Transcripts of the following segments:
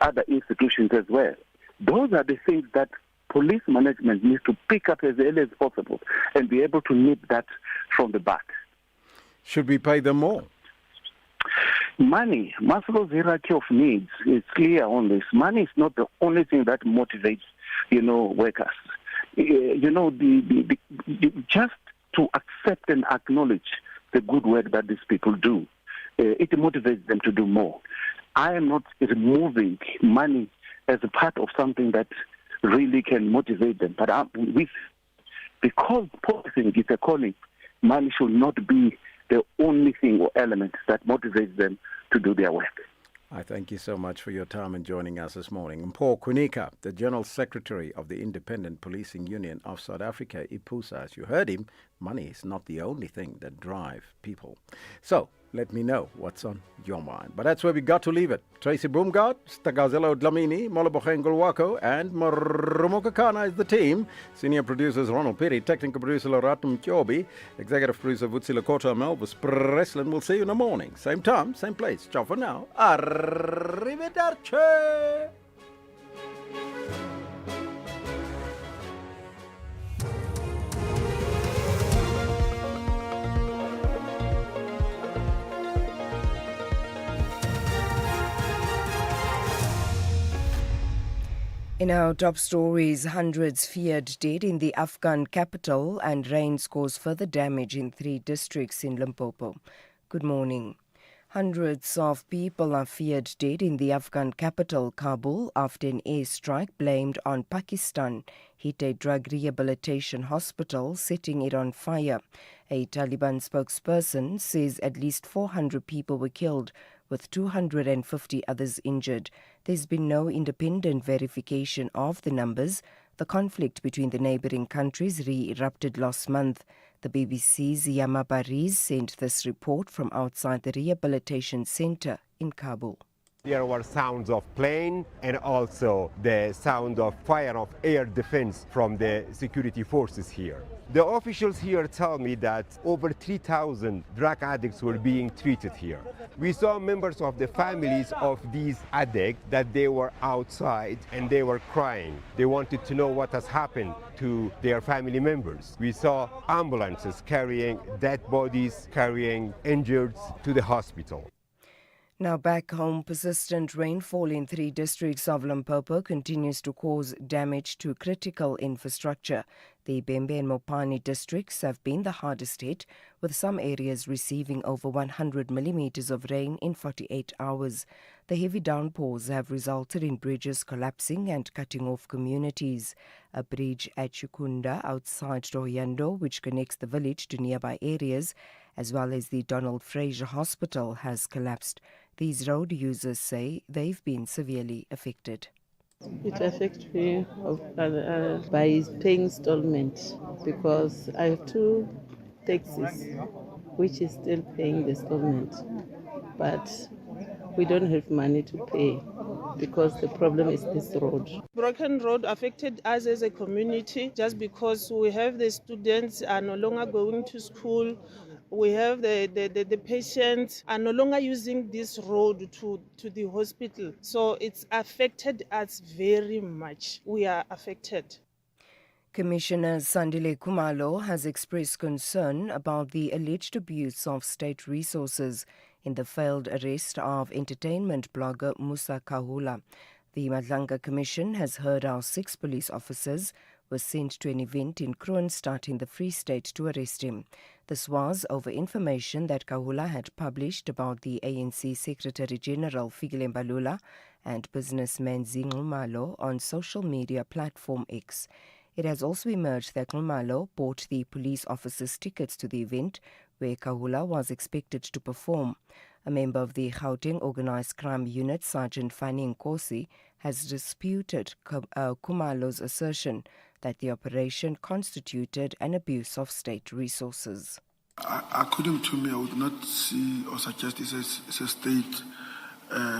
other institutions as well. Those are the things that police management needs to pick up as early as possible and be able to nip that from the bud. Should we pay them more? Money, Maslow's hierarchy of needs is clear on this. Money is not the only thing that motivates, workers. Just to accept and acknowledge the good work that these people do, it motivates them to do more. I am not removing money as a part of something that really can motivate them. But because policing is a calling, money should not be the only thing or element that motivates them to do their work. I thank you so much for your time and joining us this morning. Paul Kunika, the General Secretary of the Independent Policing Union of South Africa, IPUSA. As you heard him, money is not the only thing that drives people. So, let me know what's on your mind. But that's where we got to leave it. Tracy Broomgart, Stagazelo Dlamini, Molobochen Gulwako, and Marumo Kakana is the team. Senior producers Ronald Perry, technical producer Loratum Kyobi, executive producer Vutsi Lakota, Melvis Preslin. We'll see you in the morning. Same time, same place. Ciao for now. Arrivederci. In our top stories, hundreds feared dead in the Afghan capital and rains cause further damage in 3 districts in Limpopo. Good morning. Hundreds of people are feared dead in the Afghan capital, Kabul, after an airstrike blamed on Pakistan hit a drug rehabilitation hospital, setting it on fire. A Taliban spokesperson says at least 400 people were killed, with 250 others injured. There's been no independent verification of the numbers. The conflict between the neighbouring countries re-erupted last month. The BBC's Yama Bariz sent this report from outside the rehabilitation centre in Kabul. There were sounds of plane and also the sound of fire of air defense from the security forces here. The officials here tell me that over 3,000 drug addicts were being treated here. We saw members of the families of these addicts that they were outside and they were crying. They wanted to know what has happened to their family members. We saw ambulances carrying dead bodies, carrying injured to the hospital. Now back home, persistent rainfall in 3 districts of Limpopo continues to cause damage to critical infrastructure. The Bembe and Mopani districts have been the hardest hit, with some areas receiving over 100 millimeters of rain in 48 hours. The heavy downpours have resulted in bridges collapsing and cutting off communities. A bridge at Chukunda outside Doyando, which connects the village to nearby areas, as well as the Donald Fraser Hospital, has collapsed. These road users say they've been severely affected. It affects me by paying installment because I have 2 taxis which is still paying the installment, but we don't have money to pay because the problem is this road. Broken road affected us as a community just because we have the students are no longer going to school. We have the patients are no longer using this road to the hospital. So it's affected us very much. We are affected. Commissioner Sandile Khumalo has expressed concern about the alleged abuse of state resources in the failed arrest of entertainment blogger Musa Kahula. The Madlanga Commission has heard how 6 police officers were sent to an event in Kroonstad in the Free State to arrest him. This was over information that Kahula had published about the ANC Secretary-General Fikile Mbalula and businessman Zingumalo on social media platform X. It has also emerged that Ngumalo bought the police officers' tickets to the event where Kahula was expected to perform. A member of the Gauteng Organised Crime Unit, Sergeant Fanny Nkosi, has disputed Khumalo's assertion that the operation constituted an abuse of state resources. According to me, I would not see or suggest it's a state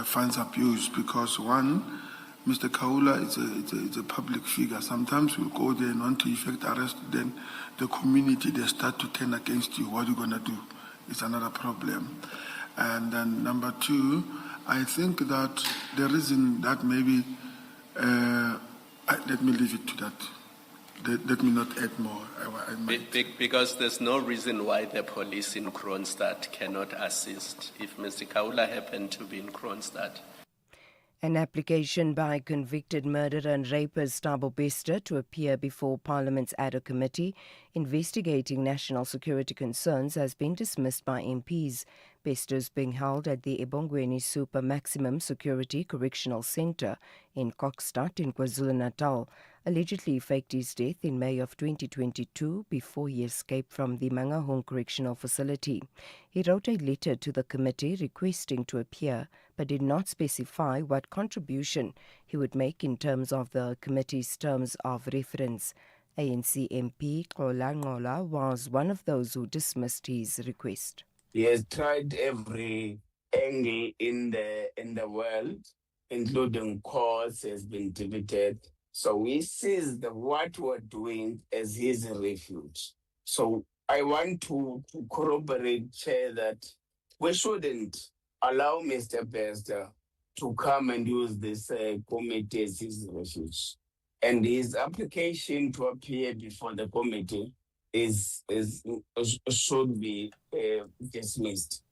funds abuse because, one, Mr. Kahula is a public figure. Sometimes we go there and want to effect arrest, then the community, they start to turn against you. What are you going to do? It's another problem. And then number 2, I think that the reason that maybe, let me leave it to that. Let me not add more. Because there's no reason why the police in Kroonstad cannot assist if Mr. Kaula happened to be in Kroonstad. An application by convicted murderer and rapist Thabo Bester to appear before Parliament's ad hoc committee investigating national security concerns has been dismissed by MPs. Bester is being held at the Ebongweni Super Maximum Security Correctional Centre in Kokstad in KwaZulu-Natal. Allegedly faked his death in May of 2022 before he escaped from the Mangaung Correctional Facility. He wrote a letter to the committee requesting to appear, but did not specify what contribution he would make in terms of the committee's terms of reference. ANC MP Ngola was one of those who dismissed his request. He has tried every angle in the world, including courts, has been debated. So we seized what we're doing as his refuge. So I want to corroborate, Chair, that we shouldn't allow Mr. Bester to come and use this committee as his refuge. And his application to appear before the committee should be dismissed.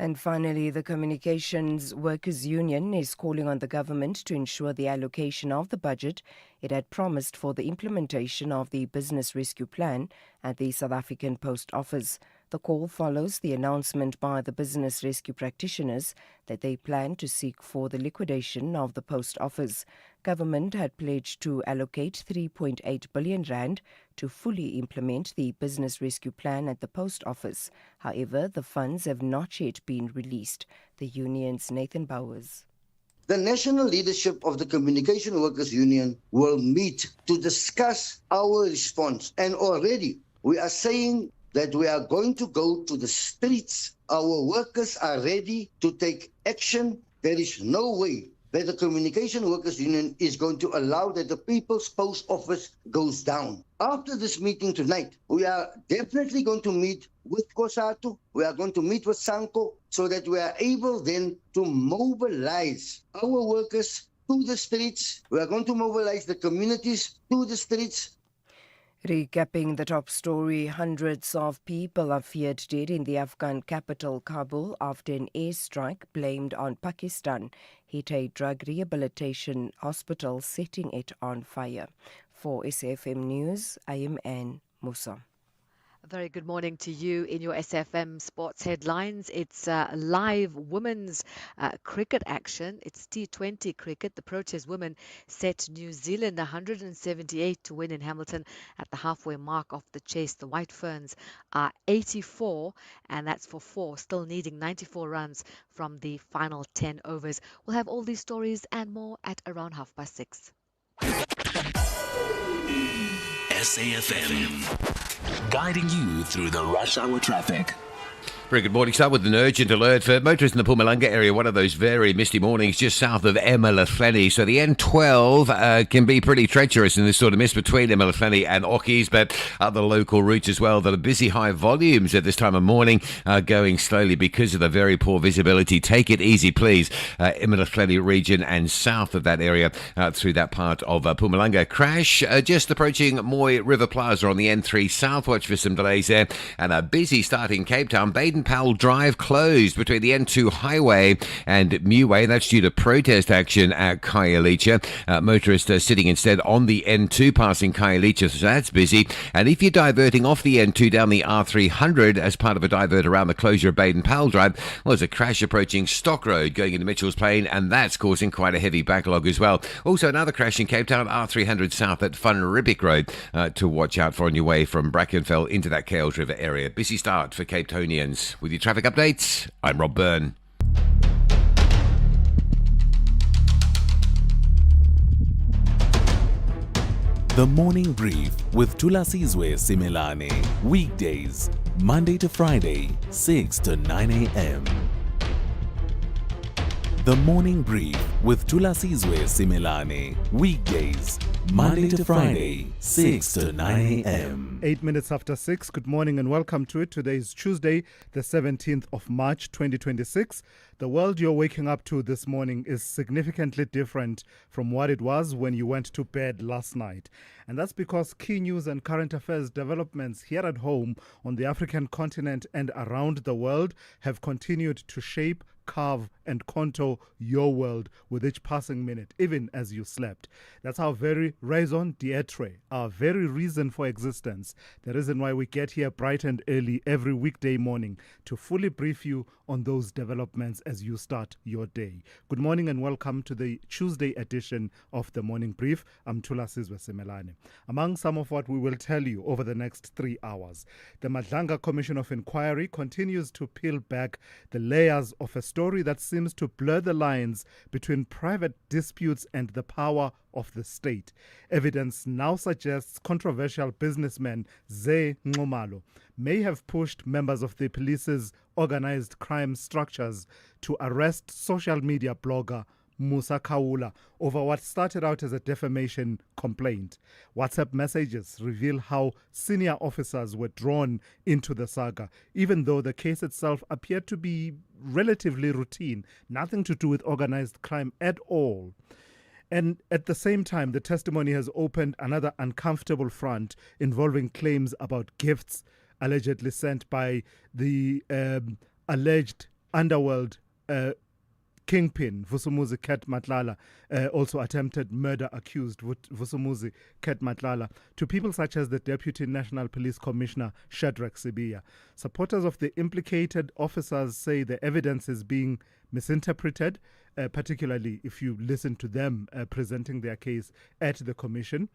And finally, the Communications Workers Union is calling on the government to ensure the allocation of the budget it had promised for the implementation of the Business Rescue Plan at the South African Post Office. The call follows the announcement by the business rescue practitioners that they plan to seek for the liquidation of the Post Office. Government had pledged to allocate 3.8 billion rand to fully implement the Business Rescue Plan at the Post Office. However, the funds have not yet been released. The union's Nathan Bowers. The national leadership of the Communication Workers Union will meet to discuss our response. And already we are saying that we are going to go to the streets. Our workers are ready to take action. There is no way that the Communication Workers Union is going to allow that the People's Post Office goes down. After this meeting tonight, we are definitely going to meet with COSATU. We are going to meet with SANCO so that we are able then to mobilize our workers to the streets. We are going to mobilize the communities to the streets. Recapping the top story, hundreds of people are feared dead in the Afghan capital Kabul after an airstrike blamed on Pakistan hit a drug rehabilitation hospital, setting it on fire. For SFM News, I am Anne Musa. A very good morning to you. In your SFM Sports headlines, it's live women's cricket action. It's T20 cricket. The Proteas women set New Zealand 178 to win in Hamilton at the halfway mark of the chase. The White Ferns are 84, and that's for 4, still needing 94 runs from the final 10 overs. We'll have all these stories and more at around 6:30. SAFM, guiding you through the rush hour traffic. Very good morning. Start with an urgent alert for motorists in the Mpumalanga area. One of those very misty mornings just south of Emalafleni. So the N12 can be pretty treacherous in this sort of mist between Emalafleni and Okkies, but other local routes as well that are busy. High volumes at this time of morning are going slowly because of the very poor visibility. Take it easy, please. Emalafleni region and south of that area through that part of Mpumalanga. Crash just approaching Moy River Plaza on the N3 South. Watch for some delays there. And a busy start in Cape Town. Baden-Powell Drive closed between the N2 Highway and Muway. That's due to protest action at Khayelitsha. Motorists are sitting instead on the N2 passing Khayelitsha, so that's busy. And if you're diverting off the N2 down the R300 as part of a divert around the closure of Baden-Powell Drive, well, there's a crash approaching Stock Road going into Mitchell's Plain, and that's causing quite a heavy backlog as well. Also, another crash in Cape Town, R300 South at Van Riebeeck Road to watch out for on your way from Brackenfell into that Kales River area. Busy start for Cape Townians. With your traffic updates, I'm Rob Byrne. The Morning Brief with Thulasizwe Simelane. Weekdays, Monday to Friday, 6 to 9 a.m. The Morning Brief with Thulasizwe Simelane. Weekdays, Monday to Friday, 6 to 9 a.m. 8 minutes after 6. Good morning and welcome to it. Today is Tuesday, the 17th of March, 2026. The world you're waking up to this morning is significantly different from what it was when you went to bed last night. And that's because key news and current affairs developments here at home, on the African continent and around the world have continued to shape, carve and contour your world with each passing minute, even as you slept. That's our very raison d'etre, our very reason for existence, the reason why we get here bright and early every weekday morning to fully brief you on those developments as you start your day. Good morning and welcome to the Tuesday edition of the Morning Brief. I'm Thulasizwe Simelane. Among some of what we will tell you over the next 3 hours, the Madlanga Commission of Inquiry continues to peel back the layers of a story that seems to blur the lines between private disputes and the power of the state. Evidence now suggests controversial businessman Zé Nxumalo may have pushed members of the police's organized crime structures to arrest social media blogger Musa Kaula over what started out as a defamation complaint. WhatsApp messages reveal how senior officers were drawn into the saga, even though the case itself appeared to be relatively routine, nothing to do with organized crime at all. And at the same time, the testimony has opened another uncomfortable front involving claims about gifts allegedly sent by the alleged underworld kingpin, Vusumuzi Ket Matlala, also attempted murder accused Vusumuzi Ket Matlala, to people such as the Deputy National Police Commissioner Shadrack Sibiya. Supporters of the implicated officers say the evidence is being misinterpreted, particularly if you listen to them presenting their case at the commission,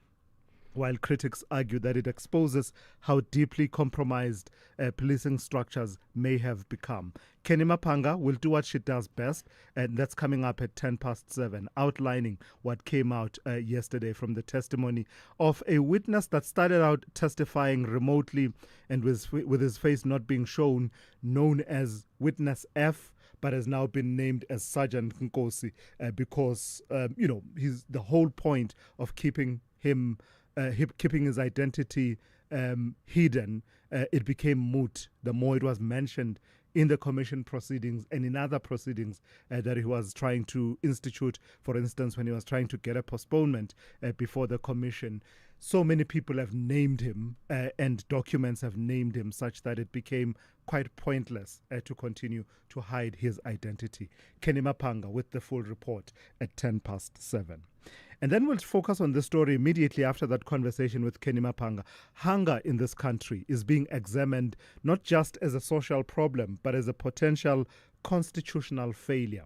while critics argue that it exposes how deeply compromised policing structures may have become. Kenny Mapanga will do what she does best, and that's coming up at 7:10, outlining what came out yesterday from the testimony of a witness that started out testifying remotely and with his face not being shown, known as Witness F, but has now been named as Sergeant Nkosi because, he's the whole point of keeping him keeping his identity hidden, it became moot the more it was mentioned in the commission proceedings and in other proceedings that he was trying to institute. For instance, when he was trying to get a postponement before the commission, so many people have named him and documents have named him such that it became quite pointless to continue to hide his identity. Kenny Mapanga with the full report at 7:10. And then we'll focus on this story immediately after that conversation with Kenny Mapanga. Hunger in this country is being examined not just as a social problem, but as a potential constitutional failure.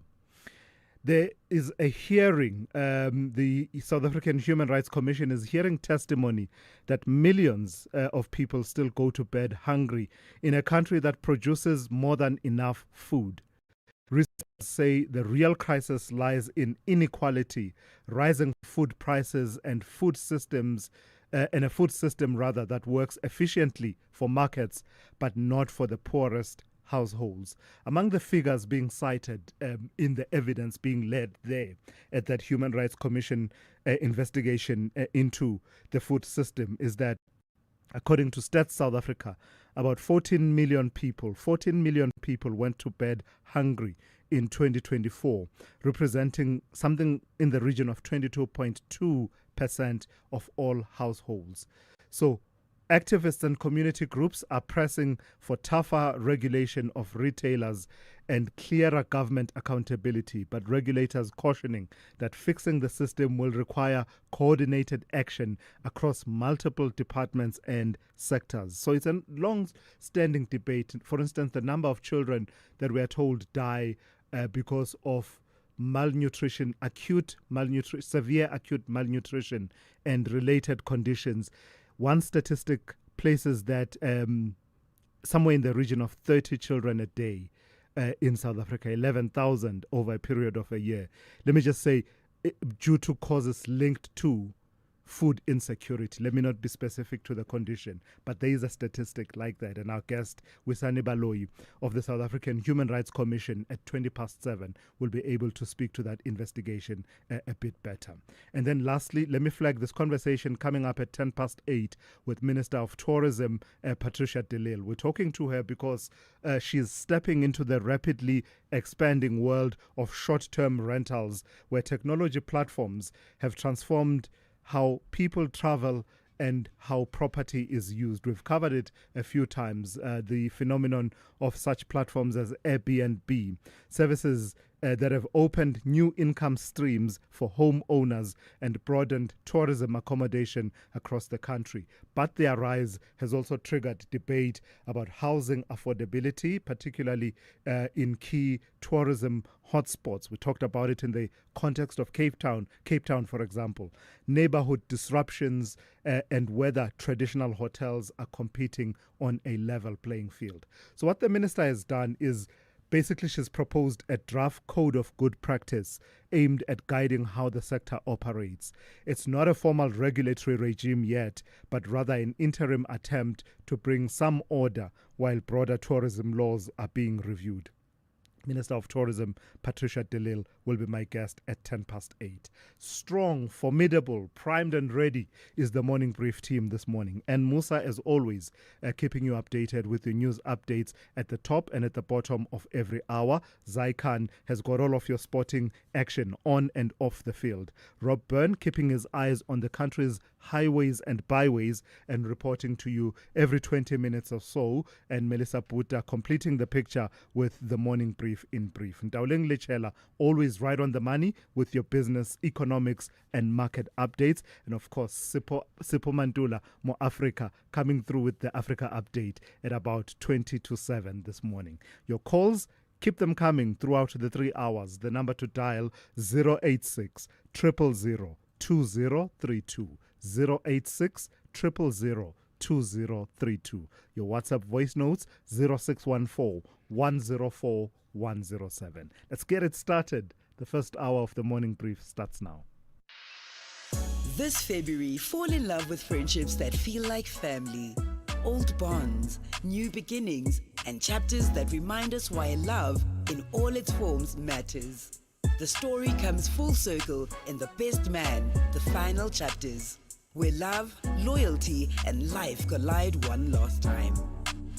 There is a hearing. The South African Human Rights Commission is hearing testimony that millions of people still go to bed hungry in a country that produces more than enough food. Researchers say the real crisis lies in inequality, rising food prices, and food systems, and a food system rather that works efficiently for markets, but not for the poorest households. Among the figures being cited in the evidence being led there at that Human Rights Commission investigation into the food system is that, according to Stats South Africa, about 14 million people went to bed hungry in 2024, representing something in the region of 22.2% of all households. So activists and community groups are pressing for tougher regulation of retailers and clearer government accountability, but regulators cautioning that fixing the system will require coordinated action across multiple departments and sectors. So it's a long-standing debate. For instance, the number of children that we are told die because of malnutrition, severe acute malnutrition and related conditions. One statistic places that somewhere in the region of 30 children a day in South Africa, 11,000 over a period of a year. Let me just say, due to causes linked to food insecurity. Let me not be specific to the condition, but there is a statistic like that. And our guest, Wisani Baloyi of the South African Human Rights Commission at 7:20 will be able to speak to that investigation a bit better. And then lastly, let me flag this conversation coming up at 8:10 with Minister of Tourism, Patricia de Lille. We're talking to her because she's stepping into the rapidly expanding world of short-term rentals, where technology platforms have transformed how people travel and how property is used. We've covered it a few times, the phenomenon of such platforms as Airbnb, services that have opened new income streams for homeowners and broadened tourism accommodation across the country. But their rise has also triggered debate about housing affordability, particularly in key tourism hotspots. We talked about it in the context of Cape Town, for example, neighborhood disruptions and whether traditional hotels are competing on a level playing field. So what the minister has done is basically she's proposed a draft code of good practice aimed at guiding how the sector operates. It's not a formal regulatory regime yet, but rather an interim attempt to bring some order while broader tourism laws are being reviewed. Minister of Tourism Patricia de Lille will be my guest at 8:10. Strong, formidable, primed and ready is the Morning Brief team this morning. And Musa, as always, keeping you updated with the news updates at the top and at the bottom of every hour. Zaikan has got all of your sporting action on and off the field. Rob Byrne keeping his eyes on the country's highways and byways and reporting to you every 20 minutes or so. And Melissa Puta completing the picture with the Morning Brief in brief. Ndauleng Lechela, always right on the money with your business, economics and market updates. And of course, Sipho Mantula, Mo Africa, coming through with the Africa update at about 7:20 this morning. Your calls, keep them coming throughout the 3 hours. The number to dial 086 000 2032. 086 000 2032. Your WhatsApp voice notes 0614 104 107. Let's get it started. The first hour of the Morning Brief starts now. This February, fall in love with friendships that feel like family. Old bonds, new beginnings, and chapters that remind us why love in all its forms matters. The story comes full circle in The Best Man, the final chapters, where love, loyalty, and life collide one last time.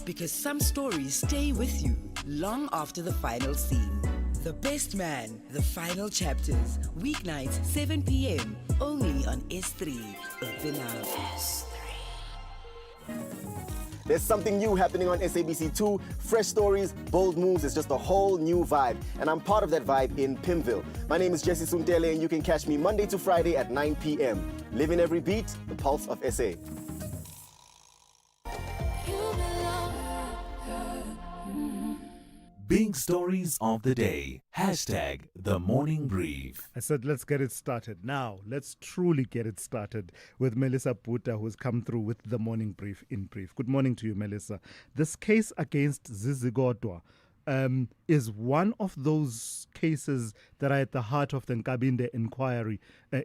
Because some stories stay with you long after the final scene. The Best Man, the final chapters, weeknights 7 p.m. only on S3. Beloved. There's something new happening on SABC2. Fresh stories, bold moves, it's just a whole new vibe. And I'm part of that vibe in Pimville. My name is Jesse Suntele and you can catch me Monday to Friday at 9 p.m. Live in every beat, the pulse of SA. Big stories of the day. Hashtag the Morning Brief. I said, let's get it started. Now, let's truly get it started with Melissa Puta, who's come through with the Morning Brief in brief. Good morning to you, Melissa. This case against Zizi Godwa is one of those cases that are at the heart of the Nkabinde inquiry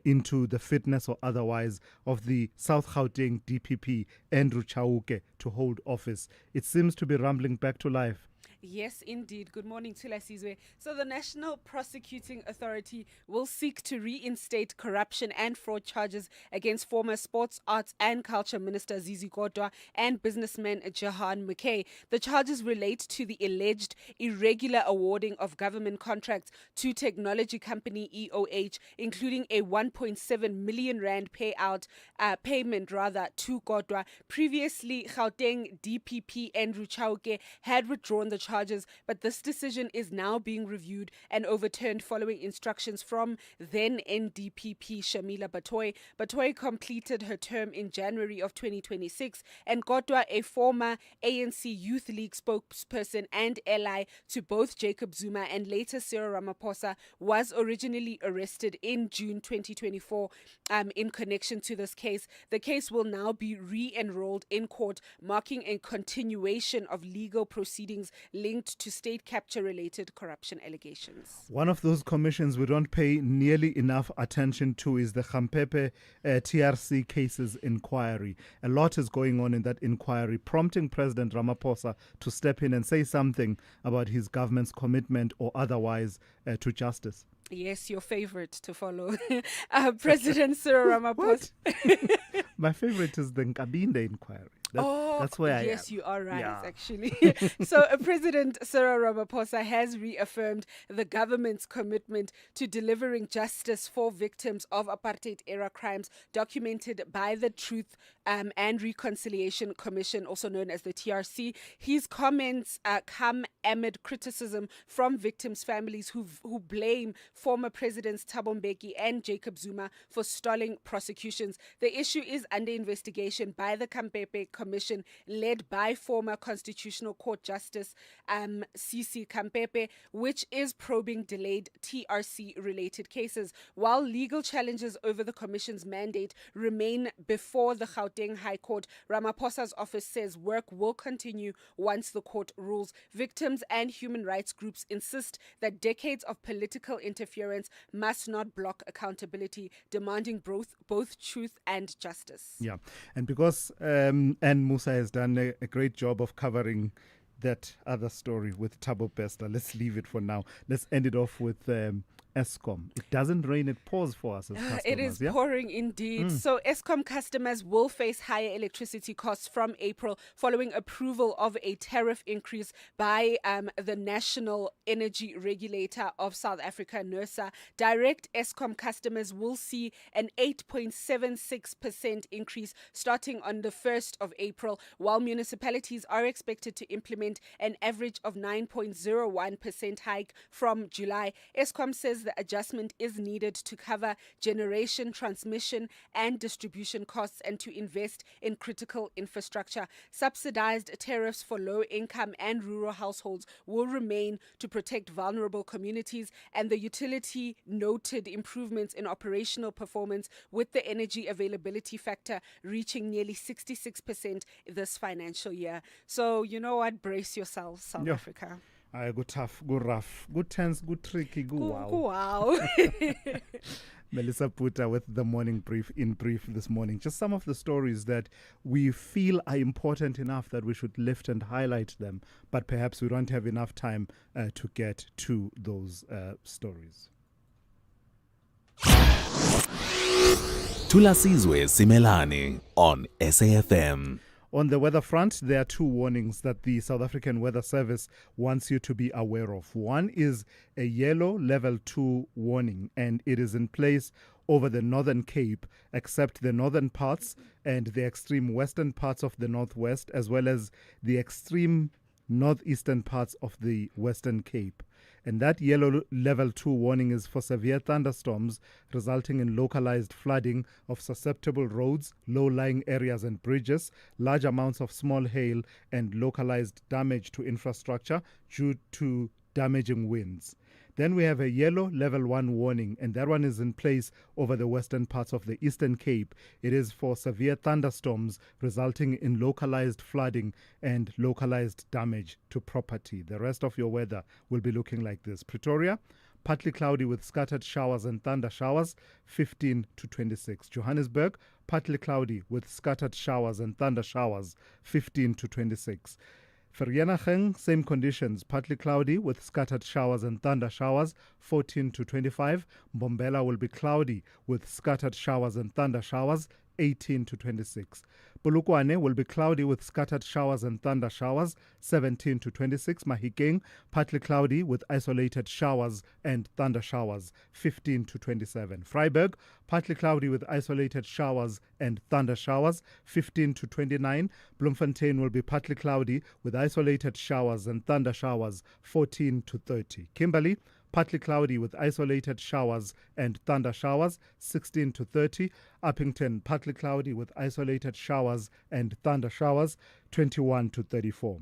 into the fitness or otherwise of the South Gauteng DPP, Andrew Chauke, to hold office. It seems to be rumbling back to life. Yes, indeed. Good morning, Thulasizwe. So the National Prosecuting Authority will seek to reinstate corruption and fraud charges against former Sports, Arts and Culture Minister Zizi Godwa and businessman Jahan McKay. The charges relate to the alleged irregular awarding of government contracts to technology company EOH, including a 1.7 million rand payment to Godwa. Previously, Gauteng DPP Andrew Chauke had withdrawn the charges, but this decision is now being reviewed and overturned following instructions from then NDPP Shamila Batoy. Batoy completed her term in January of 2026, and Godwa, a former ANC Youth League spokesperson and ally to both Jacob Zuma and later Cyril Ramaphosa, was originally arrested in June 2024 in connection to this case. The case will now be re-enrolled in court, marking a continuation of legal proceedings linked to state capture-related corruption allegations. One of those commissions we don't pay nearly enough attention to is the Gampepe TRC cases inquiry. A lot is going on in that inquiry, prompting President Ramaphosa to step in and say something about his government's commitment or otherwise to justice. Yes, your favorite to follow. President Cyril Ramaphosa. My favorite is the Nkabinde inquiry. That's where yes, I am. You are right, Yeah. actually. So President Cyril Ramaphosa has reaffirmed the government's commitment to delivering justice for victims of apartheid-era crimes documented by the Truth and Reconciliation Commission, also known as the TRC. His comments come amid criticism from victims' families who blame former Presidents Thabo Mbeki and Jacob Zuma for stalling prosecutions. The issue is under investigation by the Gampepe Commission, led by former Constitutional Court Justice Sisi Gampepe, which is probing delayed TRC-related cases. While legal challenges over the Commission's mandate remain before the Gauteng High Court, Ramaphosa's office says work will continue once the court rules. Victims and human rights groups insist that decades of political interference must not block accountability, demanding both truth and justice. Yeah, and because Anne Musa has done a great job of covering that other story with Thabo Bester, let's leave it for now. Let's end it off with Eskom. It doesn't rain, it pours for us as customers. It is pouring indeed. So Eskom customers will face higher electricity costs from April following approval of a tariff increase by the National Energy Regulator of South Africa, NERSA. Direct Eskom customers will see an 8.76% increase starting on the 1st of April, while municipalities are expected to implement an average of 9.01% hike from July. Eskom says the adjustment is needed to cover generation, transmission, and distribution costs and to invest in critical infrastructure. Subsidized tariffs for low-income and rural households will remain to protect vulnerable communities, and the utility noted improvements in operational performance with the energy availability factor reaching nearly 66% this financial year. So, you know what? Brace yourselves, South Africa. Go tough, go rough, go tense, go tricky, go wow. Go wow. Melissa Puta with the morning brief in brief this morning. Just some of the stories that we feel are important enough that we should lift and highlight them, but perhaps we don't have enough time to get to those stories. Thulasizwe Simelane on SAFM. On the weather front, there are two warnings that the South African Weather Service wants you to be aware of. One is a yellow level 2 warning, and it is in place over the Northern Cape, except the northern parts and the extreme western parts of the northwest, as well as the extreme northeastern parts of the Western Cape. And that yellow level 2 warning is for severe thunderstorms resulting in localized flooding of susceptible roads, low-lying areas and bridges, large amounts of small hail, and localized damage to infrastructure due to damaging winds. Then we have a yellow level 1 warning, and that one is in place over the western parts of the Eastern Cape. It is for severe thunderstorms resulting in localized flooding and localized damage to property. The rest of your weather will be looking like this. Pretoria, partly cloudy with scattered showers and thunder showers, 15 to 26. Johannesburg, partly cloudy with scattered showers and thunder showers, 15 to 26. Vereeniging, same conditions, partly cloudy with scattered showers and thunder showers, 14 to 25. Mbombela will be cloudy with scattered showers and thunder showers, 18 to 26. Polokwane will be cloudy with scattered showers and thunder showers, 17 to 26. Mahikeng, partly cloudy with isolated showers and thunder showers, 15 to 27. Vryburg, partly cloudy with isolated showers and thunder showers, 15 to 29. Bloemfontein will be partly cloudy with isolated showers and thunder showers, 14 to 30. Kimberley, partly cloudy with isolated showers and thunder showers, 16 to 30. Uppington, partly cloudy with isolated showers and thunder showers, 21 to 34.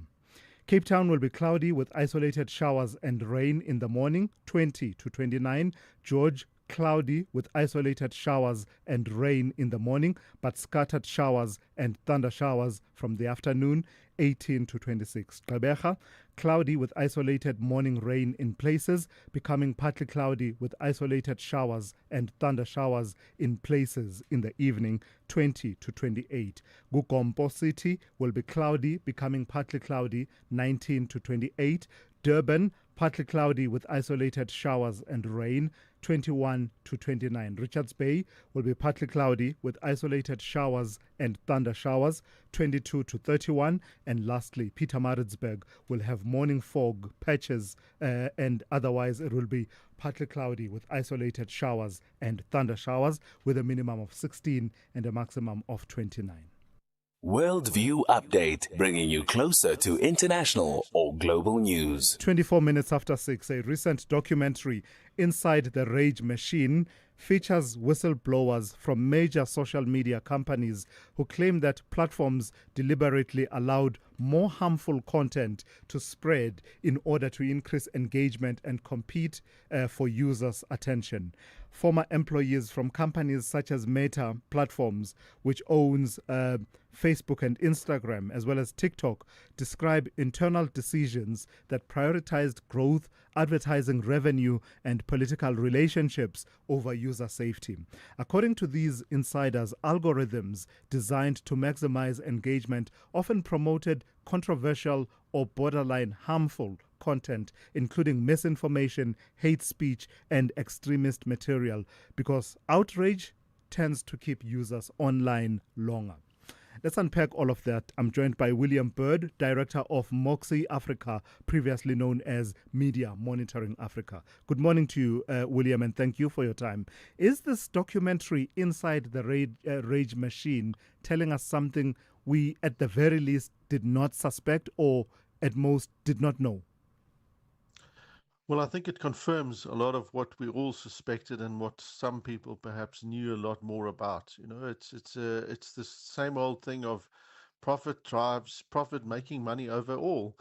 Cape Town will be cloudy with isolated showers and rain in the morning, 20 to 29. George, cloudy with isolated showers and rain in the morning, but scattered showers and thunder showers from the afternoon, 18 to 26. Gqeberha, cloudy with isolated morning rain in places, becoming partly cloudy with isolated showers and thunder showers in places in the evening, 20 to 28. Gugompo City will be cloudy, becoming partly cloudy, 19 to 28. Durban, partly cloudy with isolated showers and rain, 21 to 29. Richards Bay will be partly cloudy with isolated showers and thunder showers, 22 to 31. And lastly, Pietermaritzburg will have morning fog patches and otherwise it will be partly cloudy with isolated showers and thunder showers with a minimum of 16 and a maximum of 29. Worldview Update, bringing you closer to international or global news. 24 minutes after 6, a recent documentary, Inside the Rage Machine, features whistleblowers from major social media companies who claim that platforms deliberately allowed more harmful content to spread in order to increase engagement and compete for users' attention. Former employees from companies such as Meta Platforms, which owns Facebook and Instagram, as well as TikTok, describe internal decisions that prioritized growth, advertising revenue, and political relationships over user safety. According to these insiders, algorithms designed to maximize engagement often promoted controversial or borderline harmful content, including misinformation, hate speech, and extremist material, because outrage tends to keep users online longer. Let's unpack all of that. I'm joined by William Bird, Director of Moxie Africa, previously known as Media Monitoring Africa. Good morning to you, William, and thank you for your time. Is this documentary, Inside the Rage Machine, telling us something we, at the very least, did not suspect or, at most, did not know? Well, I think it confirms a lot of what we all suspected and what some people perhaps knew a lot more about. You know, it's the same old thing of profit drives profit, making money over all,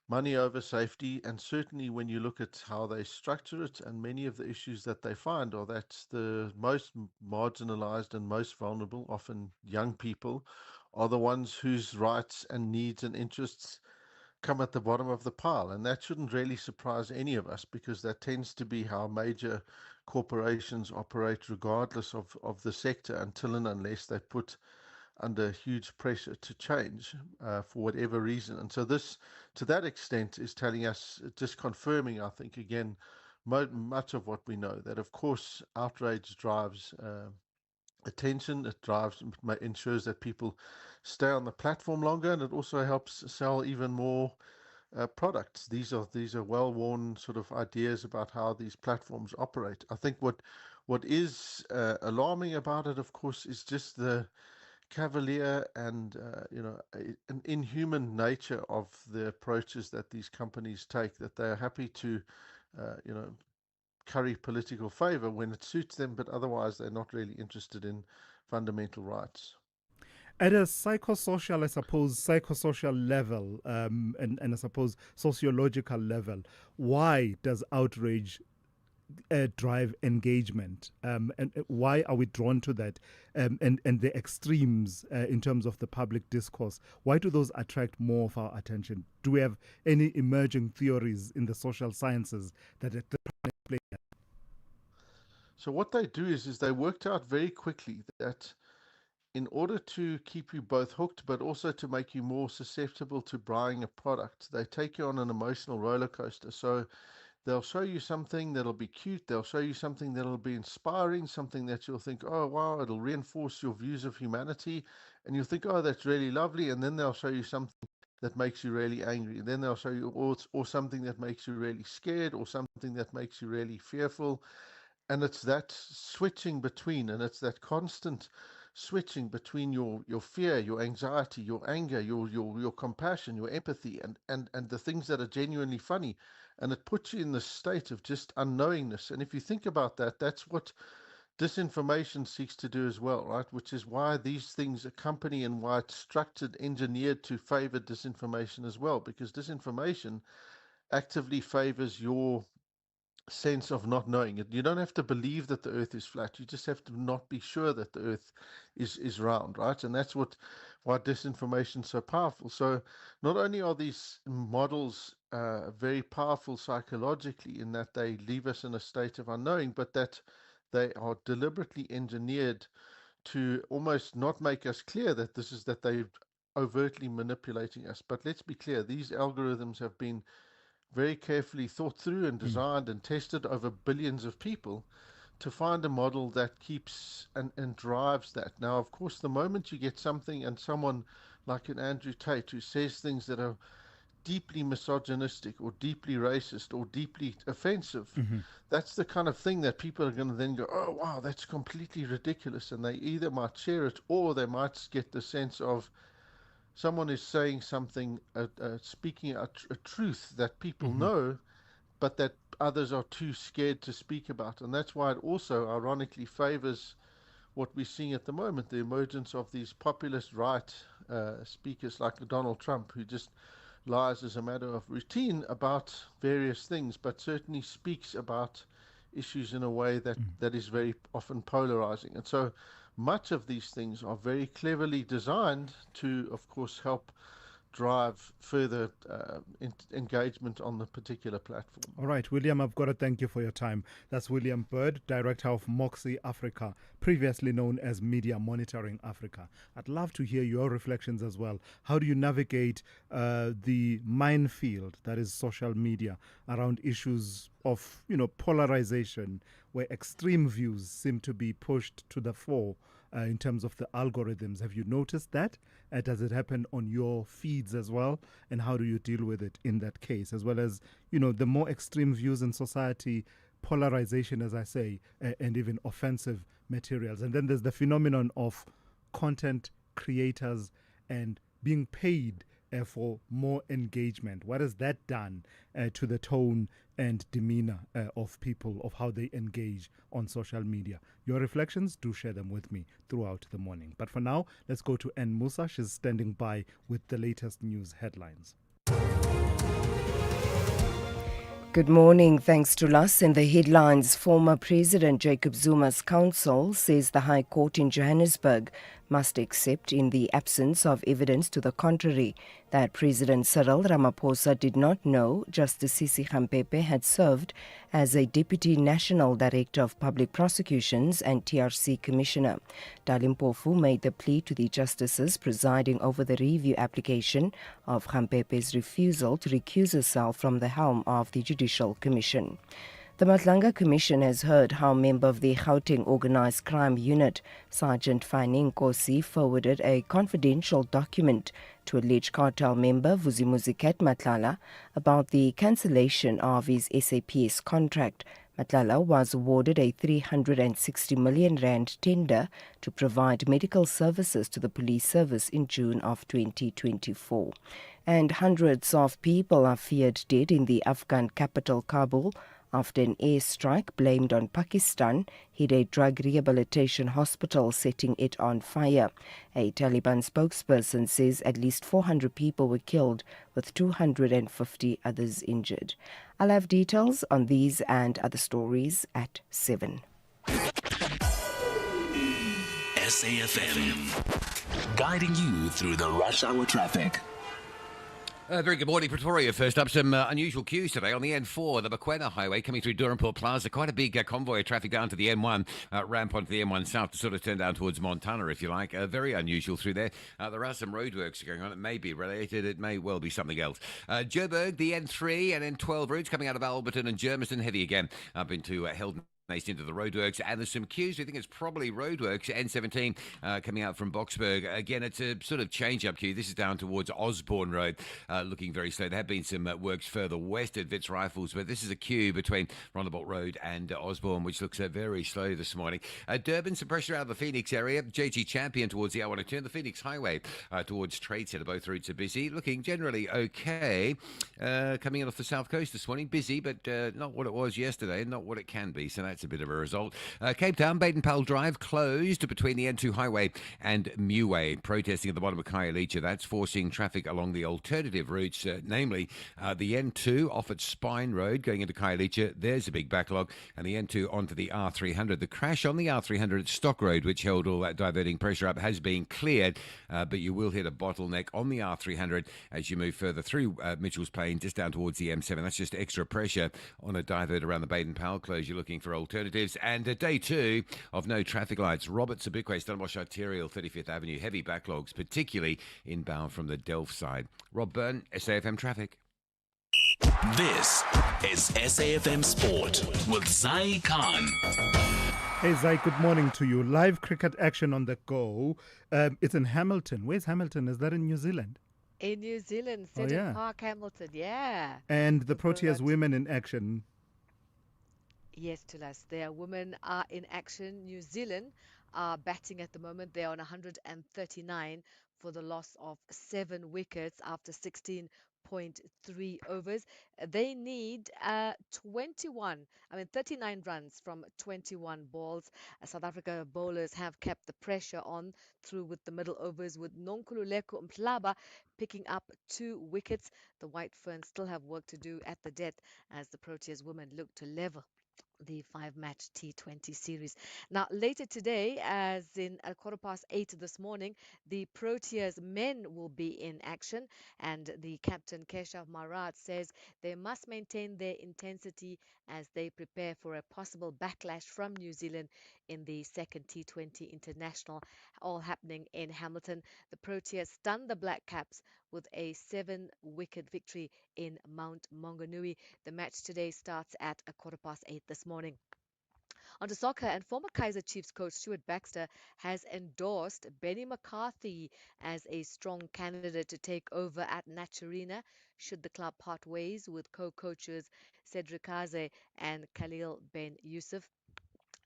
money over safety, and certainly when you look at how they structure it, and many of the issues that they find are that the most marginalized and most vulnerable, often young people, are the ones whose rights and needs and interests come at the bottom of the pile. And that shouldn't really surprise any of us, because that tends to be how major corporations operate, regardless of the sector, until and unless they put under huge pressure to change for whatever reason. And so this, to that extent, is telling us, just confirming, I think, again, much of what we know, that of course outrage drives attention, it ensures that people stay on the platform longer, and it also helps sell even more products. These are well-worn sort of ideas about how these platforms operate. I think what is alarming about it, of course, is just the cavalier and an inhuman nature of the approaches that these companies take, that they are happy to curry political favor when it suits them, but otherwise they're not really interested in fundamental rights. At a psychosocial level, and I suppose sociological level, why does outrage drive engagement, and why are we drawn to that, and the extremes in terms of the public discourse? Why do those attract more of our attention? Do we have any emerging theories in the social sciences that at the play? So what they do is they worked out very quickly that in order to keep you both hooked, but also to make you more susceptible to buying a product, they take you on an emotional roller coaster. So they'll show you something that'll be cute, they'll show you something that'll be inspiring, something that you'll think, oh wow, it'll reinforce your views of humanity, and you'll think, oh, that's really lovely, and then they'll show you something that makes you really angry, and then they'll show you or something that makes you really scared, or something that makes you really fearful. And it's that switching between, and it's that constant switching between your fear, your anxiety, your anger, your compassion, your empathy, and the things that are genuinely funny. And it puts you in this state of just unknowingness. And if you think about that, that's what disinformation seeks to do as well, right? Which is why these things accompany, and why it's structured, engineered to favor disinformation as well, because disinformation actively favors your sense of not knowing it. You don't have to believe that the earth is flat. You just have to not be sure that the earth is round, right? And that's why disinformation is so powerful. So not only are these models very powerful psychologically in that they leave us in a state of unknowing, but that they are deliberately engineered to almost not make us clear that that they're overtly manipulating us. But let's be clear, these algorithms have been very carefully thought through and designed and tested over billions of people to find a model that keeps and drives that. Now, of course, the moment you get something and someone like an Andrew Tate who says things that are deeply misogynistic or deeply racist or deeply offensive, that's the kind of thing that people are going to then go, oh, wow, that's completely ridiculous. And they either might share it or they might get the sense of someone is saying something, speaking a truth that people know, but that others are too scared to speak about. And that's why it also ironically favors what we're seeing at the moment, the emergence of these populist right speakers like Donald Trump, who just lies as a matter of routine about various things, but certainly speaks about issues in a way that is very often polarizing. And so much of these things are very cleverly designed to, of course, help drive further engagement on the particular platform. All right, William, I've got to thank you for your time. That's William Bird, Director of Moxie Africa, previously known as Media Monitoring Africa. I'd love to hear your reflections as well. How do you navigate the minefield that is social media around issues of, polarization, where extreme views seem to be pushed to the fore in terms of the algorithms? Have you noticed that? Does it happen on your feeds as well? And how do you deal with it in that case? As well as, the more extreme views in society, polarization, as I say, and even offensive materials. And then there's the phenomenon of content creators and being paid for more engagement. What has that done to the tone and demeanor of people, of how they engage on social media? Your reflections, do share them with me throughout the morning. But for now, let's go to Ann Musa. She's standing by with the latest news headlines. Good morning. Thanks to us. In the headlines, former President Jacob Zuma's counsel says the High Court in Johannesburg must accept, in the absence of evidence to the contrary, that President Cyril Ramaphosa did not know Justice Sisi Khampepe had served as a Deputy National Director of Public Prosecutions and TRC Commissioner. Dalimpofu made the plea to the justices presiding over the review application of Khampepe's refusal to recuse herself from the helm of the Judicial Commission. The Matlanga Commission has heard how member of the Gauteng Organised Crime Unit, Sergeant Fani Nkosi, forwarded a confidential document to alleged cartel member Vusimuzi Matlala about the cancellation of his SAPS contract. Matlala was awarded a 360 million rand tender to provide medical services to the police service in June of 2024. And hundreds of people are feared dead in the Afghan capital Kabul after an airstrike blamed on Pakistan hit a drug rehabilitation hospital, setting it on fire. A Taliban spokesperson says at least 400 people were killed, with 250 others injured. I'll have details on these and other stories at 7. SAFM, guiding you through the rush hour traffic. Very good morning, Pretoria. First up, some unusual queues today on the N4, the Mokoena Highway coming through Durbanport Plaza. Quite a big convoy of traffic down to the N1, ramp onto the M1 South to sort of turn down towards Montana, if you like. Very unusual through there. There are some roadworks going on. It may be related. It may well be something else. Joburg, the N3 and N12 routes coming out of Alberton and Germiston, heavy again up into Heldon into the roadworks, and there's some queues. We think it's probably roadworks. N17 coming out from Boksburg. Again, it's a sort of change-up queue. This is down towards Osborne Road, looking very slow. There have been some works further west at Wits Rifles, but this is a queue between Rondebolt Road and Osborne, which looks very slow this morning. Durban, some pressure out of the Phoenix area. JG Champion towards the I-1 turn. The Phoenix Highway towards Trade Centre. Both routes are busy. Looking generally okay. Coming in off the south coast this morning. Busy, but not what it was yesterday, not what it can be. So that's that's a bit of a result. Cape Town, Baden-Powell Drive closed between the N2 Highway and Muway. Protesting at the bottom of Khayelitsha. That's forcing traffic along the alternative routes, namely the N2 off at Spine Road going into Khayelitsha. There's a big backlog. And the N2 onto the R300. The crash on the R300 at Stock Road, which held all that diverting pressure up, has been cleared, but you will hit a bottleneck on the R300 as you move further through Mitchell's Plain, just down towards the M7. That's just extra pressure on a divert around the Baden-Powell close. You're looking for alternatives. And day 2 of no traffic lights. Robert Sobukwe, Stellenbosch Arterial, 35th Avenue. Heavy backlogs, particularly inbound from the Delft side. Rob Byrne, SAFM Traffic. This is SAFM Sport with Zai Khan. Hey Zai, good morning to you. Live cricket action on the go. It's in Hamilton. Where's Hamilton? Is that in New Zealand? In New Zealand, Seddon Park, Hamilton, yeah. And the Proteas women in action. Yes, Tulas, their women are in action. New Zealand are batting at the moment. They're on 139 for the loss of 7 wickets after 16.3 overs. They need 39 runs from 21 balls. South Africa bowlers have kept the pressure on through with the middle overs, with Nonkululeko Mhlaba picking up 2 wickets. The White Ferns still have work to do at the death as the Proteas women look to level the 5-match T20 series. Now, later today, as in at 8:15 this morning, the Proteas men will be in action, and the captain Keshav Marat says they must maintain their intensity as they prepare for a possible backlash from New Zealand in the second T20 international, all happening in Hamilton. The Proteas stunned the Black Caps with a 7-wicket victory in Mount Maunganui. The match today starts at 8:15 this morning. On to soccer, and former Kaizer Chiefs coach Stuart Baxter has endorsed Benny McCarthy as a strong candidate to take over at Naturena should the club part ways with co-coaches Cedric Kaze and Khalil Ben Yusuf.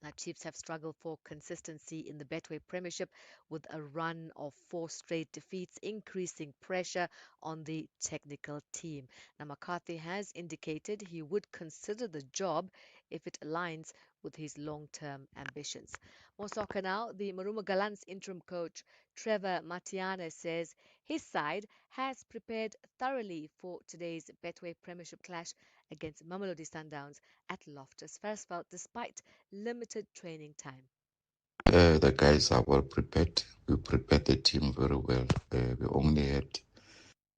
Now, Chiefs have struggled for consistency in the Betway Premiership with a run of 4 straight defeats, increasing pressure on the technical team. Now, McCarthy has indicated he would consider the job if it aligns with his long-term ambitions. More soccer now. The Maruma Gallants interim coach Trevor Matiane says his side has prepared thoroughly for today's Betway Premiership clash against Mamelodi Sundowns at Loftus Versfeld despite limited training time. The guys are well prepared. We prepared the team very well. We only had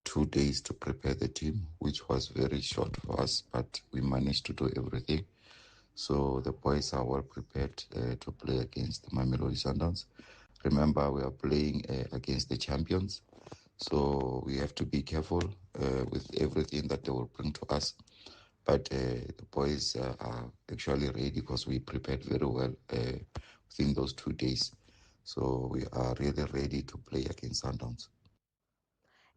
2 days to prepare the team, which was very short for us, but we managed to do everything. So the boys are well prepared to play against the Mamelodi Sundowns. Remember, we are playing against the champions, so we have to be careful with everything that they will bring to us. But the boys are actually ready because we prepared very well within those 2 days. So we are really ready to play against Sundowns.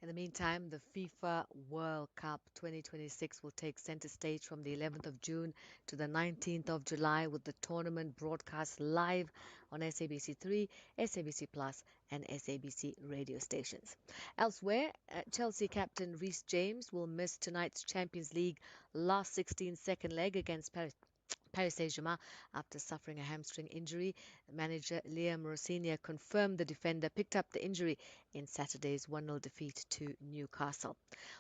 In the meantime, the FIFA World Cup 2026 will take center stage from the 11th of June to the 19th of July with the tournament broadcast live on SABC3, SABC Plus and SABC radio stations. Elsewhere, Chelsea captain Reece James will miss tonight's Champions League last 16-second leg against Paris Saint-Germain after suffering a hamstring injury. Manager Liam Rossini confirmed the defender picked up the injury in Saturday's 1-0 defeat to Newcastle.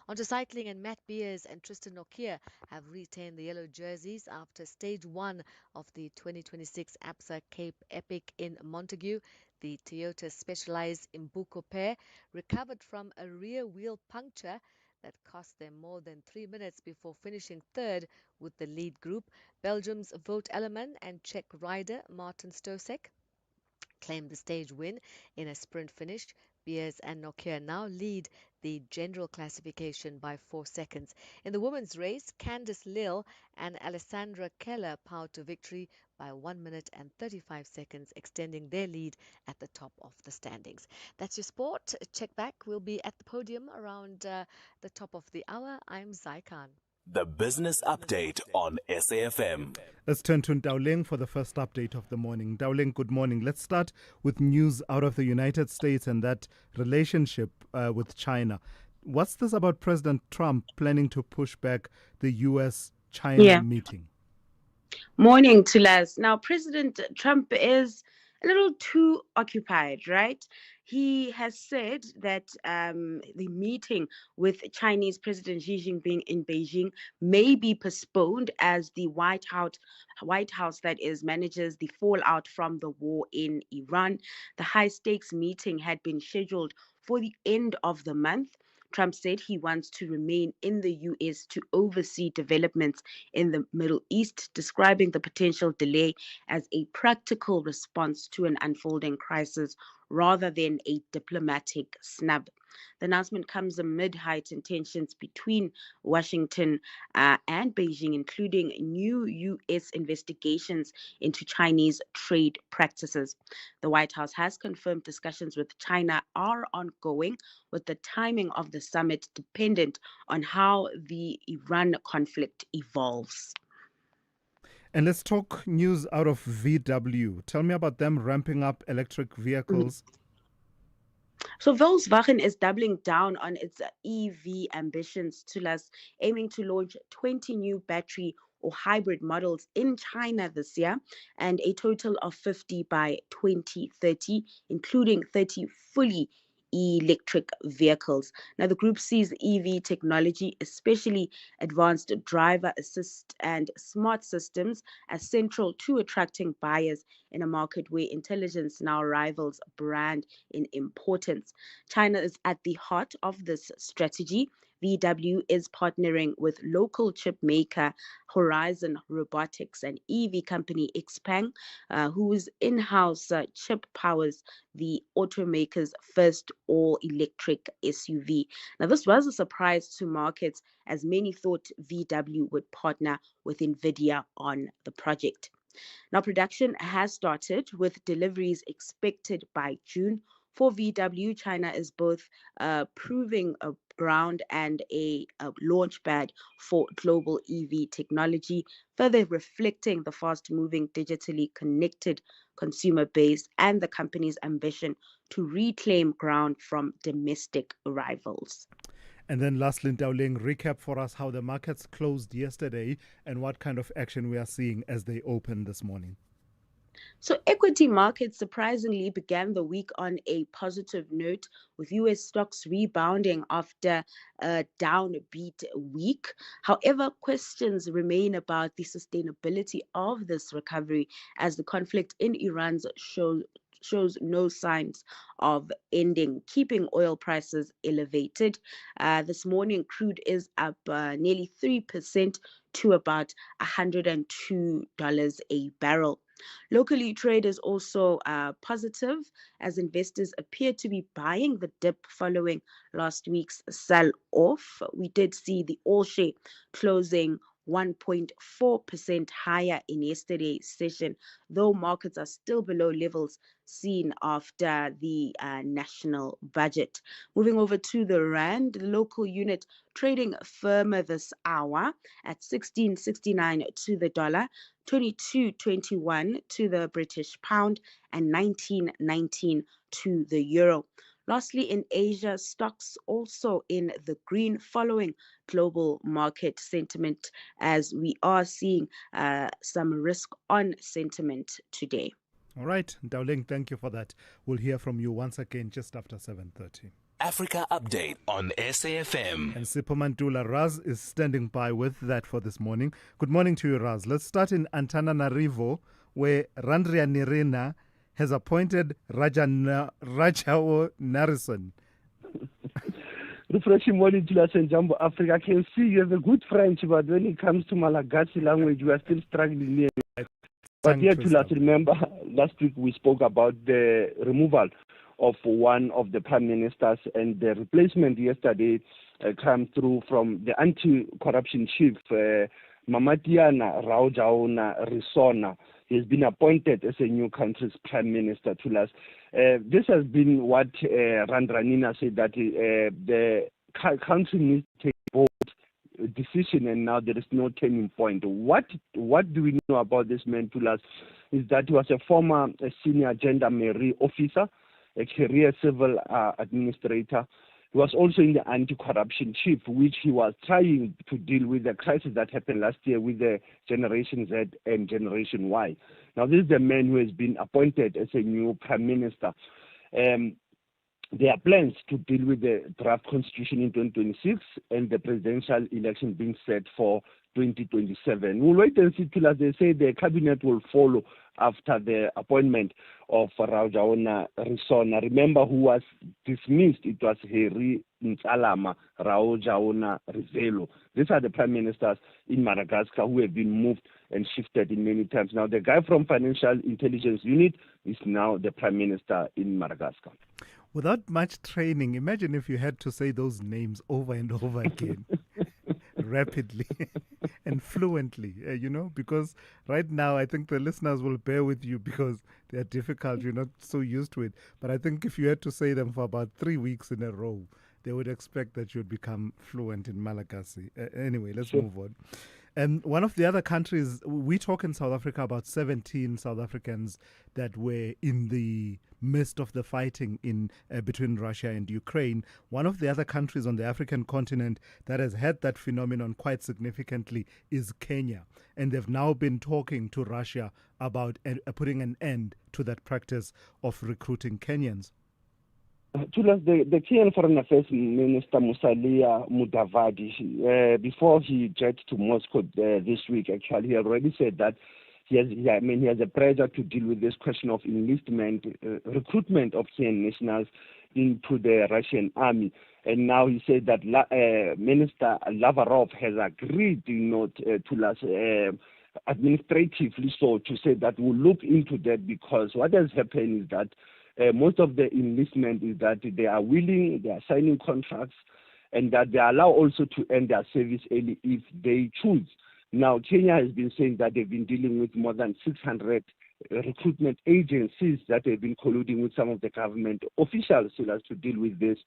On to cycling, and Matt Beers and Tristan Nokia have retained the yellow jerseys after stage 1 of the 2026 ABSA Cape Epic in Montague. The Toyota Specialized Imbuco pair recovered from a rear wheel puncture that cost them more than 3 minutes before finishing third with the lead group. Belgium's Wout Elleman and Czech rider Martin Stosek claimed the stage win in a sprint finish. Beers and Nokia now lead the general classification by 4 seconds. In the women's race, Candice Lill and Alessandra Keller powered to victory by 1 minute and 35 seconds, extending their lead at the top of the standings. That's your sport. Check back. We'll be at the podium around the top of the hour. I'm Zai Khan. The Business Update on SAFM. Let's turn to Dowling for the first update of the morning. Dowling, good morning. Let's start with news out of the United States and that relationship with China. What's this about President Trump planning to push back the U.S.-China meeting? Morning to Les. Now, President Trump is a little too occupied, right? He has said that the meeting with Chinese President Xi Jinping in Beijing may be postponed as the White House that is manages the fallout from the war in Iran. The high stakes meeting had been scheduled for the end of the month. Trump said he wants to remain in the U.S. to oversee developments in the Middle East, describing the potential delay as a practical response to an unfolding crisis rather than a diplomatic snub. The announcement comes amid heightened tensions between Washington and Beijing, including new U.S. investigations into Chinese trade practices. The White House has confirmed discussions with China are ongoing, with the timing of the summit dependent on how the Iran conflict evolves. And let's talk news out of VW. Tell me about them ramping up electric vehicles. So Volkswagen is doubling down on its EV ambitions, aiming to launch 20 new battery or hybrid models in China this year and a total of 50 by 2030, including 30 fully electric vehicles. Now, the group sees EV technology, especially advanced driver assist and smart systems, as central to attracting buyers in a market where intelligence now rivals brand in importance. China is at the heart of this strategy. VW is partnering with local chip maker Horizon Robotics and EV company Xpeng, whose in-house chip powers the automaker's first all-electric SUV. Now, this was a surprise to markets as many thought VW would partner with NVIDIA on the project. Now, production has started with deliveries expected by June. For VW, China is both proving a ground and a launch pad for global EV technology, further reflecting the fast-moving, digitally connected consumer base and the company's ambition to reclaim ground from domestic rivals. And then lastly, Ndawling, recap for us how the markets closed yesterday and what kind of action we are seeing as they open this morning. So equity markets surprisingly began the week on a positive note, with U.S. stocks rebounding after a downbeat week. However, questions remain about the sustainability of this recovery as the conflict in Iran shows no signs of ending, keeping oil prices elevated. This morning, crude is up nearly 3% to about $102 a barrel. Locally, trade is also positive as investors appear to be buying the dip following last week's sell-off. We did see the all-share closing 1.4% higher in yesterday's session, though markets are still below levels seen after the national budget. Moving over to the rand, the local unit trading firmer this hour at 16.69 to the dollar, 22.21 to the British pound, and 19.19 to the euro. Lastly, in Asia, stocks also in the green following global market sentiment as we are seeing some risk on sentiment today. All right, Ndawling, thank you for that. We'll hear from you once again just after 7:30. Africa Update on SAFM. And Sipho Raz is standing by with that for this morning. Good morning to you, Raz. Let's start in Antananarivo, where Randrianirina has appointed Rajao Narison. Refreshing morning to us in Jumbo Africa. I can see you have a good French, but when it comes to Malagasy language, you are still struggling here. But here to us, remember, last week we spoke about the removal of one of the prime ministers, and the replacement yesterday came through from the anti-corruption chief, Mamatiana Raujaona Risona. He has been appointed as a new country's prime minister to us. This has been what Randranina said, that the country needs to take a bold decision, and now there is no turning point. What do we know about this man to us is that he was a former senior gendarmerie officer, a career civil administrator, He was also in the anti-corruption chief, which he was trying to deal with the crisis that happened last year with the Generation Z and Generation Y. Now, this is the man who has been appointed as a new prime minister. There are plans to deal with the draft constitution in 2026 and the presidential election being set for 2027. We'll wait and see till, as they say, the cabinet will follow after the appointment of Raujaona Risona. Remember who was dismissed? It was Harry Ntalama Raujaona Rivelo. These are the prime ministers in Madagascar who have been moved and shifted in many times. Now, the guy from Financial Intelligence Unit is now the prime minister in Madagascar. Without much training, imagine if you had to say those names over and over again. Rapidly and fluently, because right now I think the listeners will bear with you because they're difficult. You're not so used to it. But I think if you had to say them for about 3 weeks in a row, they would expect that you'd become fluent in Malagasy. Anyway, let's move on. And one of the other countries, we talk in South Africa about 17 South Africans that were in the midst of the fighting in between Russia and Ukraine. One of the other countries on the African continent that has had that phenomenon quite significantly is Kenya. And they've now been talking to Russia about putting an end to that practice of recruiting Kenyans. Tulas, the Kenyan Foreign Affairs Minister Musalia Mudavadi, before he jetted to Moscow this week, actually, he already said that he has a pressure to deal with this question of enlistment, recruitment of Kenyan nationals into the Russian army. And now he said that Minister Lavrov has agreed, administratively so, to say that we'll look into that, because what has happened is that most of the enlistment is that they are willing, they are signing contracts, and that they allow also to end their service early if they choose. Now, Kenya has been saying that they've been dealing with more than 600 recruitment agencies that have been colluding with some of the government officials so as to deal with this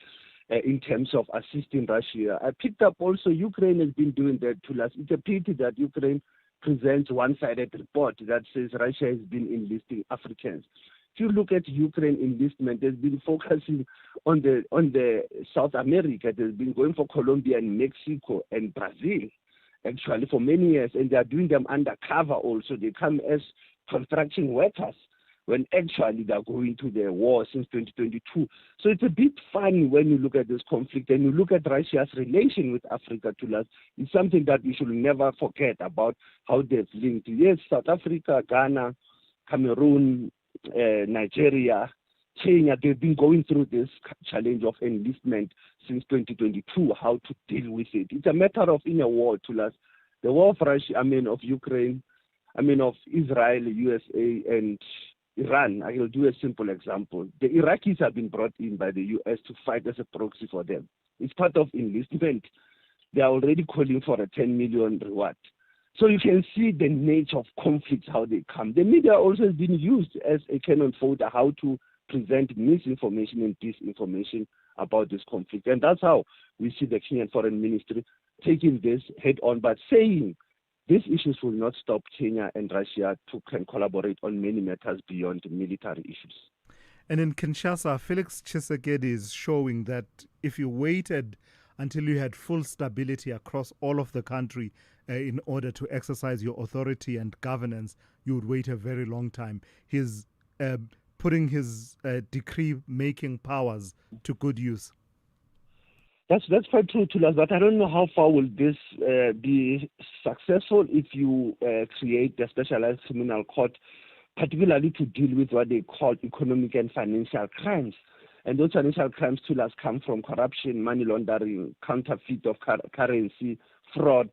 in terms of assisting Russia. I picked up also Ukraine has been doing that to us. It's a pity that Ukraine presents one-sided report that says Russia has been enlisting Africans. If you look at Ukraine enlistment, they've been focusing on the South America. They've been going for Colombia and Mexico and Brazil, actually, for many years, and they are doing them undercover also. They come as construction workers when actually they are going to the war since 2022. So it's a bit funny when you look at this conflict and you look at Russia's relation with Africa to us. It's something that we should never forget about how they've linked. Yes, South Africa, Ghana, Cameroon, Nigeria, Kenya, they've been going through this challenge of enlistment since 2022, how to deal with it. It's a matter of in a war to us. The war of Russia, of Ukraine, of Israel, USA, and Iran. I will do a simple example. The Iraqis have been brought in by the US to fight as a proxy for them. It's part of enlistment. They are already calling for a 10 million reward. So you can see the nature of conflicts, how they come. The media also has been used as a cannon fodder, how to present misinformation and disinformation about this conflict. And that's how we see the Kenyan Foreign Ministry taking this head on, but saying these issues will not stop Kenya and Russia can collaborate on many matters beyond military issues. And in Kinshasa, Felix Tshisekedi is showing that if you waited until you had full stability across all of the country in order to exercise your authority and governance, you would wait a very long time. He's putting his decree-making powers to good use. That's quite true, Tulas, but I don't know how far will this be successful if you create a specialized criminal court, particularly to deal with what they call economic and financial crimes. And those financial crimes, Tulas, come from corruption, money laundering, counterfeit of currency, fraud.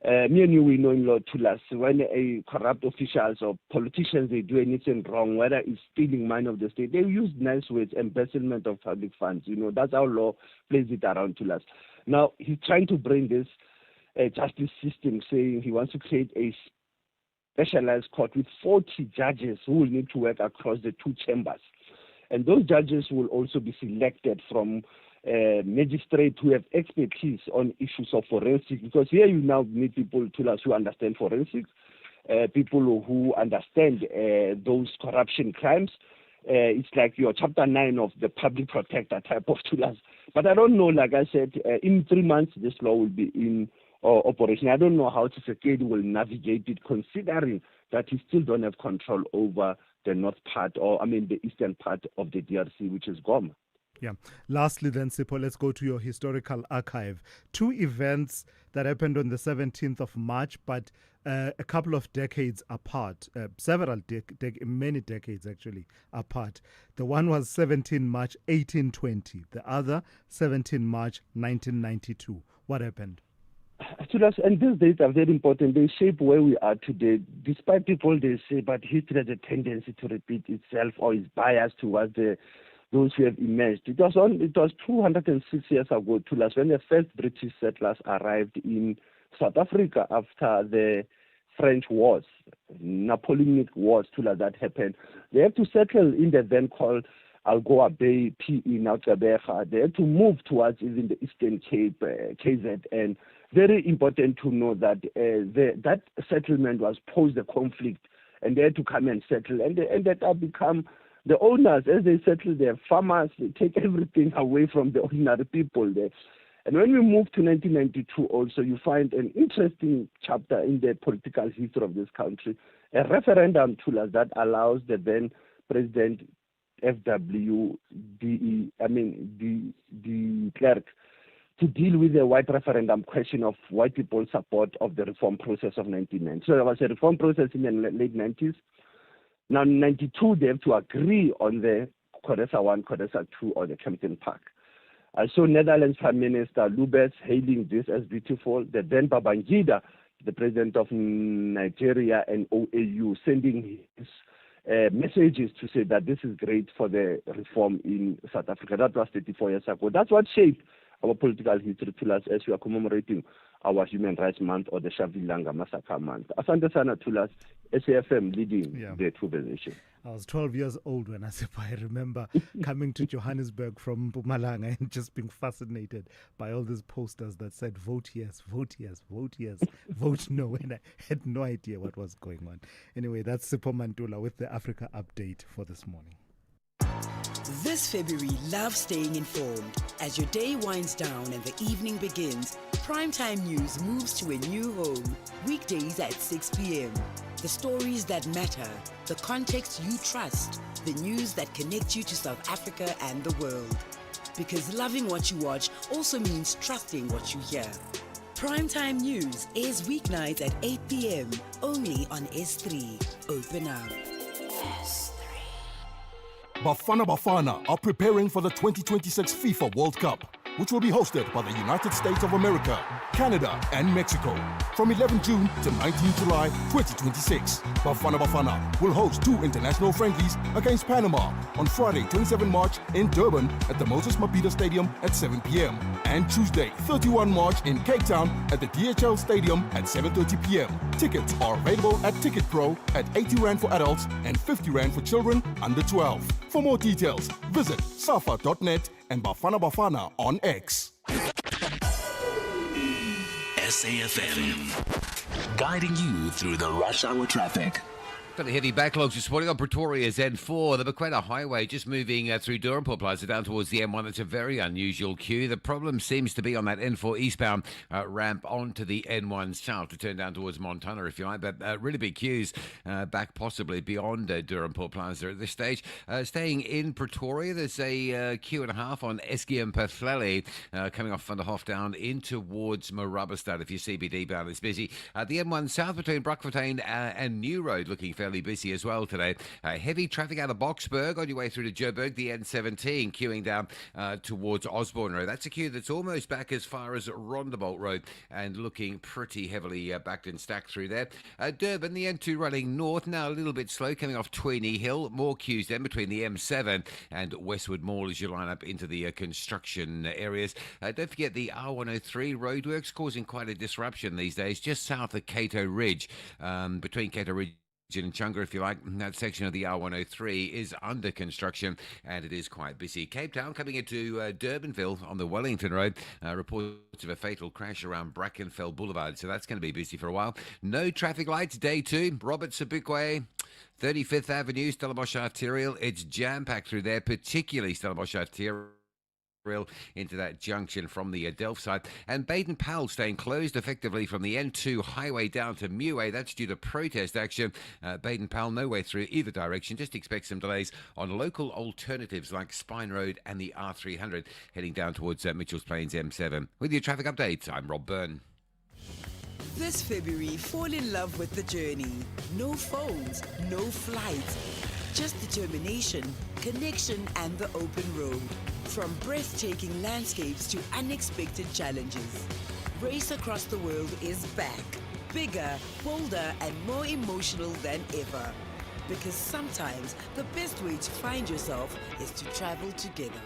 Me and you, we know in law, Tulas, when a corrupt officials or politicians, they do anything wrong, whether it's stealing money of the state, they use nice words, embezzlement of public funds. That's how law plays it around Tulas. Now, he's trying to bring this justice system, saying he wants to create a specialized court with 40 judges who will need to work across the two chambers. And those judges will also be selected from magistrates who have expertise on issues of forensics, because here you now need people who understand forensics, people who understand those corruption crimes, it's like your chapter 9 of the public protector type of Thulas. But I don't know, like I said, in 3 months this law will be in operation. I don't know how Tshisekedi will navigate it, considering that he still don't have control over the north part, the eastern part of the DRC, which is Goma. Yeah. Lastly, then, Sipho, let's go to your historical archive. 2 events that happened on the 17th of March, but a couple of decades apart, many decades actually apart. The one was 17 March 1820, the other 17 March 1992. What happened? And these dates are very important. They shape where we are today. Despite people, they say, but history has a tendency to repeat itself or is biased towards those who have emerged. It was 206 years ago, Thulas, when the first British settlers arrived in South Africa after the French wars, Napoleonic wars, Thulas, that happened. They had to settle in the then called Algoa Bay, PE, now Tabeja. They had to move towards even the Eastern Cape, KZN. Very important to know that that settlement was post the conflict, and they had to come and settle, and they ended up become the owners. As they settle, their farmers, they take everything away from the ordinary people there. And when we move to 1992 also, you find an interesting chapter in the political history of this country, a referendum tool that allows the then President de Klerk to deal with the white referendum question of white people's support of the reform process of 1990. So there was a reform process in the late 90s. Now in 92, they have to agree on the Codesa 1, Codesa 2, or the Kempton Park. I saw Netherlands Prime Minister Lubes hailing this as beautiful. The then Babangida, the president of Nigeria and OAU, sending his messages to say that this is great for the reform in South Africa. That was 34 years ago. That's what shaped our political history to us as we are commemorating our Human Rights Month or the Shavilanga Massacre Month. Asante sana Thulas, SAFM leading the conversation. I was 12 years old when I remember coming to Johannesburg from Mpumalanga and just being fascinated by all these posters that said vote yes, vote yes, vote yes, vote no, and I had no idea what was going on. Anyway, that's Sipho Mantula with the Africa Update for this morning. This February, love staying informed. As your day winds down and the evening begins, Primetime News moves to a new home. Weekdays at 6 p.m. The stories that matter, the context you trust, the news that connect you to South Africa and the world. Because loving what you watch also means trusting what you hear. Primetime News airs weeknights at 8 p.m. only on S3. Open up. Bafana Bafana are preparing for the 2026 FIFA World Cup, which will be hosted by the United States of America, Canada, and Mexico from 11 June to 19 July 2026. Bafana Bafana will host 2 international friendlies against Panama on Friday 27 March in Durban at the Moses Mabhida Stadium at 7 p.m. and Tuesday 31 March in Cape Town at the DHL Stadium at 7:30 p.m. Tickets are available at Ticket Pro at 80 Rand for adults and 50 Rand for children under 12. For more details, visit safa.net and Bafana Bafana on X. SAFM, guiding you through the rush hour traffic. Got a heavy backlogs this morning on Pretoria's N4. The Bequeta Highway just moving through Durham Plaza down towards the M1. It's a very unusual queue. The problem seems to be on that N4 eastbound ramp onto the N1 south to turn down towards Montana, if you like. But really big queues back possibly beyond Durham Plaza at this stage. Staying in Pretoria, there's a queue and a half on Eskiem Pathlele coming off Van der Hof down in towards Marabastad. If you're CBD bound, it's busy. The M1 south between Brockfontein and New Road looking fairly busy as well today. Heavy traffic out of Boksburg on your way through to Joburg, the N17 queuing down towards Osborne Road. That's a queue that's almost back as far as Rondebolt Road and looking pretty heavily backed and stacked through there. Durban, the N2 running north, now a little bit slow coming off Tweeny Hill. More queues then between the M7 and Westwood Mall as you line up into the construction areas. Don't forget the R103 roadworks causing quite a disruption these days just south of Cato Ridge, between Cato Ridge in Chunga, if you like, that section of the R103 is under construction and it is quite busy. Cape Town coming into Durbanville on the Wellington Road. Reports of a fatal crash around Brackenfell Boulevard, so that's going to be busy for a while. No traffic lights, day 2. Robert Sobukwe, 35th Avenue, Stellenbosch Arterial. It's jam-packed through there, particularly Stellenbosch Arterial into that junction from the Delft side. And Baden-Powell staying closed effectively from the N2 highway down to Muway. That's due to protest action. Baden-Powell no way through either direction. Just expect some delays on local alternatives like Spine Road and the R300 heading down towards Mitchell's Plains M7. With your traffic updates, I'm Rob Byrne. This February, fall in love with the journey. No phones, no flights, just determination, connection, and the open road. From breathtaking landscapes to unexpected challenges, Race Across the World is back. Bigger, bolder, and more emotional than ever. Because sometimes the best way to find yourself is to travel together.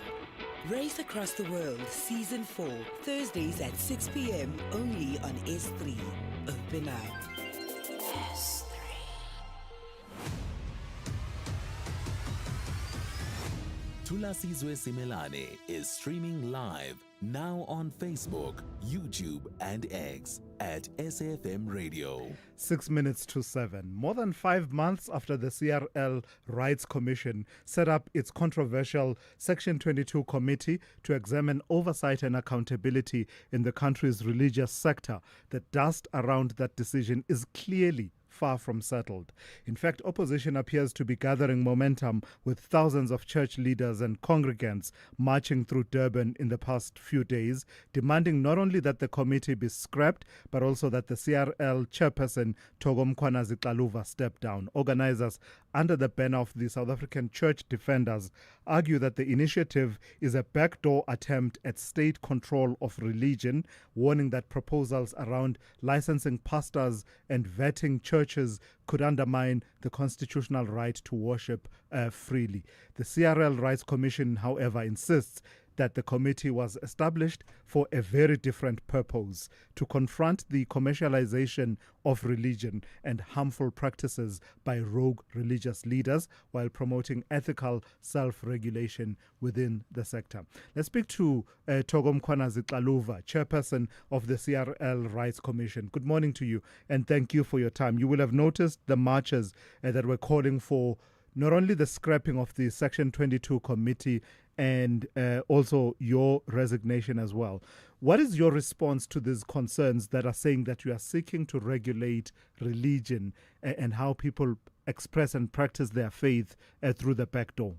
Race Across the World Season 4, Thursdays at 6 p.m. only on S3. Open up. S3. Thulasizwe Simelane is streaming live now on Facebook, YouTube, and X at SAFM Radio. 6 minutes to 7. More than 5 months after the CRL Rights Commission set up its controversial Section 22 committee to examine oversight and accountability in the country's religious sector, the dust around that decision is clearly far from settled. In fact, opposition appears to be gathering momentum, with thousands of church leaders and congregants marching through Durban in the past few days, demanding not only that the committee be scrapped, but also that the CRL chairperson Togomkhwana Zixaluva step down. Organizers, under the banner of the South African Church Defenders, argue that the initiative is a backdoor attempt at state control of religion, warning that proposals around licensing pastors and vetting churches could undermine the constitutional right to worship freely. The CRL Rights Commission, however, insists that the committee was established for a very different purpose: to confront the commercialization of religion and harmful practices by rogue religious leaders while promoting ethical self-regulation within the sector. Let's speak to Togomkhwana Zixaluva, chairperson of the CRL Rights Commission. Good morning to you, and thank you for your time. You will have noticed the marches that were calling for not only the scrapping of the Section 22 committee and also your resignation as well. What is your response to these concerns that are saying that you are seeking to regulate religion and how people express and practice their faith through the back door?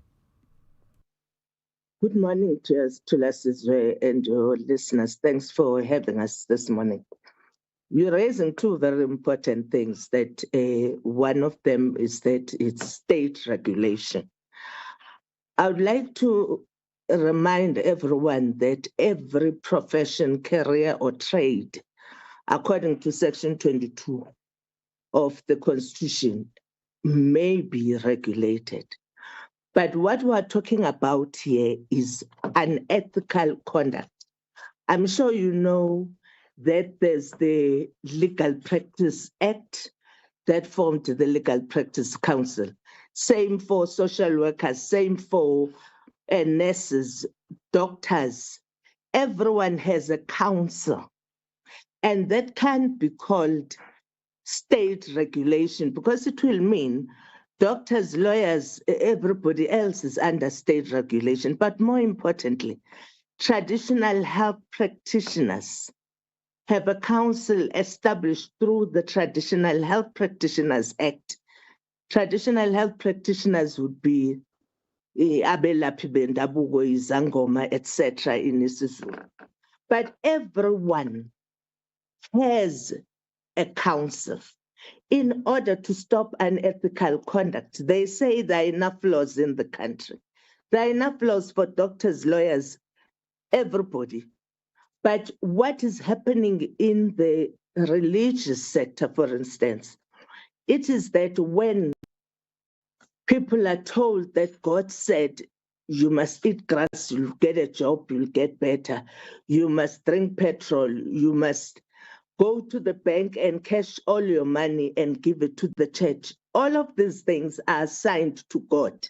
Good morning to us, Thulasizwe, and your listeners. Thanks for having us this morning. You're raising two very important things. That one of them is that it's state regulation. I would like to remind everyone that every profession, career, or trade, according to Section 22 of the Constitution, may be regulated. But what we're talking about here is unethical conduct. I'm sure you know that there's the Legal Practice Act that formed the Legal Practice Council. Same for social workers, same for nurses, doctors. Everyone has a council. And that can't be called state regulation, because it will mean doctors, lawyers, everybody else is under state regulation. But more importantly, traditional health practitioners have a council established through the Traditional Health Practitioners Act. Traditional health practitioners would be abelaphi bendabuko, izangoma, etc. in isiZulu. But everyone has a council in order to stop unethical conduct. They say there are enough laws in the country. There are enough laws for doctors, lawyers, everybody. But what is happening in the religious sector, for instance, it is that when people are told that God said, you must eat grass, you'll get a job, you'll get better, you must drink petrol, you must go to the bank and cash all your money and give it to the church, All of these things are assigned to God.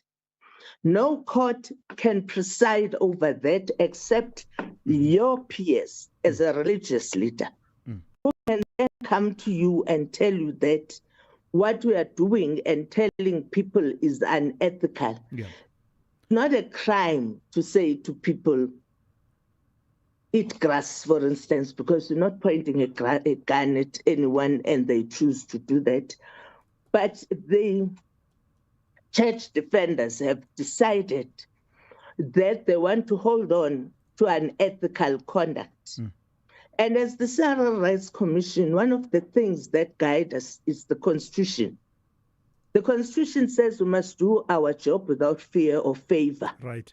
No court can preside over that except your peers as a religious leader, who can then come to you and tell you that what we are doing and telling people is unethical. Yeah. Not a crime to say to people, eat grass, for instance, because you're not pointing a gun at anyone and they choose to do that. But the church defenders have decided that they want to hold on to an ethical conduct. And as the Civil Rights Commission, one of the things that guide us is the Constitution. The Constitution says we must do our job without fear or favor. Right.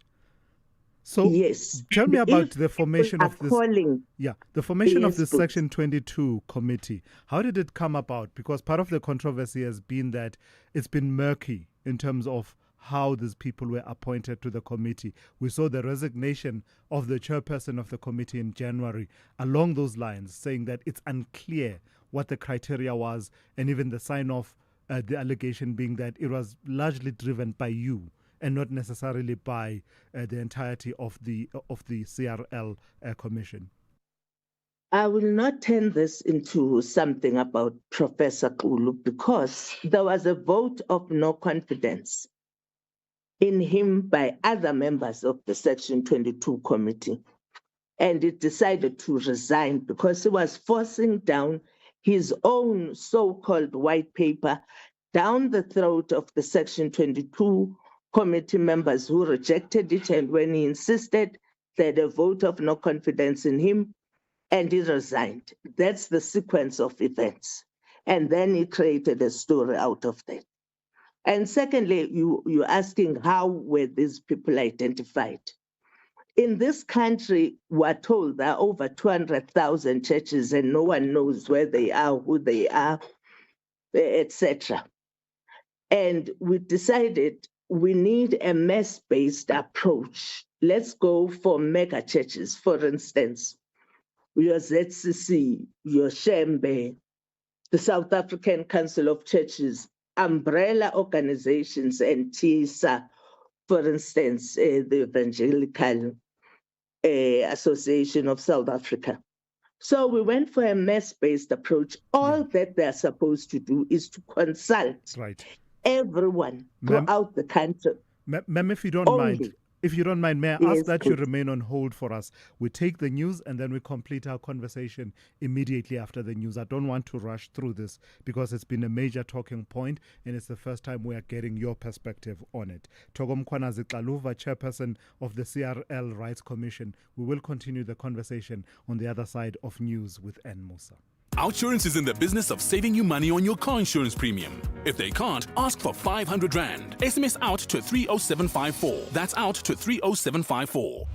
So yes, tell me about if the formation people of are this. calling, Yeah, the formation of Yes, this please. Section 22 committee. How did it come about? Because part of the controversy has been that it's been murky in terms of how these people were appointed to the committee. We saw the resignation of the chairperson of the committee in January along those lines, saying that it's unclear what the criteria was, and even the sign-off, the allegation being that it was largely driven by you and not necessarily by the entirety of the CRL commission. I will not turn this into something about Professor Kulu because there was a vote of no confidence in him by other members of the Section 22 committee. And it decided to resign because he was forcing down his own so-called white paper down the throat of the Section 22 committee members who rejected it. And when he insisted, they had a vote of no confidence in him, and he resigned. That's the sequence of events. And then he created a story out of that. And secondly, you're asking how were these people identified? In this country, we're told there are over 200,000 churches and no one knows where they are, who they are, etc. And we decided we need a mass-based approach. Let's go for mega churches, for instance, your ZCC, your Shembe, the South African Council of Churches, umbrella organizations, and TISA, for instance, the Evangelical Association of South Africa. So we went for a mass-based approach. All that they're supposed to do is to consult everyone throughout the country. Ma'am, if you don't mind, may I ask that you remain on hold for us? We take the news and then we complete our conversation immediately after the news. I don't want to rush through this because it's been a major talking point and it's the first time we are getting your perspective on it. Togom Kwanazikaluva, chairperson of the CRL Rights Commission. We will continue the conversation on the other side of news with N. Musa. Outsurance is in the business of saving you money on your car insurance premium. If they can't, ask for 500 Rand. SMS out to 30754. That's out to 30754.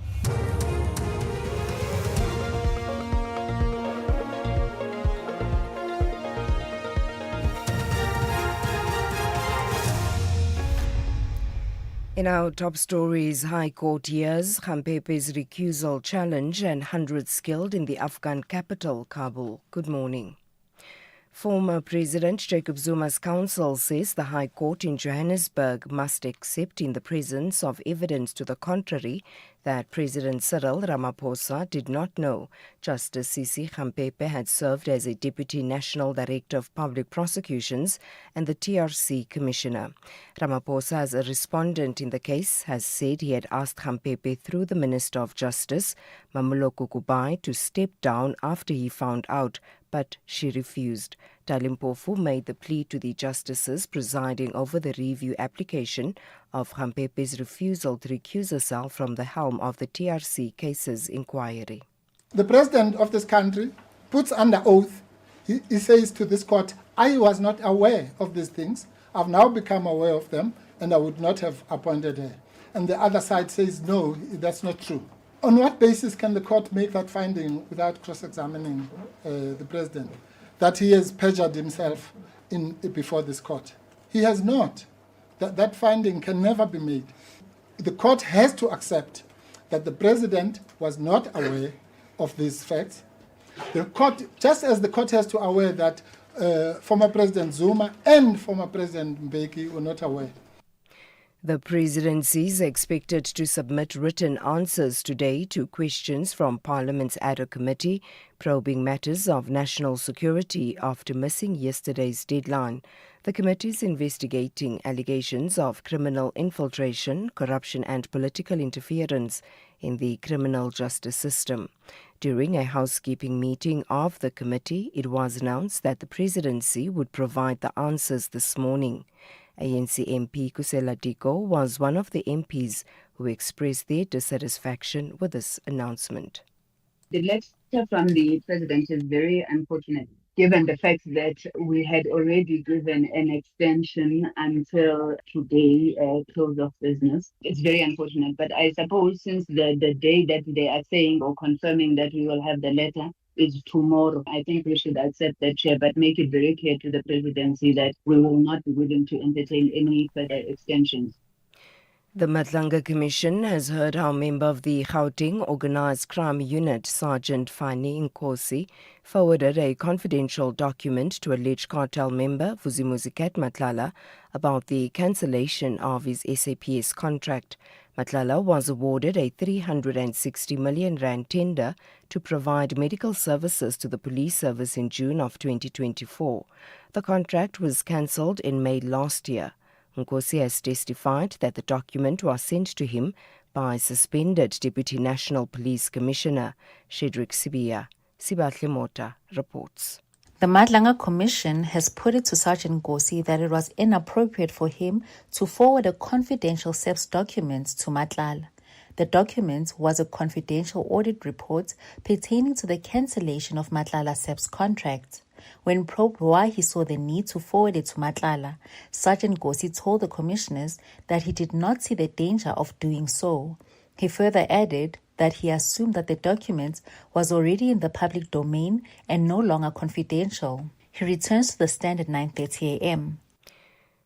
In our top stories, High Court hears Khampepe's recusal challenge and hundreds killed in the Afghan capital, Kabul. Good morning. Former President Jacob Zuma's counsel says the High Court in Johannesburg must accept in the presence of evidence to the contrary that President Cyril Ramaphosa did not know Justice Sisi Khampepe had served as a Deputy National Director of Public Prosecutions and the TRC Commissioner. Ramaphosa, as a respondent in the case, has said he had asked Khampepe through the Minister of Justice, Mamuloko Kubai, to step down after he found out, but she refused. Talimpofu made the plea to the justices presiding over the review application of Khampepe's refusal to recuse herself from the helm of the TRC cases inquiry. The president of this country puts under oath, he says to this court, I was not aware of these things. I've now become aware of them and I would not have appointed her. And the other side says, no, that's not true. On what basis can the court make that finding without cross-examining the president, that he has perjured himself before this court? He has not. That finding can never be made. The court has to accept that the president was not aware of these facts. The court, just as the court has to aware that former President Zuma and former President Mbeki were not aware. The presidency is expected to submit written answers today to questions from Parliament's ad hoc committee probing matters of national security after missing yesterday's deadline. The committee is investigating allegations of criminal infiltration, corruption and political interference in the criminal justice system. During a housekeeping meeting of the committee, it was announced that the presidency would provide the answers this morning. ANC MP Kusela Diko was one of the MPs who expressed their dissatisfaction with this announcement. The letter from the president is very unfortunate, given the fact that we had already given an extension until today, close of business. It's very unfortunate, but I suppose since the day that they are saying or confirming that we will have the letter is tomorrow, I think we should accept that, Chair, but make it very clear to the presidency that we will not be willing to entertain any further extensions. The Matlanga Commission has heard how member of the Gauteng Organised Crime Unit, Sergeant Fani Nkosi, forwarded a confidential document to alleged cartel member Vusimuzi Matlala about the cancellation of his SAPS contract. Matlala was awarded a 360 million rand tender to provide medical services to the police service in June of 2024. The contract was cancelled in May last year. Nkosi has testified that the document was sent to him by suspended Deputy National Police Commissioner Shedrick Sibia. Sibatle Mota reports. The Matlanga Commission has put it to Sergeant Nkosi that it was inappropriate for him to forward a confidential SAPS document to Matlala. The document was a confidential audit report pertaining to the cancellation of Matlala's SAPS contract. When probed why he saw the need to forward it to Matlala, Sergeant Nkosi told the commissioners that he did not see the danger of doing so. He further added that he assumed that the document was already in the public domain and no longer confidential. He returns to the stand at 9:30 a.m.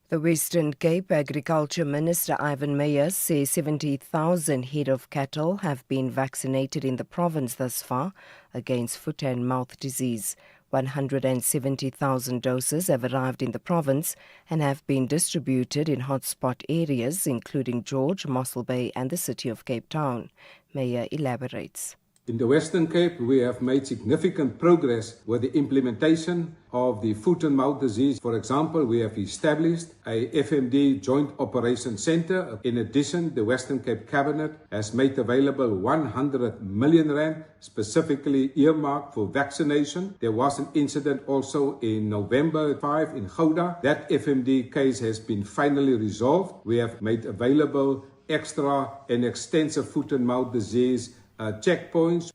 The Western Cape Agriculture Minister Ivan Meyer says 70,000 head of cattle have been vaccinated in the province thus far against foot and mouth disease. 170,000 doses have arrived in the province and have been distributed in hotspot areas including George, Mossel Bay and the city of Cape Town. Meyer elaborates. In the Western Cape, we have made significant progress with the implementation of the foot and mouth disease. For example, we have established a FMD Joint Operations Centre. In addition, the Western Cape Cabinet has made available 100 million rand specifically earmarked for vaccination. There was an incident also in November 5 in Gouda. That FMD case has been finally resolved. We have made available extra and extensive foot and mouth disease checkpoints.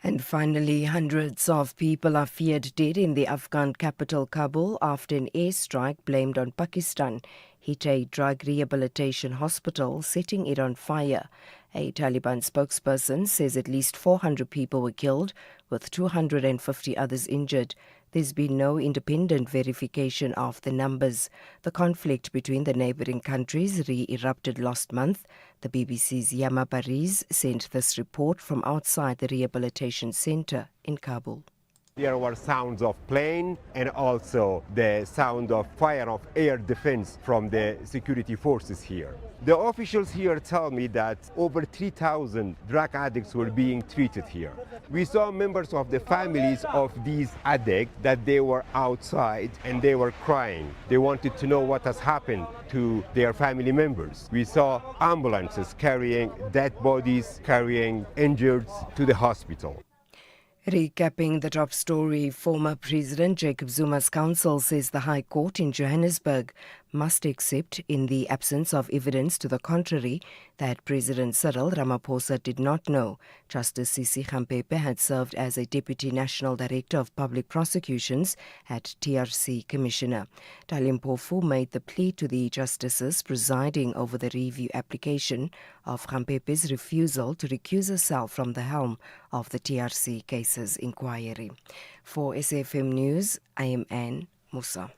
And finally, hundreds of people are feared dead in the Afghan capital Kabul after an airstrike blamed on Pakistan hit a drug rehabilitation hospital, setting it on fire. A Taliban spokesperson says at least 400 people were killed, with 250 others injured. There's been no independent verification of the numbers. The conflict between the neighbouring countries re-erupted last month. The BBC's Yama Bariz sent this report from outside the rehabilitation centre in Kabul. There were sounds of plane and also the sound of fire of air defense from the security forces here. The officials here tell me that over 3,000 drug addicts were being treated here. We saw members of the families of these addicts that they were outside and they were crying. They wanted to know what has happened to their family members. We saw ambulances carrying dead bodies, carrying injured to the hospital. Recapping the top story, former President Jacob Zuma's counsel says the High Court in Johannesburg must accept, in the absence of evidence to the contrary, that President Cyril Ramaphosa did not know Justice Sisi Khampepe had served as a Deputy National Director of Public Prosecutions at TRC Commissioner. Talimpofu made the plea to the justices presiding over the review application of Khampepe's refusal to recuse herself from the helm of the TRC cases inquiry. For SAFM News, I am Anne Musa.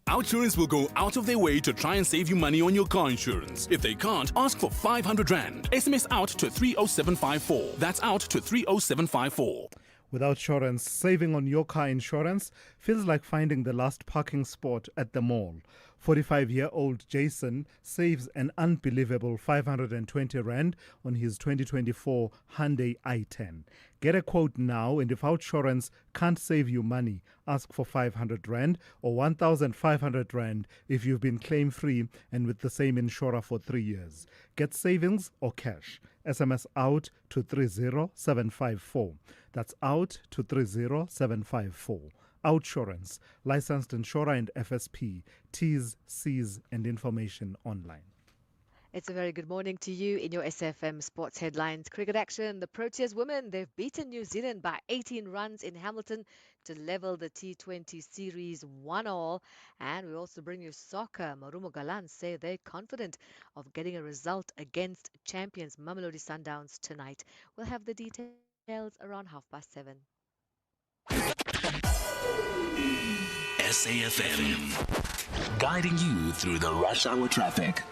Outsurance will go out of their way to try and save you money on your car insurance. If they can't, ask for 500 Rand. SMS out to 30754. That's out to 30754. With Outsurance, saving on your car insurance feels like finding the last parking spot at the mall. 45-year-old Jason saves an unbelievable 520 Rand on his 2024 Hyundai i10. Get a quote now, and if Outsurance can't save you money, ask for 500 Rand or 1,500 Rand if you've been claim-free and with the same insurer for 3 years. Get savings or cash. SMS out to 30754. That's out to 30754. Outsurance, licensed insurer and FSP. T's, C's and information online. It's a very good morning to you in your SFM Sports Headlines. Cricket action. The Proteas women, they've beaten New Zealand by 18 runs in Hamilton to level the T20 series 1-1. And we also bring you soccer. Marumo Galan say they're confident of getting a result against champions Mamelodi Sundowns tonight. We'll have the details around 7:30. SAFM, guiding you through the rush hour traffic.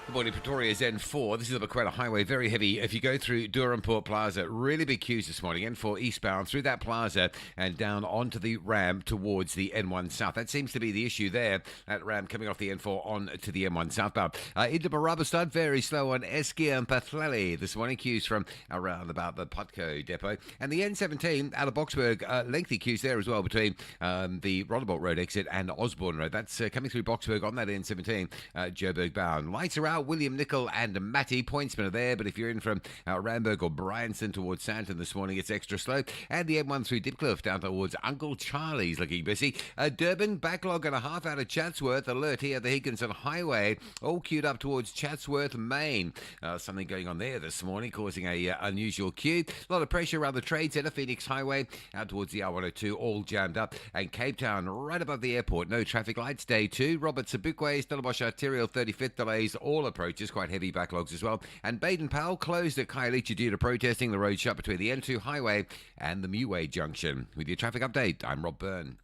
Good morning, Pretoria's N4. This is the Bakwena Highway, very heavy. If you go through Durham Port Plaza, really big queues this morning. N4 eastbound through that plaza and down onto the ramp towards the N1 South. That seems to be the issue there. That ramp coming off the N4 on to the M1 southbound. Into Barabastad, very slow on Eskia and Pathlali. This morning, queues from around about the Putco depot. And the N17 out of Boksburg, lengthy queues there as well between the Rollerbolt Road exit and Osborne Road. That's coming through Boksburg on that N17, Joburg bound. Lights are out. William Nicol and Matty, pointsmen are there, but if you're in from Randburg or Bryanston towards Santon this morning, it's extra slow. And the M1 through Dipcliff down towards Uncle Charlie's looking busy. Durban, backlog and a half out of Chatsworth. Alert here at the Higginson Highway, all queued up towards Chatsworth, Maine. Something going on there this morning, causing a unusual queue. A lot of pressure around the Trade Centre, Phoenix Highway, out towards the R102, all jammed up. And Cape Town, right above the airport, no traffic lights. Day 2, Robert Sabukwe, Stellenbosch Arterial 35th delays, all approaches, quite heavy backlogs as well. And Baden-Powell closed at Khayelitsha due to protesting. The road shut between the N2 highway and the Muway junction. With your traffic update, I'm Rob Byrne.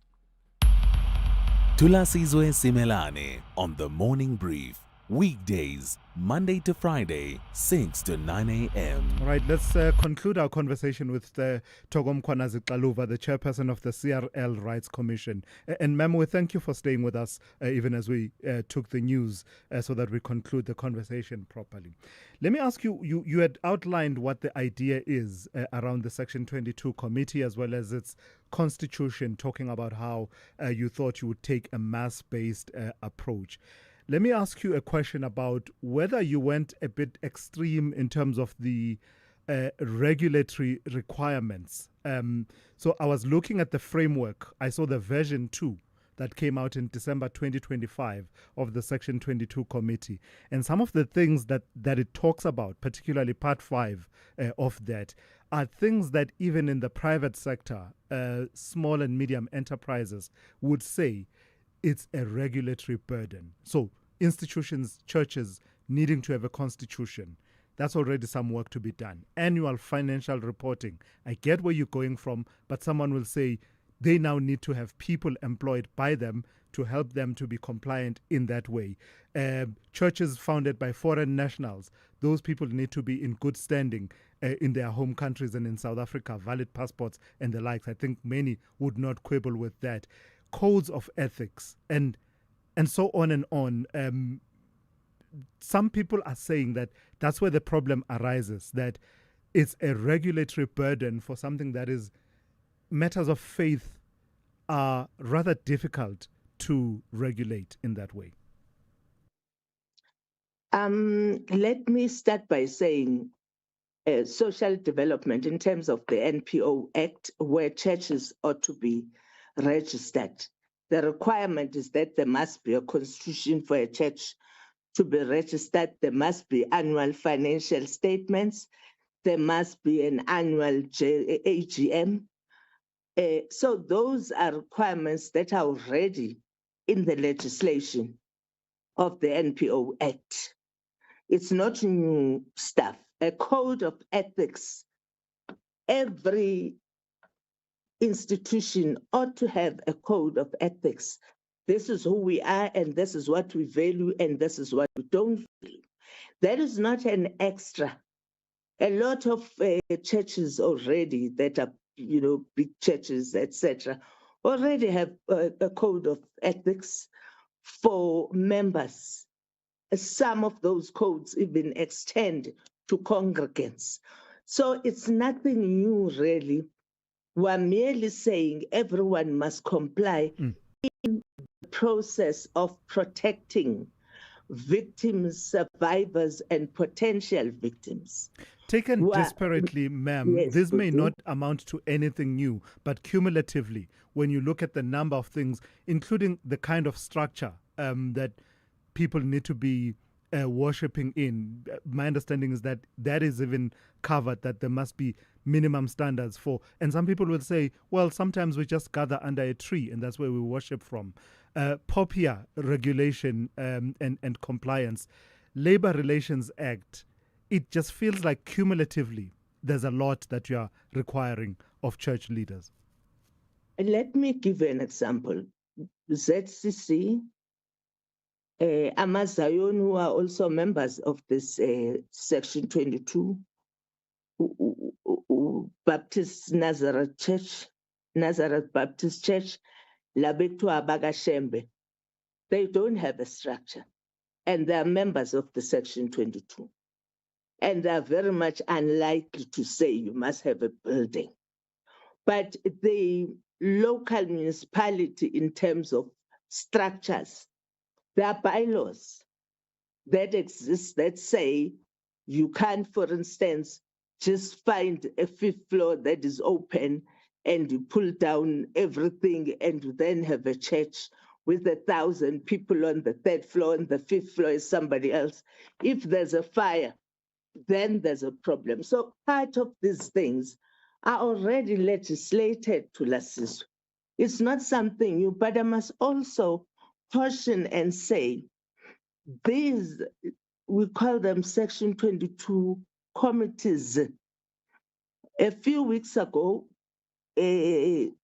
Thulasizwe Simelane on the Morning Brief. Weekdays, Monday to Friday, 6 to 9 a.m. All right, let's conclude our conversation with Togom Kwanazi-Xaluva, the chairperson of the CRL Rights Commission. And ma'am, we thank you for staying with us even as we took the news so that we conclude the conversation properly. Let me ask you, you had outlined what the idea is around the Section 22 committee as well as its constitution, talking about how you thought you would take a mass-based approach. Let me ask you a question about whether you went a bit extreme in terms of the regulatory requirements. So I was looking at the framework. I saw the version 2 that came out in December 2025 of the Section 22 committee. And some of the things that it talks about, particularly Part 5 of that, are things that even in the private sector, small and medium enterprises would say it's a regulatory burden. So institutions, churches needing to have a constitution, that's already some work to be done. Annual financial reporting, I get where you're going from, but someone will say they now need to have people employed by them to help them to be compliant in that way. Churches founded by foreign nationals, those people need to be in good standing in their home countries and in South Africa, valid passports and the likes. I think many would not quibble with that. Codes of ethics and so on and on. Some people are saying that that's where the problem arises, that it's a regulatory burden for something that is matters of faith are rather difficult to regulate in that way. Let me start by saying social development in terms of the NPO Act, where churches ought to be registered. The requirement is that there must be a constitution for a church to be registered. There must be annual financial statements. There must be an annual AGM. So those are requirements that are already in the legislation of the NPO Act. It's not new stuff. A code of ethics, every institution ought to have a code of ethics. This is who we are, and this is what we value, and this is what we don't value. That is not an extra. A lot of churches already that are big churches, etc., already have a code of ethics for members. Some of those codes even extend to congregants. So it's nothing new, really. We're merely saying everyone must comply in the process of protecting victims, survivors, and potential victims. Taken disparately, ma'am, Yes, this may okay. not amount to anything new, but cumulatively, when you look at the number of things, including the kind of structure that people need to be worshipping in, my understanding is that that is even covered, that there must be minimum standards for. And some people will say, well, sometimes we just gather under a tree and that's where we worship from. POPIA regulation and compliance, Labor Relations Act, it just feels like cumulatively there's a lot that you are requiring of church leaders. Let me give you an example. ZCC, Amazion, who are also members of this Section 22, Baptist Nazareth Baptist Church, Labetwa Bagashembe, they don't have a structure. And they are members of the Section 22. And they are very much unlikely to say you must have a building. But the local municipality, in terms of structures, there are bylaws that exist that say you can't, for instance, just find a fifth floor that is open and you pull down everything and you then have a church with 1,000 people on the third floor and the fifth floor is somebody else. If there's a fire, then there's a problem. So part of these things are already legislated, Thulasizwe. It's not something new, but I must also caution and say, these, we call them Section 22 committees. A few weeks ago,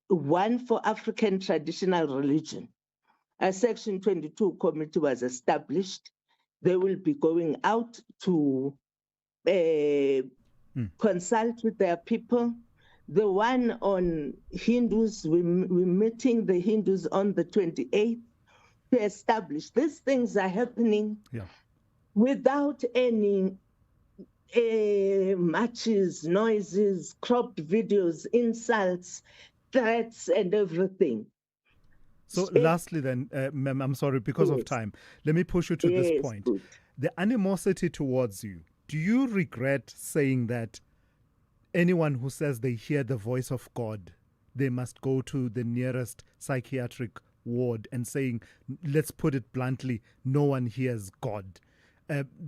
one for African traditional religion, a Section 22 committee was established. They will be going out to consult with their people. The one on Hindus, we're meeting the Hindus on the 28th to establish. These things are happening without any matches, noises, cropped videos, insults, threats, and everything. So lastly then, ma'am, I'm sorry, because of time, let me push you to this point. Good. The animosity towards you, do you regret saying that anyone who says they hear the voice of God, they must go to the nearest psychiatric ward, and saying, let's put it bluntly, no one hears God?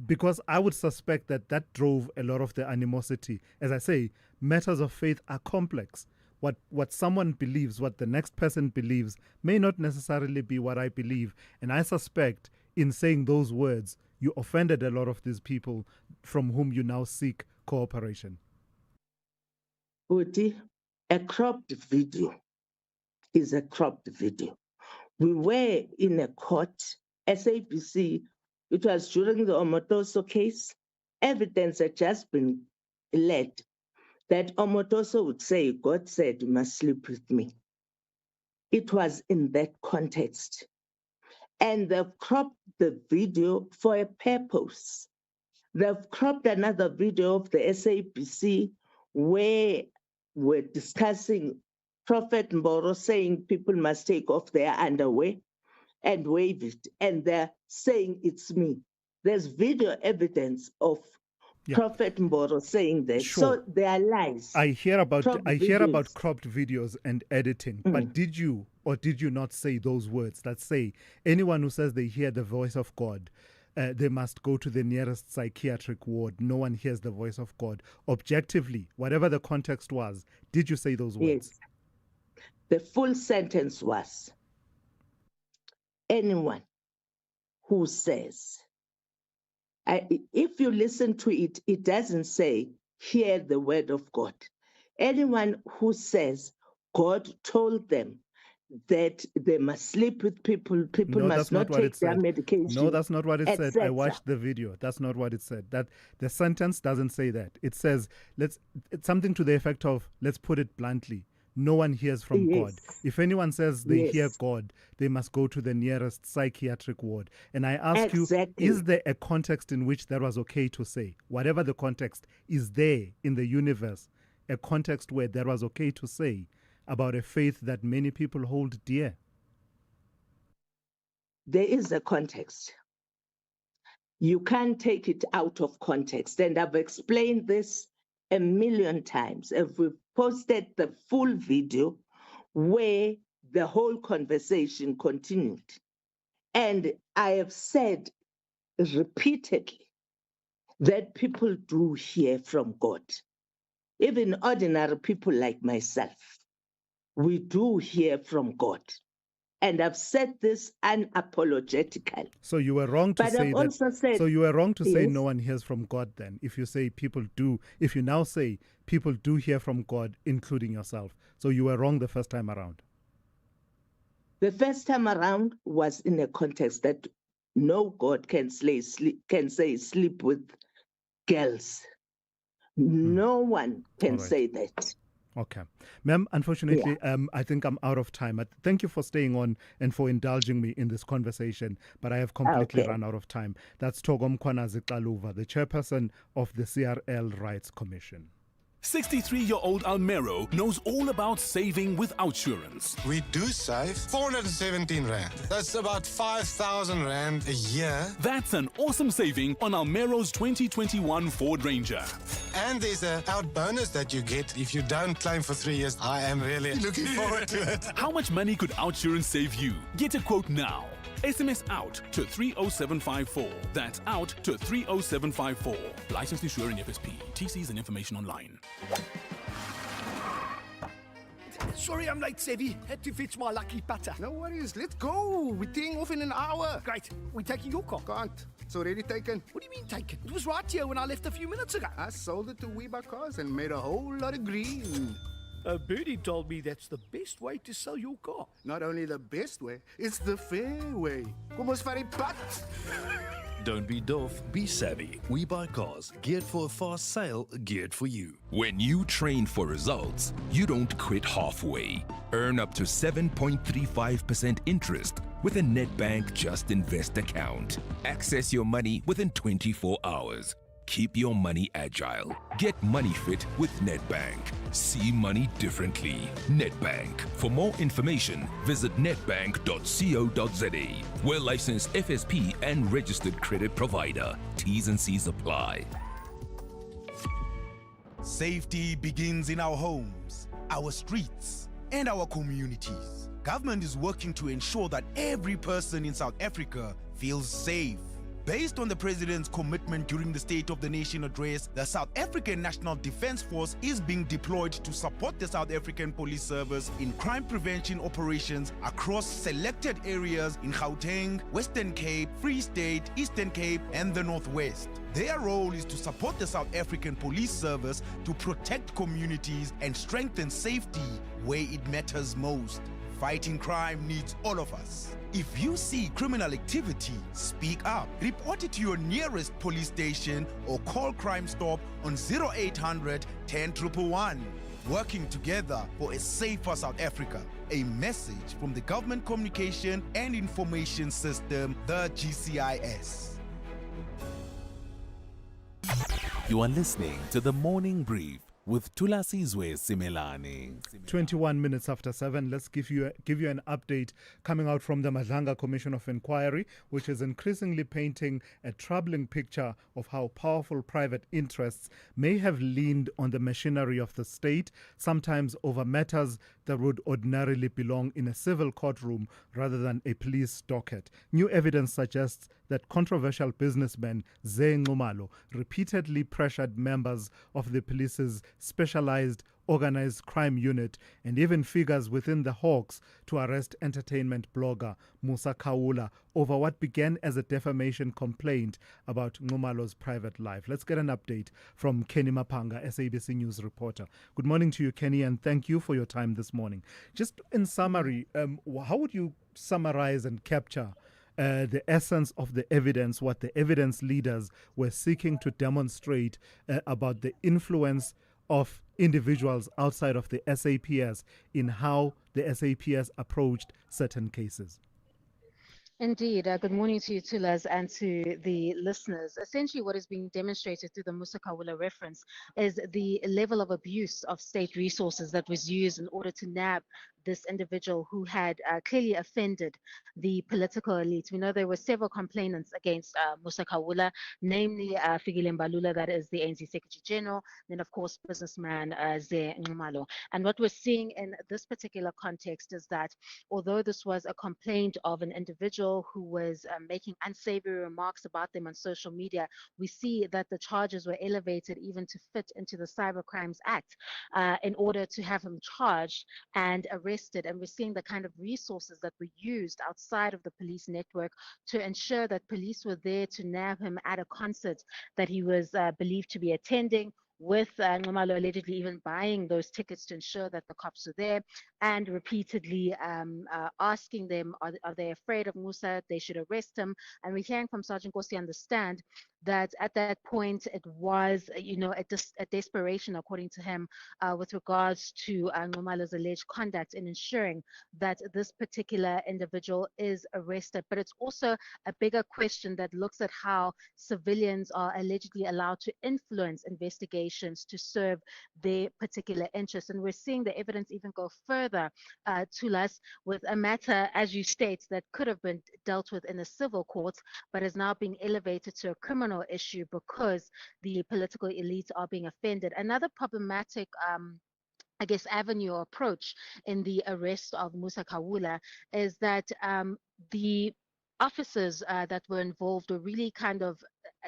Because I would suspect that that drove a lot of the animosity. As I say, matters of faith are complex. What someone believes, what the next person believes, may not necessarily be what I believe. And I suspect in saying those words, you offended a lot of these people from whom you now seek cooperation. Udi, a cropped video is a cropped video. We were in a court, SABC, it was during the Omotoso case. Evidence had just been led that Omotoso would say, God said, you must sleep with me. It was in that context. And they've cropped the video for a purpose. They've cropped another video of the SABC where we're discussing Prophet Mboro saying people must take off their underwear and wave it. And they're saying it's me. There's video evidence of Prophet Mboro saying that. Sure. So they are lies. I hear about videos. cropped videos and editing, but did you or did you not say those words that say anyone who says they hear the voice of God, they must go to the nearest psychiatric ward? No one hears the voice of God. Objectively, whatever the context was, did you say those words? Yes. The full sentence was, anyone who says, if you listen to it, it doesn't say, hear the word of God. Anyone who says, God told them that they must sleep with people, people No, must that's not not what take it their said. medication. No, that's not what it said. I etc. watched the video. That's not what it said. That the sentence doesn't say that. It says it's something to the effect of, let's put it bluntly, no one hears from God. If anyone says they hear God, they must go to the nearest psychiatric ward. And I ask you, is there a context in which that was okay to say? Whatever the context, is there in the universe a context where that was okay to say about a faith that many people hold dear? There is a context. You can't take it out of context. And I've explained this a million times. If we've posted the full video where the whole conversation continued. And I have said repeatedly that people do hear from God. Even ordinary people like myself, we do hear from God. And I've said this unapologetically. So you were wrong to But say I've that. also said, So you were wrong to say yes. no one hears from God then. If you say people do, if you now say people do hear from God, including yourself. So you were wrong the first time around. The first time around was in a context that no God can say sleep with girls. No one can say that. Okay. Ma'am, unfortunately, I think I'm out of time. Thank you for staying on and for indulging me in this conversation, but I have completely run out of time. That's Togom Kwanazi-Xaluva, the chairperson of the CRL Rights Commission. 63-year-old Almero knows all about saving with Outsurance. We do save 417 Rand. That's about 5,000 Rand a year. That's an awesome saving on Almero's 2021 Ford Ranger. And there's an out bonus that you get if you don't claim for 3 years. I am really looking forward to it. How much money could Outsurance save you? Get a quote now. SMS out to 30754. That's out to 30754. Licensed insurer in FSP. TCs and information online. Sorry I'm late, Sevi. Had to fetch my lucky putter. No worries. Let's go. We're teeing off in an hour. Great. We're taking your car. Can't. It's already taken. What do you mean taken? It was right here when I left a few minutes ago. I sold it to WeBuy Cars and made a whole lot of green. Birdie told me that's the best way to sell your car. Not only the best way, it's the fair way. Kom ons vat die pad. Don't be doff, be savvy. We buy cars geared for a fast sale, geared for you. When you train for results, you don't quit halfway. Earn up to 7.35% interest with a Nedbank Just Invest account. Access your money within 24 hours. Keep your money agile. Get money fit with Nedbank. See money differently. Nedbank. For more information, visit nedbank.co.za. We're licensed FSP and registered credit provider. T's and C's apply. Safety begins in our homes, our streets, and our communities. Government is working to ensure that every person in South Africa feels safe. Based on the President's commitment during the State of the Nation address, the South African National Defence Force is being deployed to support the South African Police Service in crime prevention operations across selected areas in Gauteng, Western Cape, Free State, Eastern Cape, and the Northwest. Their role is to support the South African Police Service to protect communities and strengthen safety where it matters most. Fighting crime needs all of us. If you see criminal activity, speak up. Report it to your nearest police station or call Crime Stop on 0800 10 111. Working together for a safer South Africa. A message from the Government Communication and Information System, the GCIS. You are listening to the Morning Brief with Thulasizwe Simelane. 21 minutes after 7, let's give you an update coming out from the Madlanga Commission of Inquiry, which is increasingly painting a troubling picture of how powerful private interests may have leaned on the machinery of the state, sometimes over matters that would ordinarily belong in a civil courtroom rather than a police docket. New evidence suggests that controversial businessman Zeng Ngumalo repeatedly pressured members of the police's specialized organized crime unit and even figures within the Hawks to arrest entertainment blogger Musa Khawula over what began as a defamation complaint about Ngumalo's private life. Let's get an update from Kenny Mapanga, SABC News reporter. Good morning to you, Kenny, and thank you for your time this morning. Just in summary, how would you summarize and capture the essence of the evidence, what the evidence leaders were seeking to demonstrate about the influence of individuals outside of the SAPS in how the SAPS approached certain cases? Indeed. Good morning to you, Thulas, and to the listeners. Essentially, what is being demonstrated through the Musa Khawula reference is the level of abuse of state resources that was used in order to nab this individual who had clearly offended the political elite. We know there were several complainants against Musa Khawula, namely Fikile Mbalula, that is the ANC Secretary General, then of course businessman Zeng Ngumalo. And what we're seeing in this particular context is that although this was a complaint of an individual who was making unsavory remarks about them on social media, we see that the charges were elevated even to fit into the Cyber Crimes Act in order to have him charged and arrested. And we're seeing the kind of resources that were used outside of the police network to ensure that police were there to nab him at a concert that he was believed to be attending, with Ngumalo allegedly even buying those tickets to ensure that the cops were there, and repeatedly asking them, are they afraid of Musa? They should arrest him. And we're hearing from Sergeant Kosi understand that at that point it was, a desperation, according to him, with regards to Ngumalo's alleged conduct in ensuring that this particular individual is arrested. But it's also a bigger question that looks at how civilians are allegedly allowed to influence investigations to serve their particular interests. And we're seeing the evidence even go further to us with a matter, as you state, that could have been dealt with in the civil courts, but is now being elevated to a criminal issue because the political elites are being offended. Another problematic avenue or approach in the arrest of Musa Khawula is that the officers that were involved were really kind of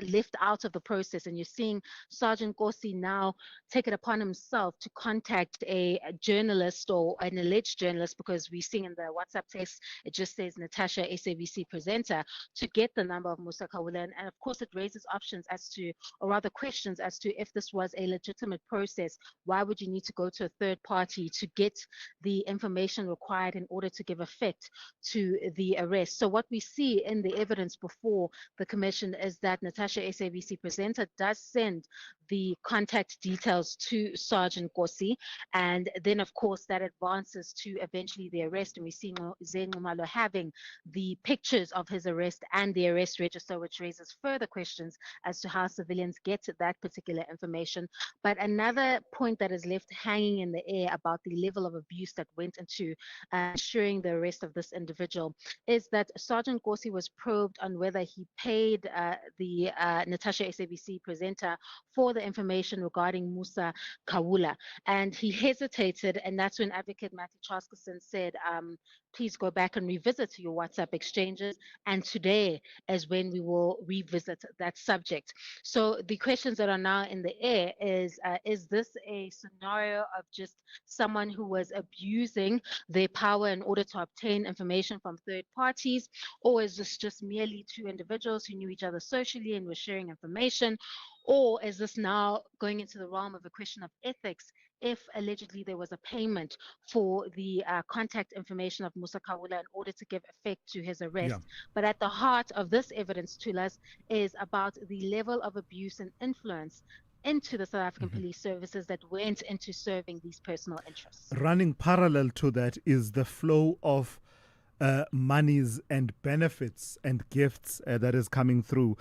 left out of the process, and you're seeing Sergeant Kosi now take it upon himself to contact a journalist or an alleged journalist, because we're seeing in the WhatsApp text it just says Natasha, SABC presenter, to get the number of Musa Khawula. And of course it raises options as to, or rather questions as to, if this was a legitimate process, why would you need to go to a third party to get the information required in order to give effect to the arrest? So what we see in the evidence before the commission is that Natasha, SABC presenter, does send the contact details to Sergeant Kosi, and then of course that advances to eventually the arrest, and we see Zeng Ngumalo having the pictures of his arrest and the arrest register, which raises further questions as to how civilians get to that particular information. But another point that is left hanging in the air about the level of abuse that went into ensuring the arrest of this individual is that Sergeant Kosi was probed on whether he paid the Natasha, SABC presenter, for the information regarding Musa Khawula, and he hesitated, and that's when Advocate Matthew Chaskison said, please go back and revisit your WhatsApp exchanges, and today is when we will revisit that subject. So the questions that are now in the air is this a scenario of just someone who was abusing their power in order to obtain information from third parties, or is this just merely two individuals who knew each other socially and were sharing information? Or is this now going into the realm of a question of ethics, if allegedly there was a payment for the contact information of Musa Khawula in order to give effect to his arrest? Yeah. But at the heart of this evidence, Thulas, is about the level of abuse and influence into the South African police services that went into serving these personal interests. Running parallel to that is the flow of monies and benefits and gifts that is coming through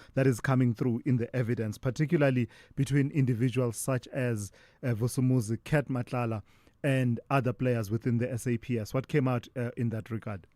in the evidence, particularly between individuals such as Vusumuzi, Ket Matlala, and other players within the SAPS. What came out in that regard?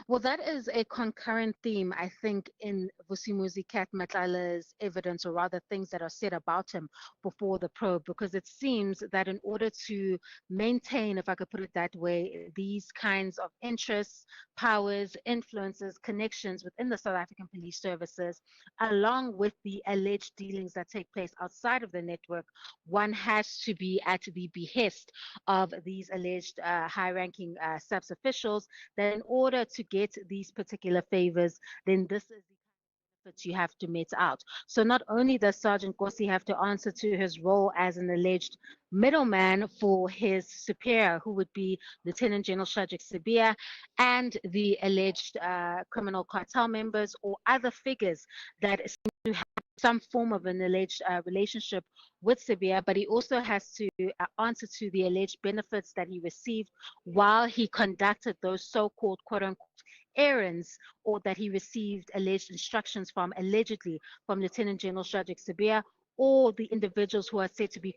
Well, that is a concurrent theme, I think, in Vusimuzi Kat Matlala's evidence, or rather things that are said about him before the probe, because it seems that in order to maintain, if I could put it that way, these kinds of interests, powers, influences, connections within the South African police services, along with the alleged dealings that take place outside of the network, one has to be at the behest of these alleged high-ranking SAPS officials, that in order to get these particular favors, then this is the that you have to mete out. So not only does Sergeant Gossi have to answer to his role as an alleged middleman for his superior, who would be Lieutenant General Shadrack Sibia, and the alleged criminal cartel members or other figures that seem to have some form of an alleged relationship with Sibia, but he also has to answer to the alleged benefits that he received while he conducted those so-called quote-unquote errands, or that he received alleged instructions from, allegedly, from Lieutenant General Shadrack Sibia, or the individuals who are said to be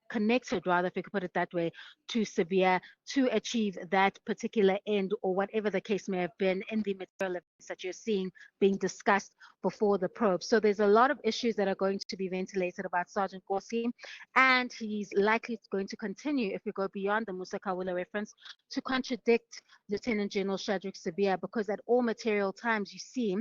connected, rather, if you could put it that way, to Sibia to achieve that particular end, or whatever the case may have been in the material events that you're seeing being discussed before the probe. So there's a lot of issues that are going to be ventilated about Sergeant Gossi, and he's likely going to continue, if we go beyond the Musa Kawula reference, to contradict Lieutenant General Shadrack Sibia, because at all material times you see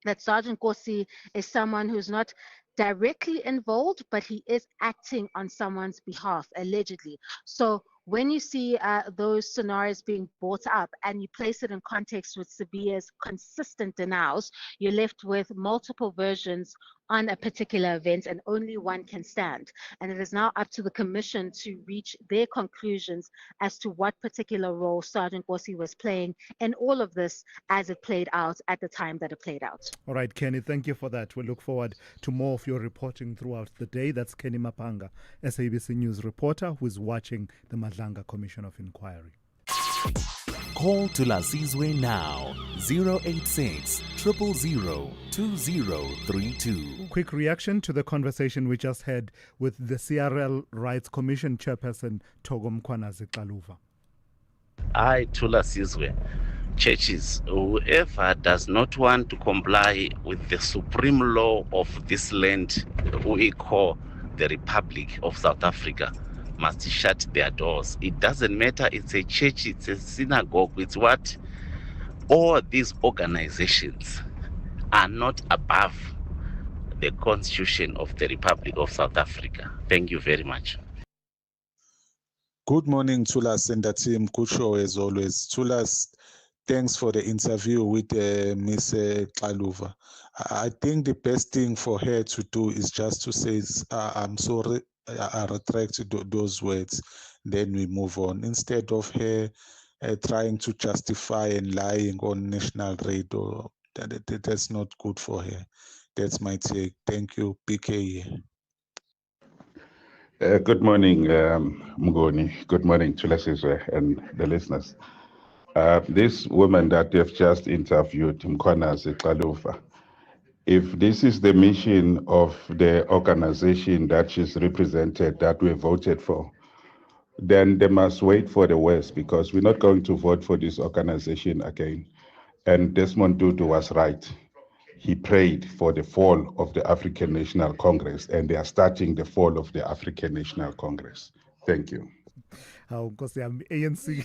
that Sergeant Gossi is someone who's not directly involved, but he is acting on someone's behalf, allegedly. So when you see those scenarios being brought up and you place it in context with Sibia's consistent denials, you're left with multiple versions on a particular event, and only one can stand. And it is now up to the commission to reach their conclusions as to what particular role Sergeant Gossi was playing in all of this as it played out at the time that it played out. All right, Kenny, thank you for that. We look forward to more of your reporting throughout the day. That's Kenny Mapanga, SABC News reporter who is watching the Madlanga Commission of Inquiry. Call Thulasizwe now, 086 000 2032. Quick reaction to the conversation we just had with the CRL Rights Commission chairperson Togo Mkhwanazi-Xaluva. I, Thulasizwe, churches, whoever does not want to comply with the supreme law of this land we call the Republic of South Africa must shut their doors. It doesn't matter, it's a church, it's a synagogue, it's what? All these organizations are not above the Constitution of the Republic of South Africa. Thank you very much. Good morning, Thulas and the team. Good show as always. Thulas, thanks for the interview with Ms. Xaluva. I think the best thing for her to do is just to say, I'm sorry, I retract those words, then we move on. Instead of her trying to justify and lying on national radio, that's not good for her. That's my take. Thank you, PK. Good morning, Mngoni. Good morning, Thulasizwe and the listeners. This woman that you've just interviewed, Mkhwanazi-Xaluva, if this is the mission of the organization that she's represented, that we voted for, then they must wait for the worst, because we're not going to vote for this organization again. And Desmond Tutu was right. He prayed for the fall of the African National Congress, and they are starting the fall of the African National Congress. Thank you. Because ANC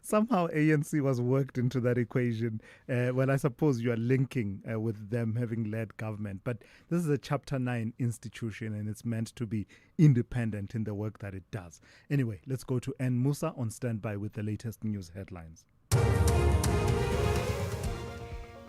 somehow ANC was worked into that equation. Well, I suppose you are linking with them having led government, but this is a Chapter 9 institution, and it's meant to be independent in the work that it does. Anyway, let's go to N. Musa on standby with the latest news headlines.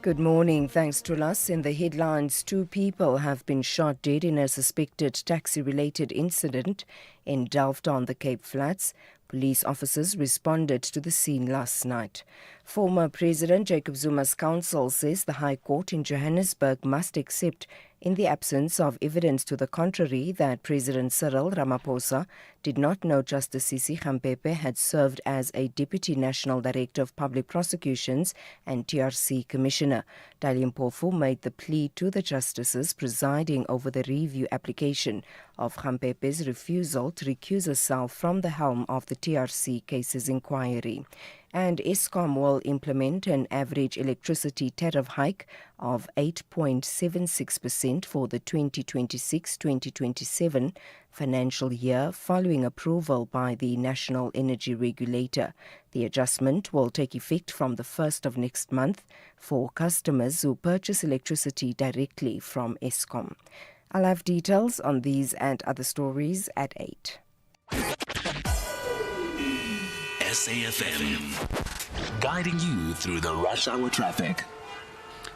Good morning. Thanks to us. In the headlines, 2 people have been shot dead in a suspected taxi-related incident in Delft on the Cape Flats. Police officers responded to the scene last night. Former President Jacob Zuma's counsel says the High Court in Johannesburg must accept, in the absence of evidence to the contrary, that President Cyril Ramaphosa did not know Justice Sisi Khampepe had served as a Deputy National Director of Public Prosecutions and TRC Commissioner. Dali Mpofu made the plea to the justices presiding over the review application of Khampepe's refusal to recuse herself from the helm of the TRC cases inquiry. And Eskom will implement an average electricity tariff hike of 8.76% for the 2026-2027 financial year following approval by the National Energy Regulator. The adjustment will take effect from the 1st of next month for customers who purchase electricity directly from Eskom. I'll have details on these and other stories at 8. SAFM, guiding you through the rush hour traffic.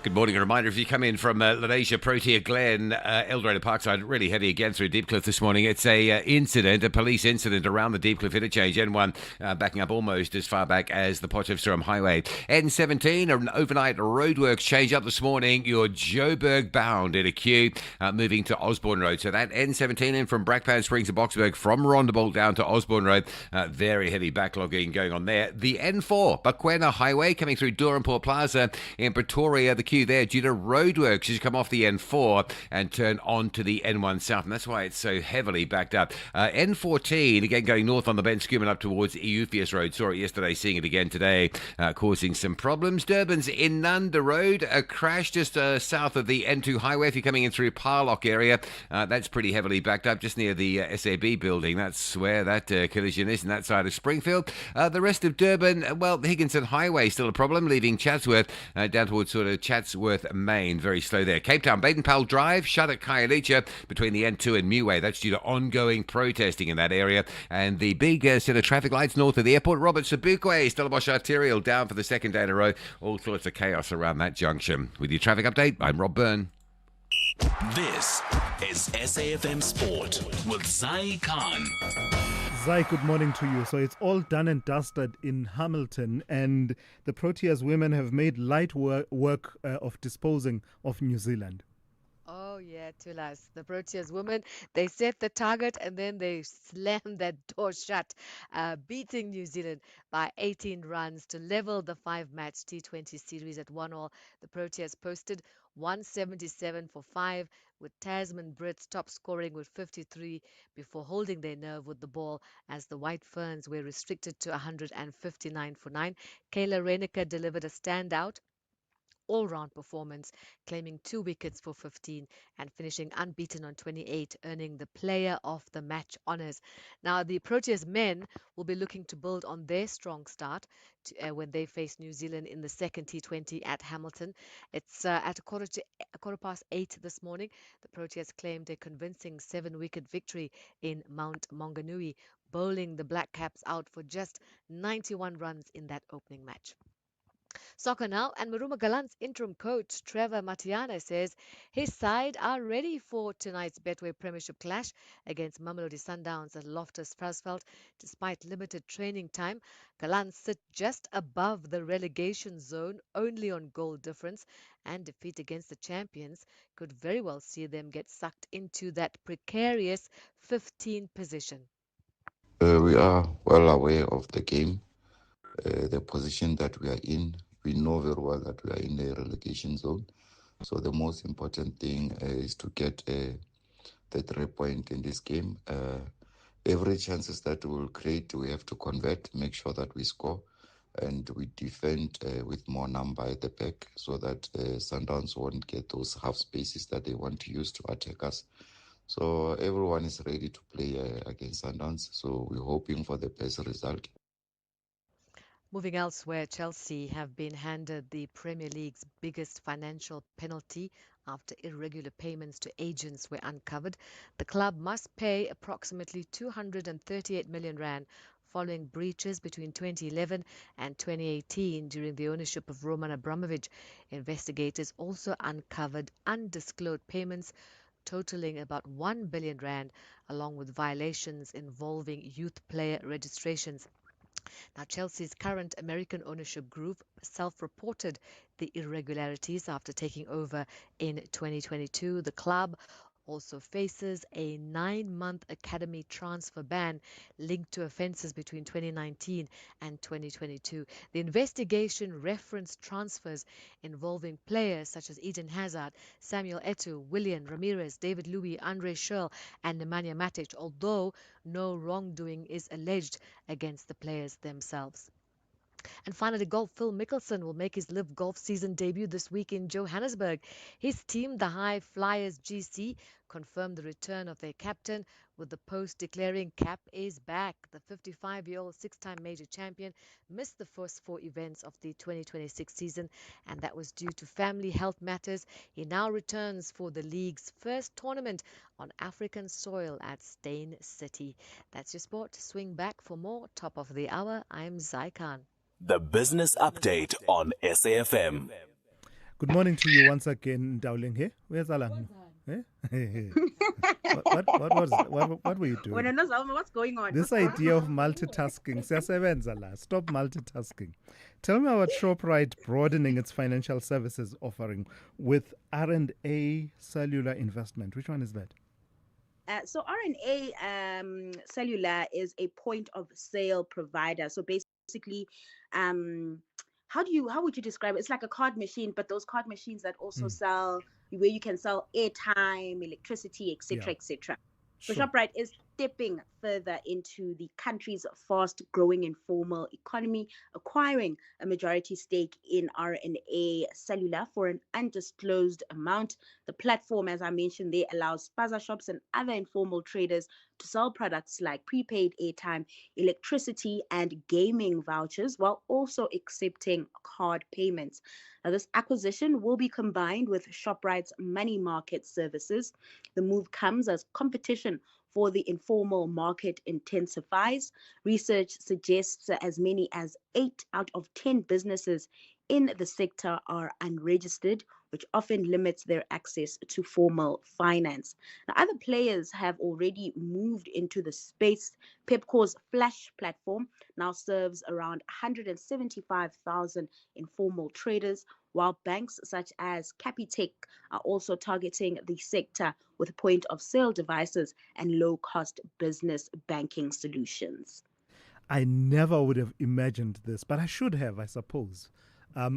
Good morning. A reminder, if you come in from Lanesia, Protea, Glen, Eldorado Parkside, really heavy again through Deepcliff this morning. It's a police incident around the Deepcliff interchange. N1 backing up almost as far back as the Potchefstroom Highway. N17, an overnight roadworks change up this morning. You're Joburg bound in a queue moving to Osborne Road. So that N17 in from Brakpan Springs to Boxburg from Rondebolt down to Osborne Road. Very heavy backlogging going on there. The N4, Bakwena Highway coming through Durham Port Plaza in Pretoria. The queue there due to roadworks as you come off the N4 and turn on to the N1 South, and that's why it's so heavily backed up. N14 again going north on the Ben Scuman up towards Eupheus Road. Saw it yesterday, seeing it again today, causing some problems. Durban's Inanda Road, a crash just south of the N2 highway if you're coming in through Parlock area. That's pretty heavily backed up just near the SAB building. That's where that collision is, on that side of Springfield. The rest of Durban, well, the Higginson Highway still a problem, leaving Chatsworth down towards sort of Chatsworth Main, very slow there. Cape Town, Baden-Powell Drive, shut at Khayelitsha between the N2 and Muway. That's due to ongoing protesting in that area. And the big set of traffic lights north of the airport, Robert Sobukwe, Stellenbosch Arterial down for the second day in a row. All sorts of chaos around that junction. With your traffic update, I'm Rob Byrne. This is SAFM Sport with Zai Khan. Zai, good morning to you. So it's all done and dusted in Hamilton, and the Proteas women have made light work of disposing of New Zealand. Oh, yeah, Thulas. The Proteas women, they set the target and then they slammed that door shut, beating New Zealand by 18 runs to level the 5-match T20 series at 1-all. The Proteas posted 177 for 5, with Tasman Brits top scoring with 53 before holding their nerve with the ball as the White Ferns were restricted to 159 for 9. Kayla Reneker delivered a standout all-round performance, claiming 2 wickets for 15 and finishing unbeaten on 28, earning the Player of the Match honours. Now, the Proteas men will be looking to build on their strong start when they face New Zealand in the second T20 at Hamilton. It's at a quarter past 8 this morning. The Proteas claimed a convincing 7-wicket victory in Mount Maunganui, bowling the Black Caps out for just 91 runs in that opening match. Soccer now, and Maruma Galant's interim coach Trevor Matiane says his side are ready for tonight's Betway Premiership clash against Mamelodi Sundowns at Loftus Versfeld. Despite limited training time, Galant sit just above the relegation zone only on goal difference, and defeat against the champions could very well see them get sucked into that precarious 15th position. We are well aware of the game. The position that we are in. We know very well that we are in the relegation zone. So the most important thing is to get the 3 point in this game. Every chances that we will create, we have to convert, make sure that we score, and we defend with more number at the back so that Sundowns won't get those half spaces that they want to use to attack us. So everyone is ready to play against Sundowns. So we're hoping for the best result. Moving elsewhere, Chelsea have been handed the Premier League's biggest financial penalty after irregular payments to agents were uncovered. The club must pay approximately 238 million rand following breaches between 2011 and 2018 during the ownership of Roman Abramovich. Investigators also uncovered undisclosed payments totaling about 1 billion rand, along with violations involving youth player registrations. Now, Chelsea's current American ownership group self-reported the irregularities after taking over in 2022. The club also faces a 9-month academy transfer ban linked to offences between 2019 and 2022. The investigation referenced transfers involving players such as Eden Hazard, Samuel Eto'o, Willian Ramirez, David Luiz, Andre Schürrle and Nemanja Matic, although no wrongdoing is alleged against the players themselves. And finally, golf. Phil Mickelson will make his live golf season debut this week in Johannesburg. His team, the High Flyers GC, confirmed the return of their captain, with the post declaring Cap is back. The 55-year-old six-time major champion missed the first 4 events of the 2026 season, and that was due to family health matters. He now returns for the league's first tournament on African soil at Steyn City. That's your sport. Swing back for more. Top of the hour. I'm Zai Khan. The Business Update on SAFM. Good morning to you once again, Dowling here. Where's Alan? Eh? What were you doing? What's going on? This idea of multitasking. Siyasebenza la. Stop multitasking. Tell me about ShopRite broadening its financial services offering with R&A Cellular Investment. Which one is that? So R&A Cellular is a point of sale provider. So basically, how would you describe it? It's like a card machine, but those card machines that also sell, where you can sell airtime, electricity, etc., etc. So ShopRite is stepping further into the country's fast-growing informal economy, acquiring a majority stake in R&A Cellular for an undisclosed amount. The platform, as I mentioned, there allows spaza shops and other informal traders to sell products like prepaid airtime, electricity, and gaming vouchers, while also accepting card payments. Now, this acquisition will be combined with ShopRite's money market services. The move comes as competition for the informal market intensifies. Research suggests as many as 8 out of 10 businesses in the sector are unregistered, which often limits their access to formal finance. Now, other players have already moved into the space. Pepcor's Flash platform now serves around 175,000 informal traders, while banks such as Capitec are also targeting the sector with point-of-sale devices and low-cost business banking solutions. I never would have imagined this, but I should have, I suppose.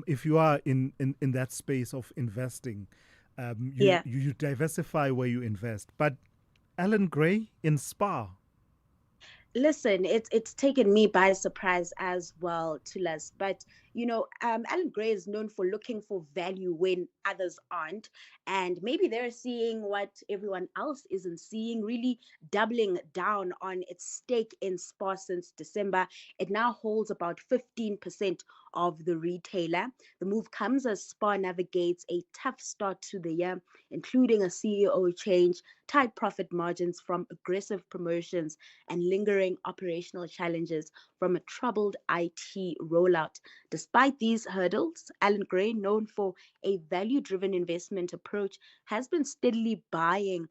If you are in that space of investing, you diversify where you invest. But Alan Gray in Spa. Listen, it's taken me by surprise as well, Thulas. But Alan Gray is known for looking for value when others aren't, and maybe they're seeing what everyone else isn't seeing. Really doubling down on its stake in Spar since December. It now holds about 15% of the retailer. The move comes as Spar navigates a tough start to the year, including a CEO change, tight profit margins from aggressive promotions, and lingering operational challenges from a troubled IT rollout. Despite these hurdles, Alan Gray, known for a value-driven investment approach, has been steadily buying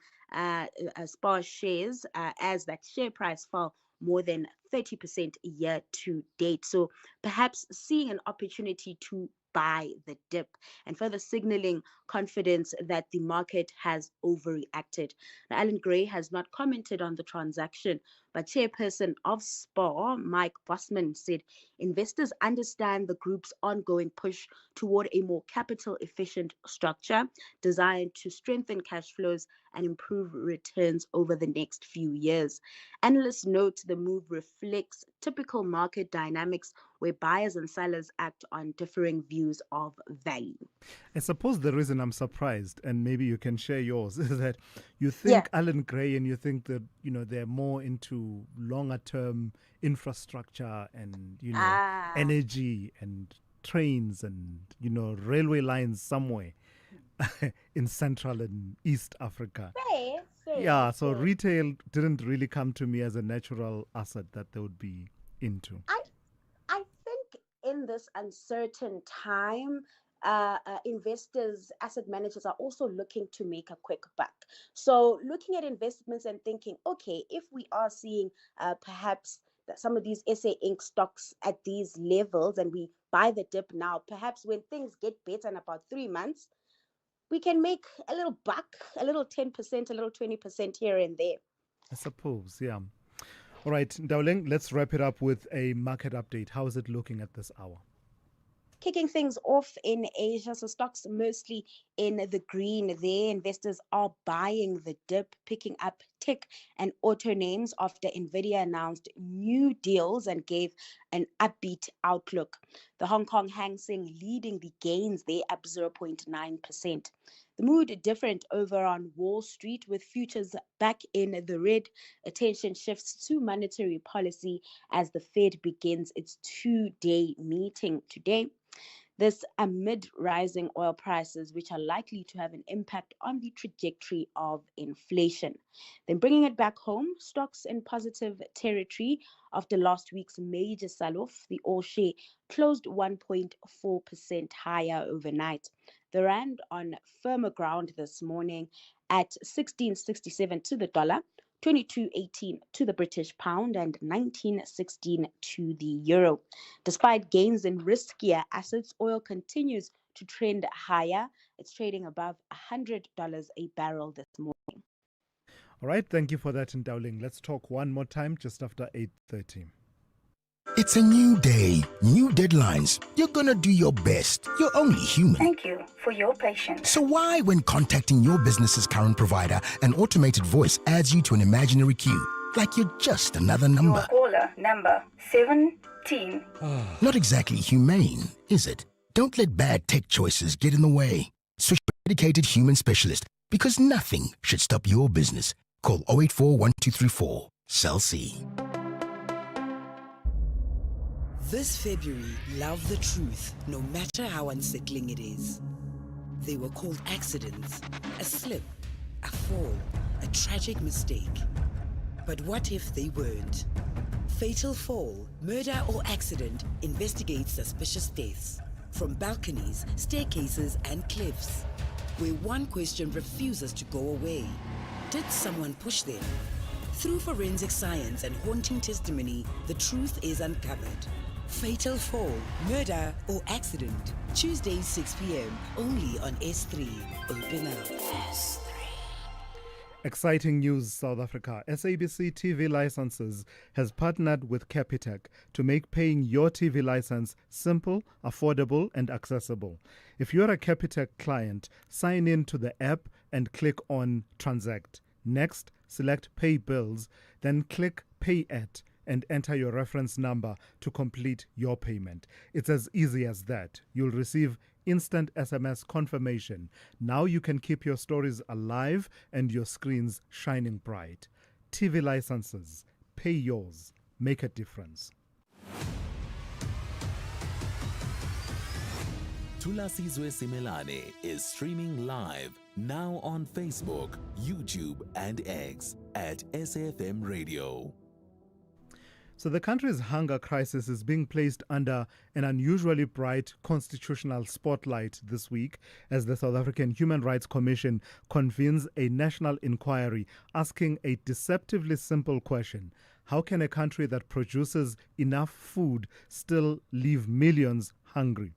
Spar shares as that share price fell more than 30% year to date. So perhaps seeing an opportunity to buy the dip and further signaling confidence that the market has overreacted. Now, Alan Gray has not commented on the transaction, but chairperson of SPAR, Mike Bosman, said investors understand the group's ongoing push toward a more capital-efficient structure designed to strengthen cash flows and improve returns over the next few years. Analysts note the move reflects typical market dynamics where buyers and sellers act on differing views of value. I suppose the reason I'm surprised, and maybe you can share yours, is that you think Alan Gray and you think that, they're more into longer term infrastructure and, energy and trains and, railway lines somewhere in Central and East Africa. Fair. So retail didn't really come to me as a natural asset that they would be into. I think in this uncertain time, investors, asset managers are also looking to make a quick buck. So looking at investments and thinking, okay, if we are seeing perhaps that some of these SA Inc. stocks at these levels and we buy the dip now, perhaps when things get better in about 3 months, we can make a little buck, a little 10%, a little 20% here and there. I suppose, yeah. All right, Dowling, let's wrap it up with a market update. How is it looking at this hour? Kicking things off in Asia, so stocks mostly in the green there. Investors are buying the dip, picking up tech and auto names after Nvidia announced new deals and gave an upbeat outlook. The Hong Kong Hang Seng leading the gains there, up 0.9%. The mood different over on Wall Street, with futures back in the red. Attention shifts to monetary policy as the Fed begins its two-day meeting today. This amid rising oil prices, which are likely to have an impact on the trajectory of inflation. Then bringing it back home, stocks in positive territory after last week's major sell-off. The all share closed 1.4% higher overnight. The rand on firmer ground this morning at 16.67 to the dollar, 22.18 to the British pound, and 19.16 to the euro. Despite gains in riskier assets, oil continues to trend higher. It's trading above $100 a barrel this morning. All right, thank you for that, Ndauling. Let's talk one more time just after 8:30. It's a new day, new deadlines. You're gonna do your best. You're only human. Thank you for your patience. So why, when contacting your business's current provider, an automated voice adds you to an imaginary queue, like you're just another number? Your caller number 17. Not exactly humane, is it? Don't let bad tech choices get in the way. Switch to a dedicated human specialist, because nothing should stop your business. Call 084 1234. Cell C. This February, love the truth, no matter how unsettling it is. They were called accidents, a slip, a fall, a tragic mistake. But what if they weren't? Fatal fall, murder or accident investigates suspicious deaths from balconies, staircases and cliffs, where one question refuses to go away. Did someone push them? Through forensic science and haunting testimony, the truth is uncovered. Fatal fall, murder or accident. Tuesdays 6 p.m. only on S3. Open up. S3. Exciting news, South Africa. SABC TV Licenses has partnered with Capitec to make paying your TV license simple, affordable, and accessible. If you're a Capitec client, sign in to the app and click on Transact. Next, select Pay Bills, then click Pay At and enter your reference number to complete your payment. It's as easy as that. You'll receive instant SMS confirmation. Now you can keep your stories alive and your screens shining bright. TV licenses. Pay yours. Make a difference. Thulasizwe Simelane is streaming live now on Facebook, YouTube, and X at SAFM Radio. So the country's hunger crisis is being placed under an unusually bright constitutional spotlight this week as the South African Human Rights Commission convenes a national inquiry asking a deceptively simple question. How can a country that produces enough food still leave millions hungry?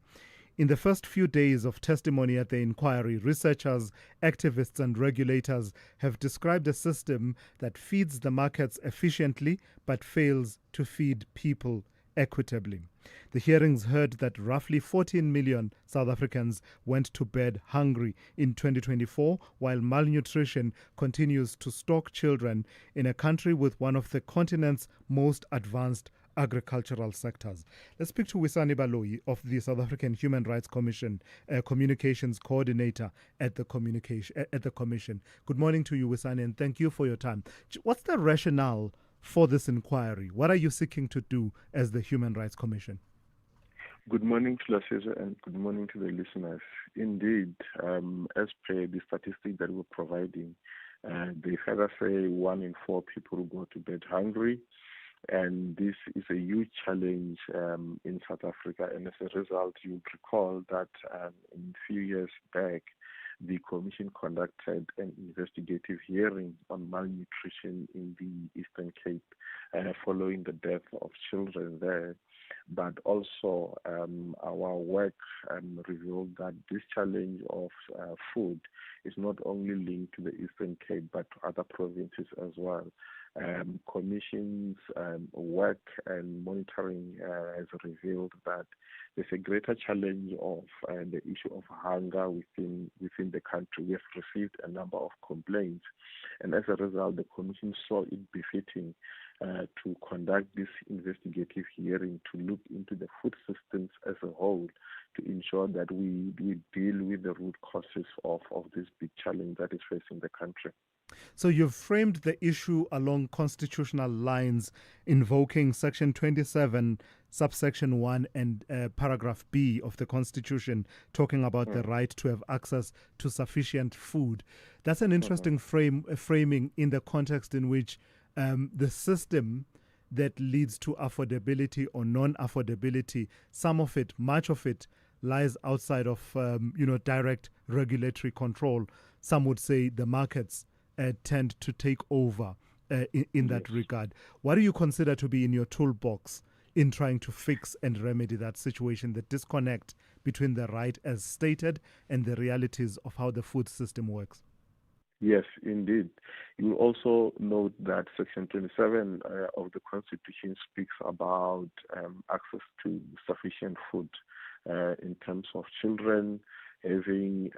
In the first few days of testimony at the inquiry, researchers, activists and regulators have described a system that feeds the markets efficiently but fails to feed people equitably. The hearings heard that roughly 14 million South Africans went to bed hungry in 2024, while malnutrition continues to stalk children in a country with one of the continent's most advanced agricultural sectors. Let's speak to Wisani Baloyi of the South African Human Rights Commission, communications coordinator at the commission. Good morning to you, Wisani, and thank you for your time. What's the rationale for this inquiry? What are you seeking to do as the Human Rights Commission? Good morning to Thulasizwe and good morning to the listeners. Indeed, as per the statistics that we're providing, they further say 1 in 4 people go to bed hungry. And this is a huge challenge in South Africa. And as a result, you recall that a few years back, the Commission conducted an investigative hearing on malnutrition in the Eastern Cape following the death of children there. But also our work revealed that this challenge of food is not only linked to the Eastern Cape but to other provinces as well. Commission's work and monitoring has revealed that there's a greater challenge of the issue of hunger within the country. We have received a number of complaints, and as a result, the Commission saw it befitting to conduct this investigative hearing to look into the food systems as a whole to ensure that we deal with the root causes of this big challenge that is facing the country. So you've framed the issue along constitutional lines, invoking Section 27, subsection 1 and paragraph B of the Constitution, talking about the right to have access to sufficient food. That's an interesting framing in the context in which the system that leads to affordability or non-affordability, some of it, much of it, lies outside of direct regulatory control. Some would say the markets tend to take over in that regard. What do you consider to be in your toolbox in trying to fix and remedy that situation, the disconnect between the right as stated and the realities of how the food system works? Yes, indeed. You will also note that Section 27 of the Constitution speaks about access to sufficient food in terms of children having,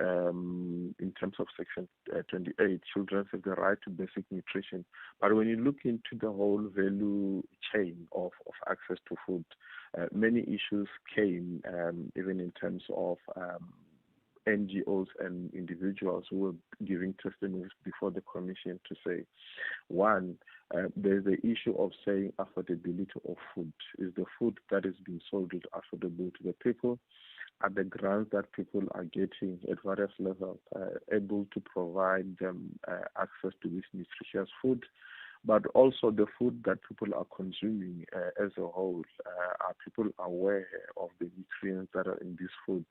in terms of Section 28, children have the right to basic nutrition. But when you look into the whole value chain of access to food, many issues came, even in terms of NGOs and individuals who were giving testimonies before the Commission to say, one, there's the issue of saying affordability of food. Is the food that is being sold affordable to the people? Are the grants that people are getting at various levels able to provide them access to this nutritious food? But also the food that people are consuming as a whole, are people aware of the nutrients that are in this food?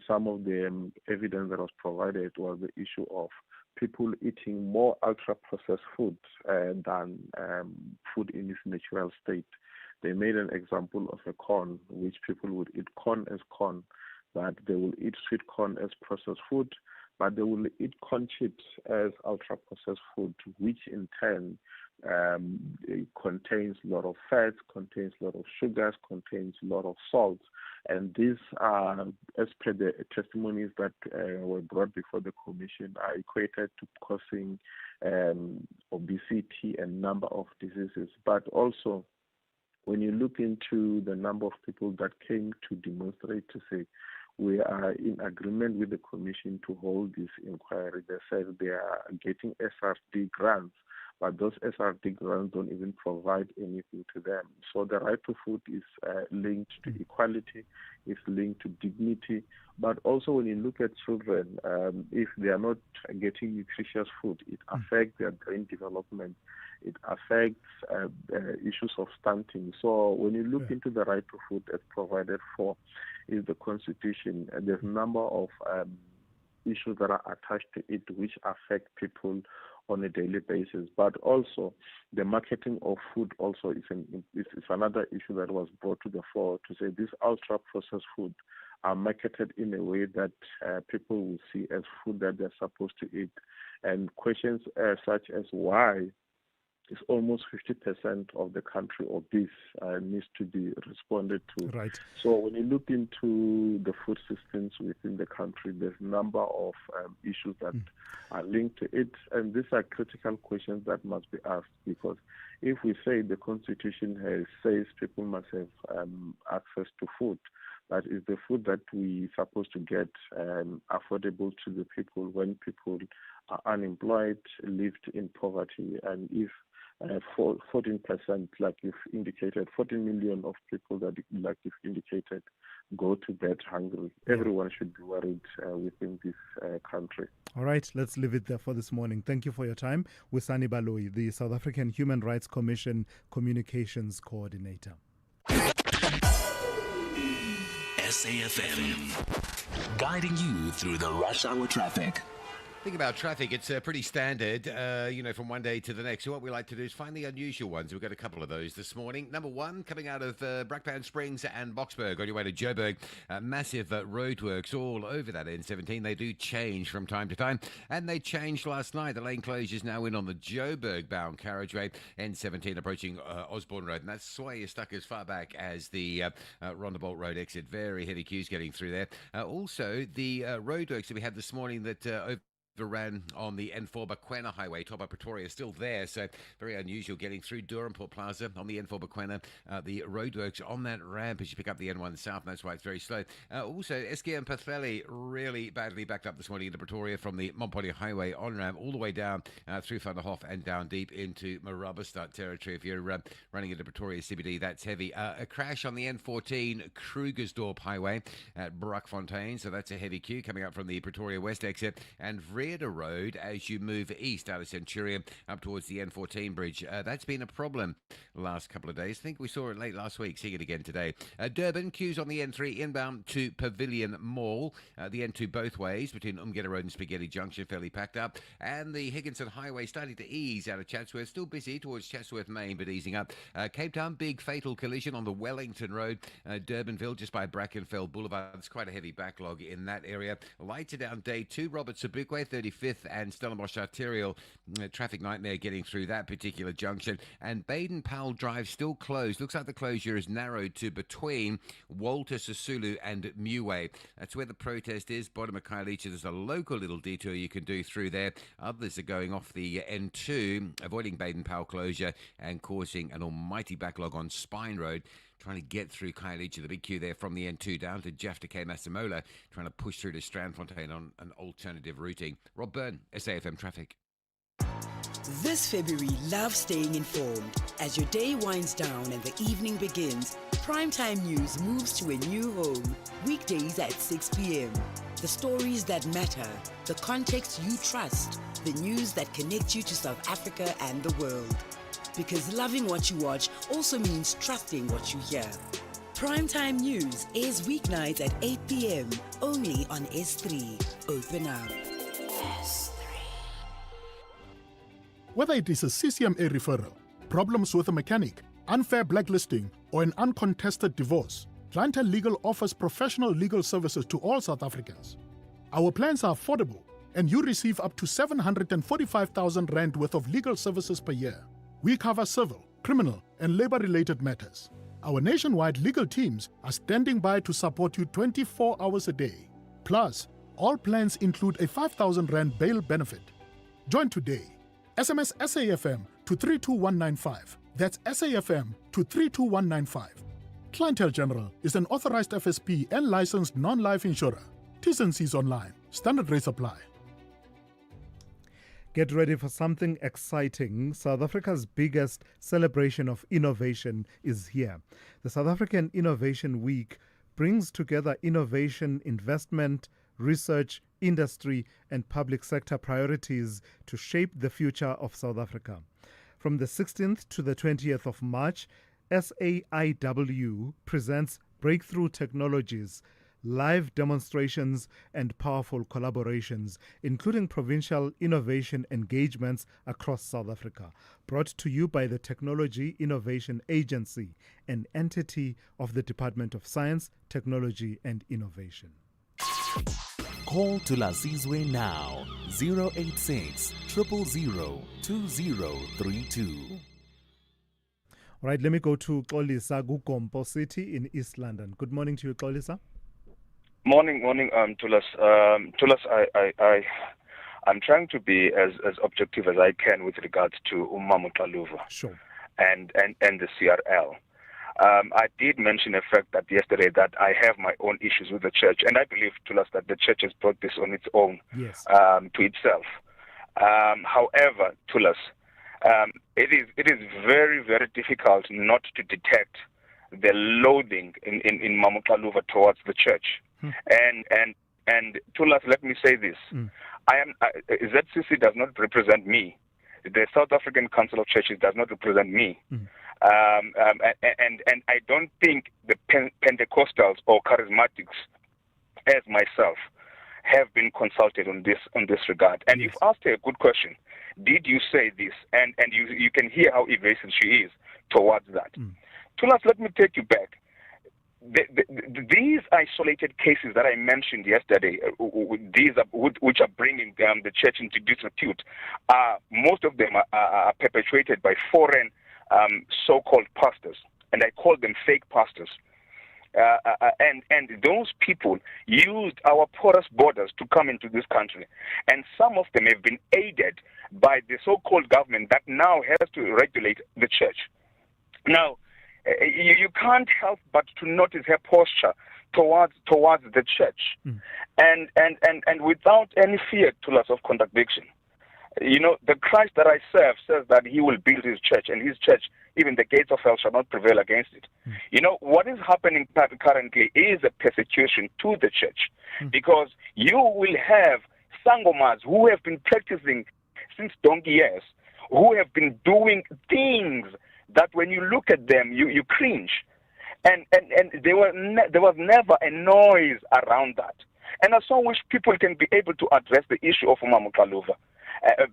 Some of the evidence that was provided was the issue of people eating more ultra-processed food than food in its natural state. They made an example of a corn, which people would eat corn as corn, but they will eat sweet corn as processed food, but they will eat corn chips as ultra-processed food, which in turn it contains a lot of fats, contains a lot of sugars, contains a lot of salt. And these are, as per the testimonies that were brought before the Commission, are equated to causing obesity and number of diseases. But also, when you look into the number of people that came to demonstrate to say, we are in agreement with the Commission to hold this inquiry, they said they are getting SRD grants, but those SRD grants don't even provide anything to them. So the right to food is linked to equality, is linked to dignity, but also when you look at children, if they are not getting nutritious food, it affects their brain development. It affects issues of stunting. So when you look into the right to food as provided for in the Constitution, there's a number of issues that are attached to it which affect people on a daily basis. But also the marketing of food also is another issue that was brought to the fore to say these ultra-processed food are marketed in a way that people will see as food that they're supposed to eat. And questions such as why is almost 50% of the country obese needs to be responded to. Right. So when you look into the food systems within the country, there's a number of issues that are linked to it, and these are critical questions that must be asked, because if we say the Constitution says people must have access to food, but is the food that we supposed to get affordable to the people when people are unemployed, lived in poverty, and if 14%, like you've indicated, 14 million of people that, like you've indicated, go to bed hungry. Everyone should be worried within this country. All right, let's leave it there for this morning. Thank you for your time. Wisani Baloyi, the South African Human Rights Commission Communications Coordinator. SAFM, guiding you through the rush hour traffic. Think about traffic, it's pretty standard, from one day to the next. So what we like to do is find the unusual ones. We've got a couple of those this morning. Number one, coming out of Brakpan Springs and Boksburg on your way to Joburg. Massive roadworks all over that N17. They do change from time to time, and they changed last night. The lane closure is now in on the Joburg-bound carriageway, N17 approaching Osborne Road, and that's why you're stuck as far back as the Rondebolt Road exit. Very heavy queues getting through there. Also, the roadworks that we had this morning that overran on the N4 Bakwena Highway, top of Pretoria, still there, so very unusual getting through Durham-Port Plaza on the N4 Bakwena. The roadworks on that ramp as you pick up the N1 South, and that's why it's very slow. Also, Eskia and Pathvalley really badly backed up this morning into Pretoria from the Montpellier Highway on-ramp all the way down through Van der Hof and down deep into Marabastad territory. If you're running into Pretoria CBD, that's heavy. A crash on the N14 Krugersdorp Highway at Brakfontein, so that's a heavy queue coming up from the Pretoria West exit, and Vrede Road as you move east out of Centurion up towards the N14 bridge. That's been a problem the last couple of days. I think we saw it late last week, seeing it again today. Durban, queues on the N3 inbound to Pavilion Mall. The N2 both ways between Umgeta Road and Spaghetti Junction, fairly packed up. And the Higginson Highway starting to ease out of Chatsworth. Still busy towards Chatsworth Main, but easing up. Cape Town, big fatal collision on the Wellington Road. Durbanville, just by Brackenfell Boulevard. It's quite a heavy backlog in that area. Lights are down day 2. Robert Sobukwe, 35th and Stellenbosch Arterial. Traffic nightmare getting through that particular junction. And Baden-Powell Drive still closed. Looks like the closure is narrowed to between Walter Sisulu and Muway. That's where the protest is. Bottom of Khayelitsha, there's a local little detour you can do through there. Others are going off the N2, avoiding Baden-Powell closure and causing an almighty backlog on Spine Road. Trying to get through Khayelitsha, the big queue there from the N2 down to Jafta K Masemola, trying to push through to Strandfontein on an alternative routing. Rob Byrne, SAFM Traffic. This February, love staying informed. As your day winds down and the evening begins, Primetime News moves to a new home. Weekdays at 6 p.m. The stories that matter, the context you trust, the news that connects you to South Africa and the world. Because loving what you watch also means trusting what you hear. Primetime News airs weeknights at 8 p.m. only on S3. Open up. S3. Whether it is a CCMA referral, problems with a mechanic, unfair blacklisting, or an uncontested divorce, Clientele Legal offers professional legal services to all South Africans. Our plans are affordable, and you receive up to 745,000 Rand worth of legal services per year. We cover civil, criminal, and labor-related matters. Our nationwide legal teams are standing by to support you 24 hours a day. Plus, all plans include a 5,000 Rand bail benefit. Join today. SMS SAFM to 32195. That's SAFM to 32195. Clientele General is an authorized FSP and licensed non-life insurer. T's and C's online. Standard rates apply. Get ready for something exciting. South Africa's biggest celebration of innovation is here. The South African Innovation Week brings together innovation, investment, research, industry, and public sector priorities to shape the future of South Africa. From the 16th to the 20th of March, SAIW presents breakthrough technologies, live demonstrations, and powerful collaborations, including provincial innovation engagements across South Africa. Brought to you by the Technology Innovation Agency, an entity of the Department of Science, Technology, and Innovation. Call Thulasizwe now, 086 000 2032. All right, let me go to Xolisa Gugompo City in East London. Good morning to you, Xolisa. Morning, Thulas. I'm trying to be as objective as I can with regards to Umama Xaluva and the CRL. I did mention a fact that yesterday that I have my own issues with the church, and I believe, Thulas, that the church has brought this on its own to itself. However, Thulas, it is very, very difficult not to detect the loathing in Mamukaluva towards the church. And Thulas, let me say this: ZCC does not represent me. The South African Council of Churches does not represent me. And I don't think the Pentecostals or Charismatics, as myself, have been consulted on this regard. And you've asked her a good question. Did you say this? And you can hear how evasive she is towards that. Tulas, let me take you back. These isolated cases that I mentioned yesterday, which are bringing the church into disrepute, most of them are perpetuated by foreign so-called pastors, and I call them fake pastors. And those people used our porous borders to come into this country, and some of them have been aided by the so-called government that now has to regulate the church. Now, you can't help but to notice her posture towards the church, and without any fear to us of contradiction. You know, the Christ that I serve says that he will build his church, and his church, even the gates of hell shall not prevail against it. You know, what is happening currently is a persecution to the church, because you will have sangomas who have been practicing since donkey years, who have been doing things that when you look at them, you cringe. And there was never a noise around that. And I so wish people can be able to address the issue of Umamu Kaluva.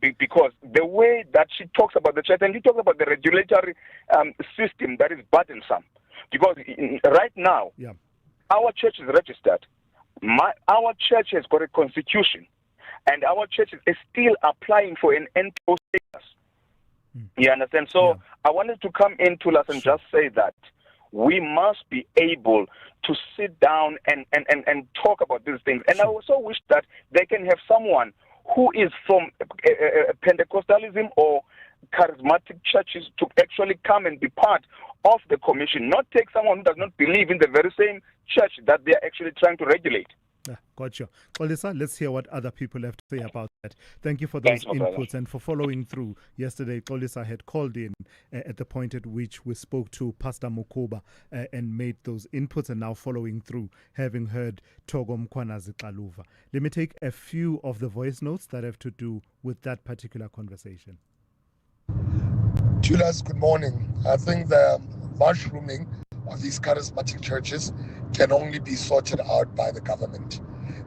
Because the way that she talks about the church, and he talks about the regulatory system that is burdensome. Because right now, our church is registered. Our church has got a constitution. And our church is still applying for an NPO status. You understand? So I wanted to come into us and just say that we must be able to sit down and talk about these things. And I also wish that they can have someone who is from Pentecostalism or charismatic churches to actually come and be part of the commission, not take someone who does not believe in the very same church that they are actually trying to regulate. Gotcha. Kolisa, let's hear what other people have to say about that. Thank you for those inputs and for following through. Yesterday, Kolisa had called in at the point at which we spoke to Pastor Mukuba and made those inputs, and now following through, having heard Togo Mkwanazi Kaluva. Let me take a few of the voice notes that have to do with that particular conversation. Tulas, good morning. I think the mushrooming of these charismatic churches can only be sorted out by the government.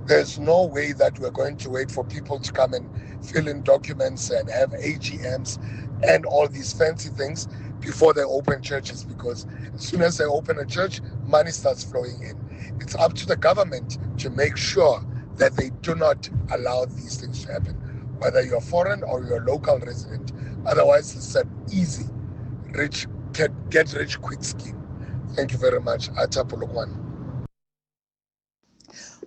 There's no way that we're going to wait for people to come and fill in documents and have AGMs and all these fancy things before they open churches, because as soon as they open a church, money starts flowing in. It's up to the government to make sure that they do not allow these things to happen, whether you're foreign or you're a local resident. Otherwise, it's an easy get rich quick scheme. Thank you very much. Atapolokwan.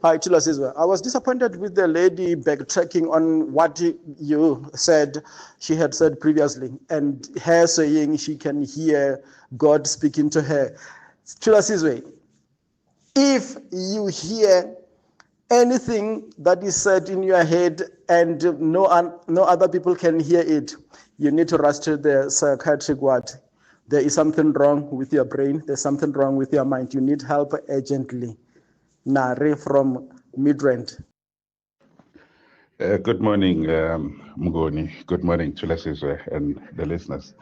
Hi, Thulasizwe. I was disappointed with the lady backtracking on what you said she had said previously, and her saying she can hear God speaking to her. Thulasizwe, if you hear anything that is said in your head and no other people can hear it, you need to rush to the psychiatric ward. There is something wrong with your brain. There's something wrong with your mind. You need help urgently. Nare from Midrand. Good morning, Mngoni. Good morning, Thulasizwe and the listeners.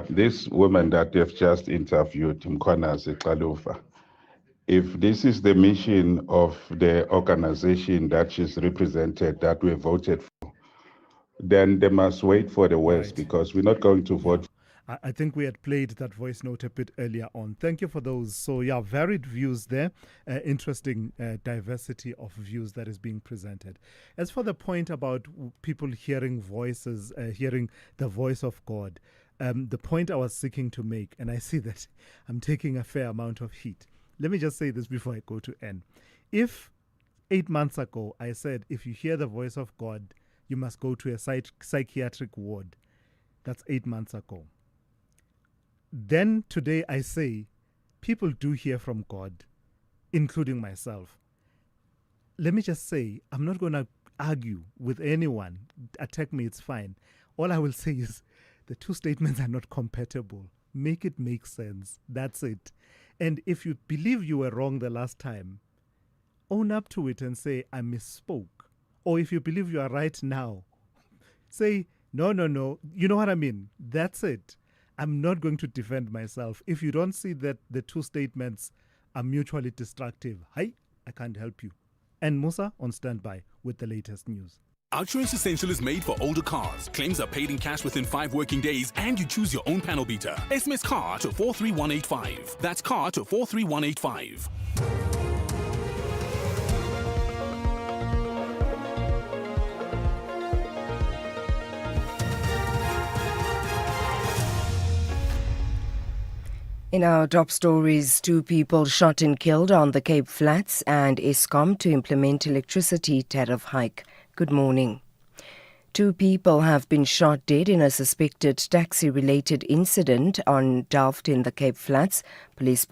This woman that you've just interviewed, Mkwanazi Kaluva, if this is the mission of the organization that she's represented, that we voted for, then they must wait for the worst, because we're not going to vote. I think we had played that voice note a bit earlier on. Thank you for those. So, varied views there. Interesting diversity of views that is being presented. As for the point about people hearing voices, hearing the voice of God, the point I was seeking to make, and I see that I'm taking a fair amount of heat. Let me just say this before I go to N. If 8 months ago I said, if you hear the voice of God, you must go to a psychiatric ward, that's 8 months ago. Then today I say, people do hear from God, including myself. Let me just say, I'm not going to argue with anyone. Attack me, it's fine. All I will say is, the two statements are not compatible. Make it make sense. That's it. And if you believe you were wrong the last time, own up to it and say, I misspoke. Or if you believe you are right now, say, no. You know what I mean? That's it. I'm not going to defend myself. If you don't see that the two statements are mutually destructive, I can't help you. And Musa on standby with the latest news. Outsurance Essential is made for older cars. Claims are paid in cash within 5 working days, and you choose your own panel beater. SMS CAR to 43185. That's CAR to 43185. In our top stories, 2 people shot and killed on the Cape Flats and Eskom to implement electricity tariff hike. Good morning. 2 people have been shot dead in a suspected taxi-related incident on Delft in the Cape Flats. Police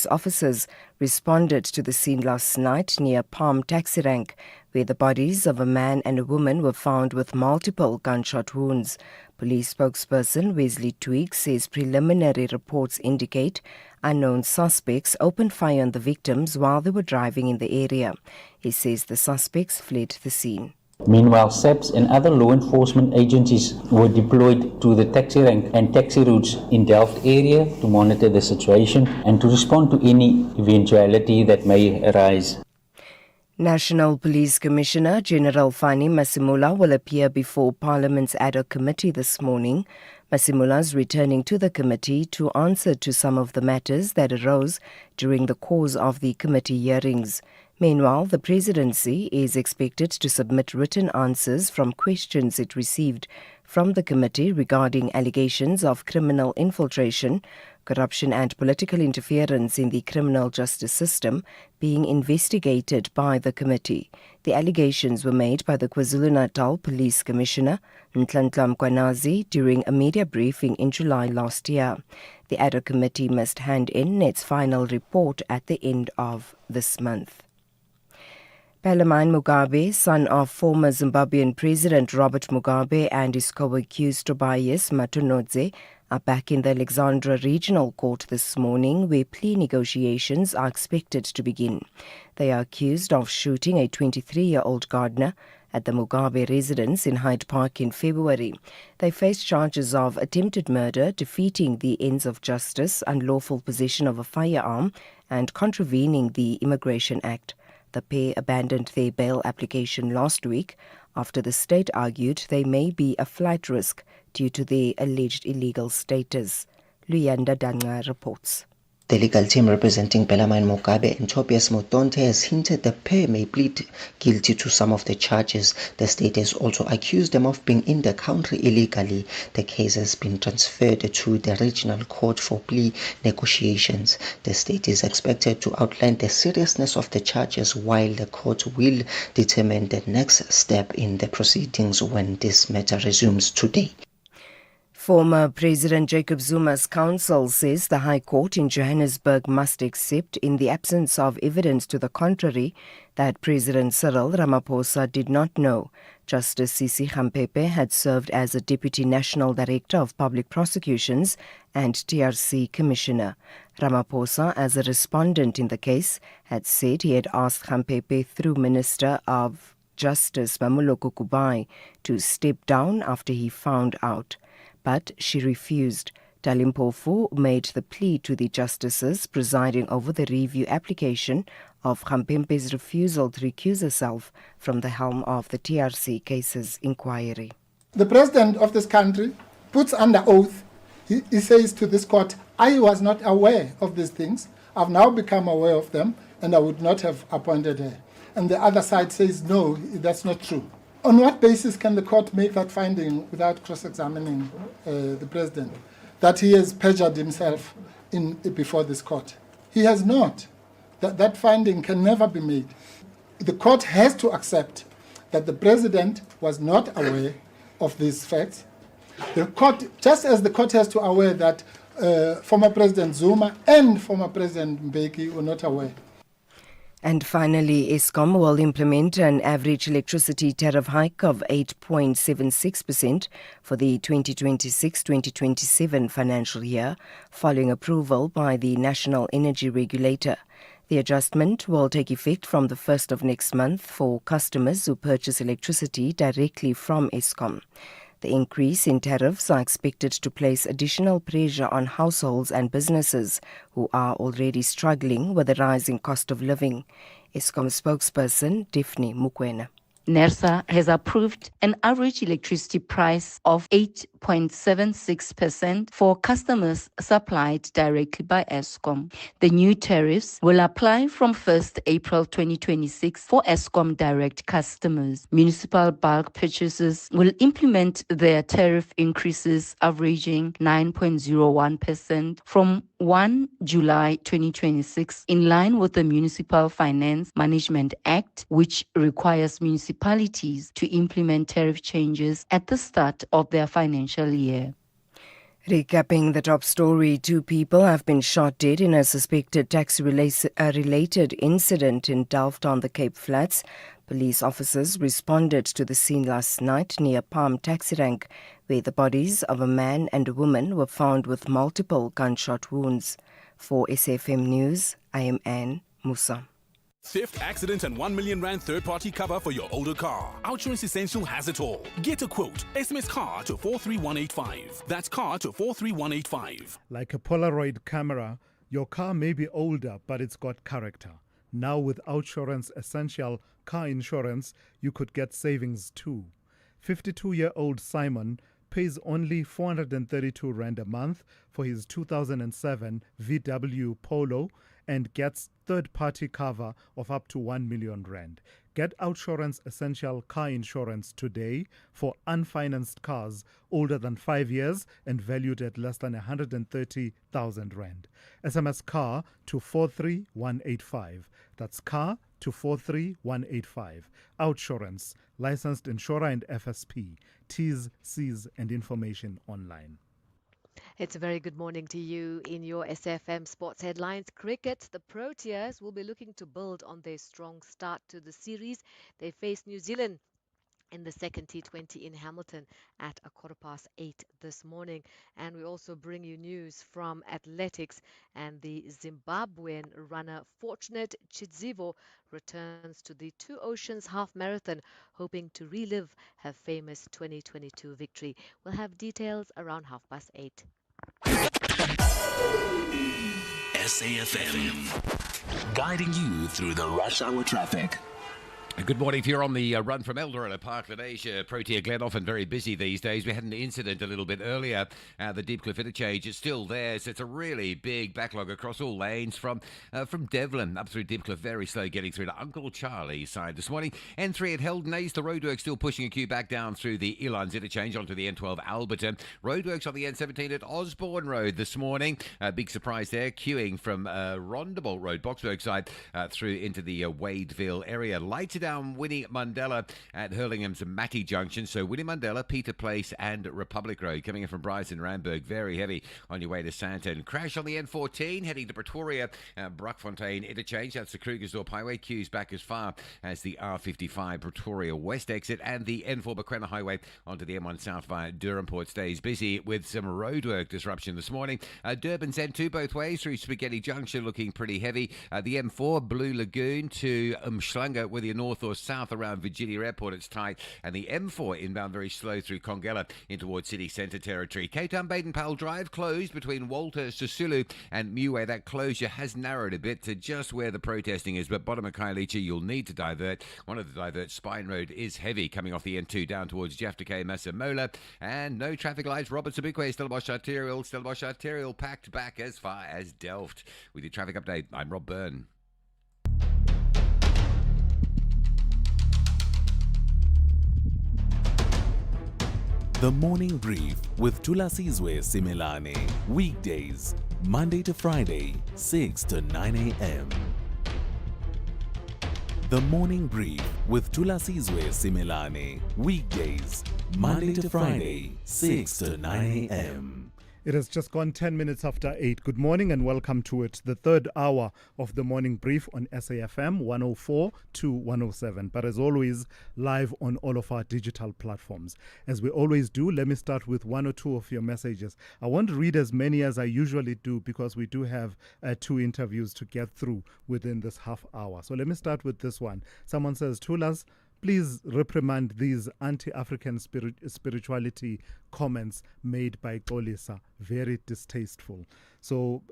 officers responded to the scene last night near Palm Taxi Rank, where the bodies of a man and a woman were found with multiple gunshot wounds. Police spokesperson Wesley Twigg says preliminary reports indicate unknown suspects opened fire on the victims while they were driving in the area. He says the suspects fled the scene. Meanwhile, SAPS and other law enforcement agencies were deployed to the taxi rank and taxi routes in Delft area to monitor the situation and to respond to any eventuality that may arise. National Police Commissioner General Fani Masimula will appear before Parliament's ad hoc committee this morning. Masimula is returning to the committee to answer to some of the matters that arose during the course of the committee hearings. Meanwhile, the presidency is expected to submit written answers from questions it received from the committee regarding allegations of criminal infiltration, corruption and political interference in the criminal justice system being investigated by the committee. The allegations were made by the KwaZulu-Natal Police Commissioner, Nhlanhla Mkhwanazi, during a media briefing in July last year. The ad hoc committee must hand in its final report at the end of this month. Pelamine Mugabe, son of former Zimbabwean President Robert Mugabe, and his co-accused Tobias Matonodze are back in the Alexandra Regional Court this morning, where plea negotiations are expected to begin. They are accused of shooting a 23-year-old gardener at the Mugabe residence in Hyde Park in February. They face charges of attempted murder, defeating the ends of justice, unlawful possession of a firearm, and contravening the Immigration Act. The pair abandoned their bail application last week after the state argued they may be a flight risk due to their alleged illegal status. Luyanda Danga reports. The legal team representing Pelamine Mugabe and Tobias Motonte has hinted the pair may plead guilty to some of the charges. The state has also accused them of being in the country illegally. The case has been transferred to the regional court for plea negotiations. The state is expected to outline the seriousness of the charges, while the court will determine the next step in the proceedings when this matter resumes today. Former President Jacob Zuma's counsel says the High Court in Johannesburg must accept, in the absence of evidence to the contrary, that President Cyril Ramaphosa did not know Justice Sisi Khampepe had served as a Deputy National Director of Public Prosecutions and TRC Commissioner. Ramaphosa, as a respondent in the case, had said he had asked Khampepe through Minister of Justice Mamuloko Kubai to step down after he found out. But she refused. Dalimpofu made the plea to the justices presiding over the review application of Khampepe's refusal to recuse herself from the helm of the TRC cases inquiry. The president of this country puts under oath, he says to this court, I was not aware of these things. I've now become aware of them and I would not have appointed her. And the other side says, no, that's not true. On what basis can the court make that finding without cross-examining the president, that he has perjured himself before this court? He has not. That finding can never be made. The court has to accept that the president was not aware of these facts. The court, just as the court has to aware that former President Zuma and former President Mbeki were not aware. And finally, Eskom will implement an average electricity tariff hike of 8.76% for the 2026-2027 financial year, following approval by the National Energy Regulator. The adjustment will take effect from the 1st of next month for customers who purchase electricity directly from Eskom. The increase in tariffs are expected to place additional pressure on households and businesses who are already struggling with the rising cost of living. Eskom spokesperson Daphne Mukwena. NERSA has approved an average electricity price of 8.76% for customers supplied directly by Eskom. The new tariffs will apply from 1st April 2026 for Eskom direct customers. Municipal bulk purchasers will implement their tariff increases averaging 9.01% from 1 July 2026 in line with the Municipal Finance Management Act, which requires municipalities to implement tariff changes at the start of their financial year. Recapping the top story, 2 people have been shot dead in a suspected taxi-related incident in Delft on the Cape Flats. Police officers responded to the scene last night near Palm Taxi Rank, where the bodies of a man and a woman were found with multiple gunshot wounds. For SFM News, I am Anne Musa. Theft, accident, and 1 million rand third-party cover for your older car. Outsurance Essential has it all. Get a quote. SMS car to 43185. That's car to 43185. Like a Polaroid camera, your car may be older, but it's got character. Now with Outsurance Essential car insurance, you could get savings too. 52-year-old Simon pays only 432 rand a month for his 2007 VW Polo and gets third-party cover of up to 1 million rand. Get Outsurance Essential car insurance today for unfinanced cars older than 5 years and valued at less than 130,000 rand. SMS car to 43185. That's car to 43185. Outsurance, licensed insurer and FSP. T's, C's and information online. It's a very good morning to you in your SFM Sports Headlines. Cricket, the Proteas will be looking to build on their strong start to the series. They face New Zealand in the second T20 in Hamilton at 8:15 this morning. And we also bring you news from athletics, and the Zimbabwean runner Fortunate Chidzivo returns to the Two Oceans Half Marathon, hoping to relive her famous 2022 victory. We'll have details around 8:30. SAFM, guiding you through the rush hour traffic. Good morning. If you're on the run from Eldorado Parkland, Asia, Protea Glen, often very busy these days. We had an incident a little bit earlier. The Deep Cliff interchange is still there, so it's a really big backlog across all lanes from Devlin up through Deep Cliff. Very slow getting through to Uncle Charlie's side this morning. N3 at Heldon East, the roadworks still pushing a queue back down through the Elands interchange onto the N12 Alberton. Roadworks on the N17 at Osborne Road this morning. Big surprise there, queuing from Rondebolt Road, Boxburg side, through into the Wadeville area. Lights down Winnie Mandela at Hurlingham's Matty Junction. So Winnie Mandela, Peter Place and Republic Road. Coming in from Bryson Ramberg, very heavy on your way to Santon. Crash on the N14 heading to Pretoria, Bruckfontein interchange. That's the Krugersdorp Highway. Queues back as far as the R55 Pretoria West exit, and the N4 Bequena Highway onto the M1 South via Durhamport stays busy with some roadwork disruption this morning. Durban's N2 both ways through Spaghetti Junction looking pretty heavy. The M4 Blue Lagoon to Umhlanga with your north or south around Virginia Airport, it's tight, and the M4 inbound very slow through Congella in towards city centre territory. Cape Town Baden-Powell Drive closed between Walter, Sisulu and Muwe. That closure has narrowed a bit to just where the protesting is, but bottom of Khayelitsha you'll need to divert. One of the diverts, Spine Road, is heavy coming off the N2 down towards Jafta Masemola, and no traffic lights. Robert Sobukwe, Stellenbosch Arterial packed back as far as Delft. With your traffic update, I'm Rob Byrne. The Morning Brief with Thulasizwe Simelane. Weekdays, Monday to Friday, 6 to 9 a.m. The Morning Brief with Thulasizwe Simelane. Weekdays, Monday to Friday, 6 to 9 a.m. It has just gone 10 minutes after 8. Good morning and welcome to it, the third hour of the Morning Brief on SAFM 104 to 107. But as always, live on all of our digital platforms. As we always do, let me start with one or two of your messages. I won't read as many as I usually do because we do have 2 interviews to get through within this half hour. So let me start with this one. Someone says, Thulas, please reprimand these anti-African spirituality comments made by Xolisa. Very distasteful. So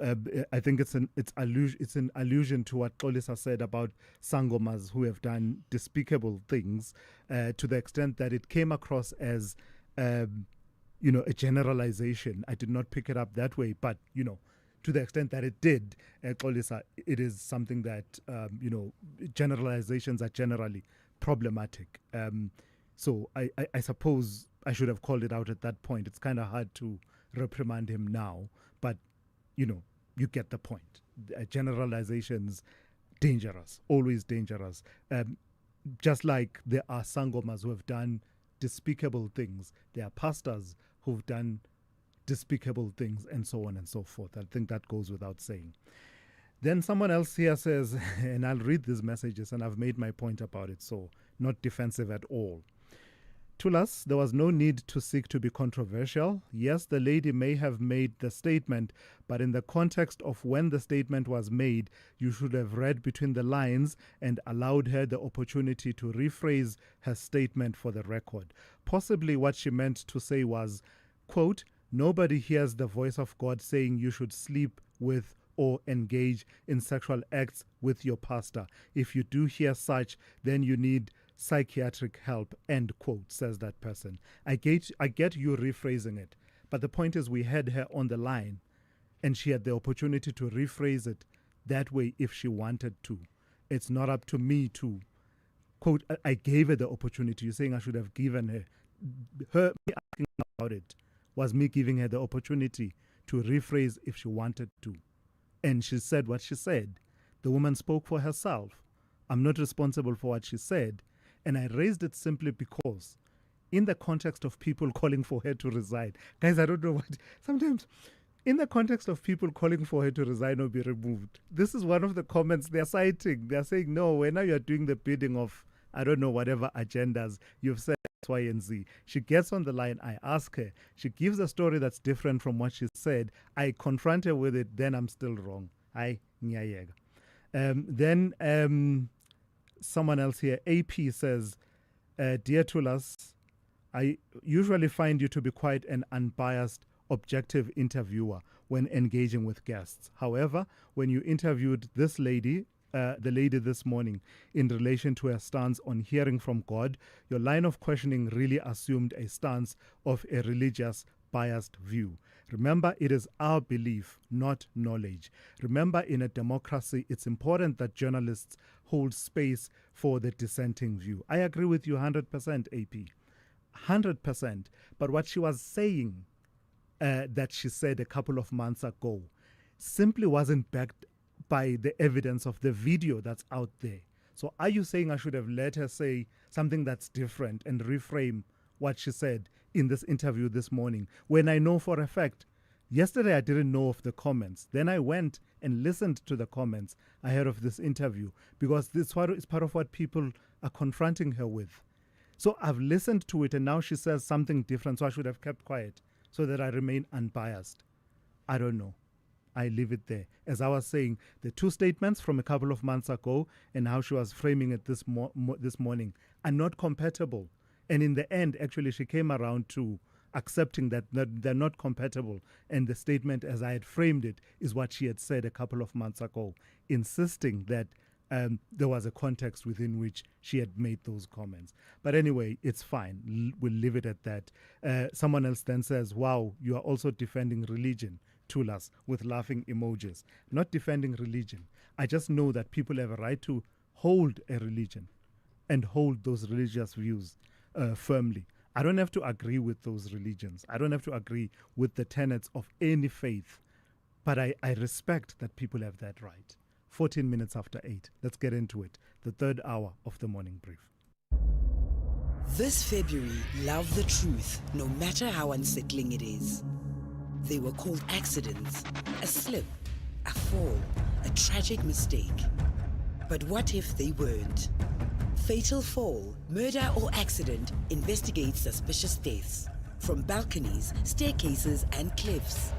I think it's an allusion to what Xolisa said about Sangomas who have done despicable things, to the extent that it came across as a generalization. I did not pick it up that way, but to the extent that it did, Xolisa, it is something that generalizations are generally problematic. So I suppose I should have called it out at that point. It's kind of hard to reprimand him now, but you get the point. Generalizations, dangerous, always dangerous. Just like there are Sangomas who have done despicable things, there are pastors who've done despicable things, and so on and so forth. I think that goes without saying. Then someone else here says, and I'll read these messages, and I've made my point about it, so not defensive at all. Thulas, there was no need to seek to be controversial. Yes, the lady may have made the statement, but in the context of when the statement was made, you should have read between the lines and allowed her the opportunity to rephrase her statement for the record. Possibly what she meant to say was, quote, nobody hears the voice of God saying you should sleep with or engage in sexual acts with your pastor. If you do hear such, then you need psychiatric help, end quote, says that person. I get you rephrasing it, but the point is we had her on the line and she had the opportunity to rephrase it that way if she wanted to. It's not up to me to, quote, I gave her the opportunity. You're saying I should have given her. Me asking about it was me giving her the opportunity to rephrase if she wanted to. And she said what she said. The woman spoke for herself. I'm not responsible for what she said. And I raised it simply because in the context of people calling for her to resign, guys, I don't know what, sometimes in the context of people calling for her to resign or be removed, this is one of the comments they're citing. They're saying, no, when now you're doing the bidding of, I don't know, whatever agendas you've said X, Y, and Z. She gets on the line. I ask her. She gives a story that's different from what she said. I confront her with it. Then I'm still wrong. Then someone else here, AP, says, Dear Thulas, I usually find you to be quite an unbiased, objective interviewer when engaging with guests. However, when you interviewed this lady, the lady this morning, in relation to her stance on hearing from God, your line of questioning really assumed a stance of a religious, biased view. Remember, it is our belief, not knowledge. Remember, in a democracy, it's important that journalists hold space for the dissenting view. I agree with you 100%, AP. 100%. But what she was saying, that she said a couple of months ago, simply wasn't backed by the evidence of the video that's out there. So are you saying I should have let her say something that's different and reframe what she said in this interview this morning, when I know for a fact, yesterday I didn't know of the comments. Then I went and listened to the comments ahead of this interview, because this is part of what people are confronting her with. So I've listened to it, and now she says something different, so I should have kept quiet so that I remain unbiased. I don't know. I leave it there. As I was saying, the two statements from a couple of months ago and how she was framing it this morning are not compatible. And in the end, actually, she came around to accepting that they're not compatible. And the statement, as I had framed it, is what she had said a couple of months ago, insisting that there was a context within which she had made those comments. But anyway, it's fine. We'll leave it at that. Someone else then says, wow, you are also defending religion, Thulas, with laughing emojis. Not defending religion. I just know that people have a right to hold a religion and hold those religious views firmly. I don't have to agree with those religions. I don't have to agree with the tenets of any faith. But I respect that people have that right. 14 minutes after 8. Let's get into it. The third hour of the morning brief. This February, love the truth, no matter how unsettling it is. They were called accidents, a slip, a fall, a tragic mistake. But what if they weren't? Fatal fall, murder or accident investigates suspicious deaths from balconies, staircases and cliffs,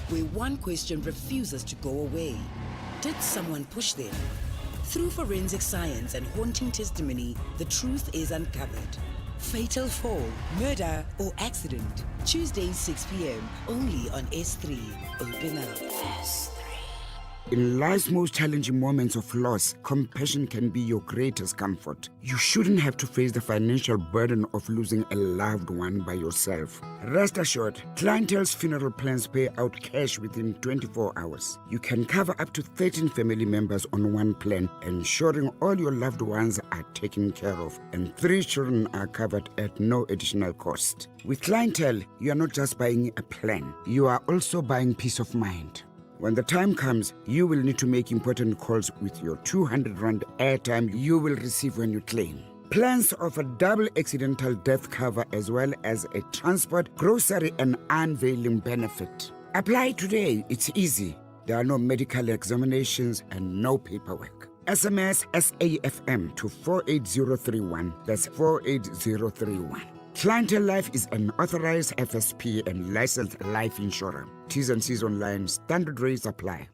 where one question refuses to go away. Did someone push them? Through forensic science and haunting testimony, the truth is uncovered. Fatal fall, murder, or accident. Tuesdays 6 p.m. only on S3. Open up. S3. In life's most challenging moments of loss, compassion can be your greatest comfort. You shouldn't have to face the financial burden of losing a loved one by yourself. Rest assured, Clientele's funeral plans pay out cash within 24 hours. You can cover up to 13 family members on one plan, ensuring all your loved ones are taken care of, and 3 children are covered at no additional cost. With Clientele, you are not just buying a plan, you are also buying peace of mind. When the time comes, you will need to make important calls with your 200 Rand airtime you will receive when you claim. Plans offer double accidental death cover as well as a transport, grocery and unveiling benefit. Apply today, it's easy. There are no medical examinations and no paperwork. SMS SAFM to 48031. That's 48031. Clientele Life is an authorized FSP and licensed life insurer. T's and C's online. Standard rates apply.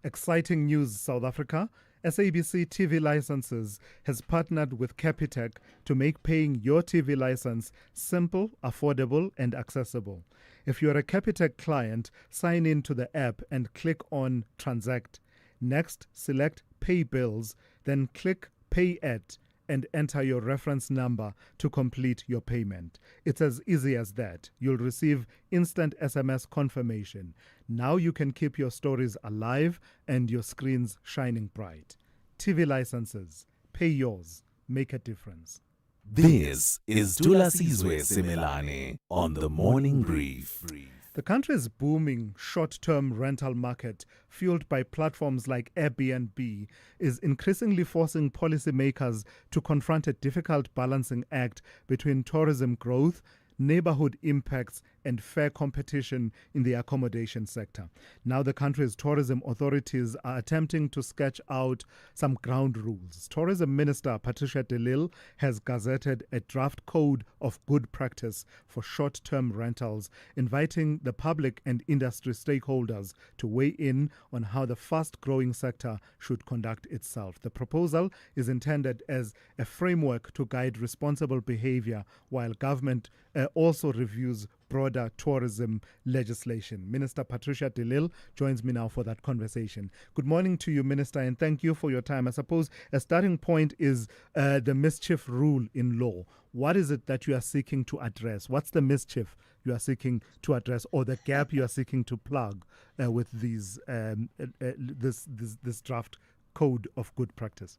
Exciting news, South Africa. SABC TV Licenses has partnered with Capitec to make paying your TV license simple, affordable, and accessible. If you're a Capitec client, sign in to the app and click on Transact. Next, select Pay Bills, then click Pay At, and enter your reference number to complete your payment. It's as easy as that. You'll receive instant SMS confirmation. Now you can keep your stories alive and your screens shining bright. TV licenses. Pay yours. Make a difference. This is Thulasizwe Simelane on the Morning Brief. The country's booming short-term rental market, fueled by platforms like Airbnb, is increasingly forcing policymakers to confront a difficult balancing act between tourism growth, neighborhood impacts, and fair competition in the accommodation sector. Now the country's tourism authorities are attempting to sketch out some ground rules. Tourism Minister Patricia de Lille has gazetted a draft code of good practice for short-term rentals, inviting the public and industry stakeholders to weigh in on how the fast-growing sector should conduct itself. The proposal is intended as a framework to guide responsible behavior while government also reviews broader tourism legislation. Minister Patricia de Lille joins me now for that conversation. Good morning to you, Minister, and thank you for your time. I suppose a starting point is the mischief rule in law. What is it that you are seeking to address? What's the mischief you are seeking to address, or the gap you are seeking to plug with these this draft code of good practice?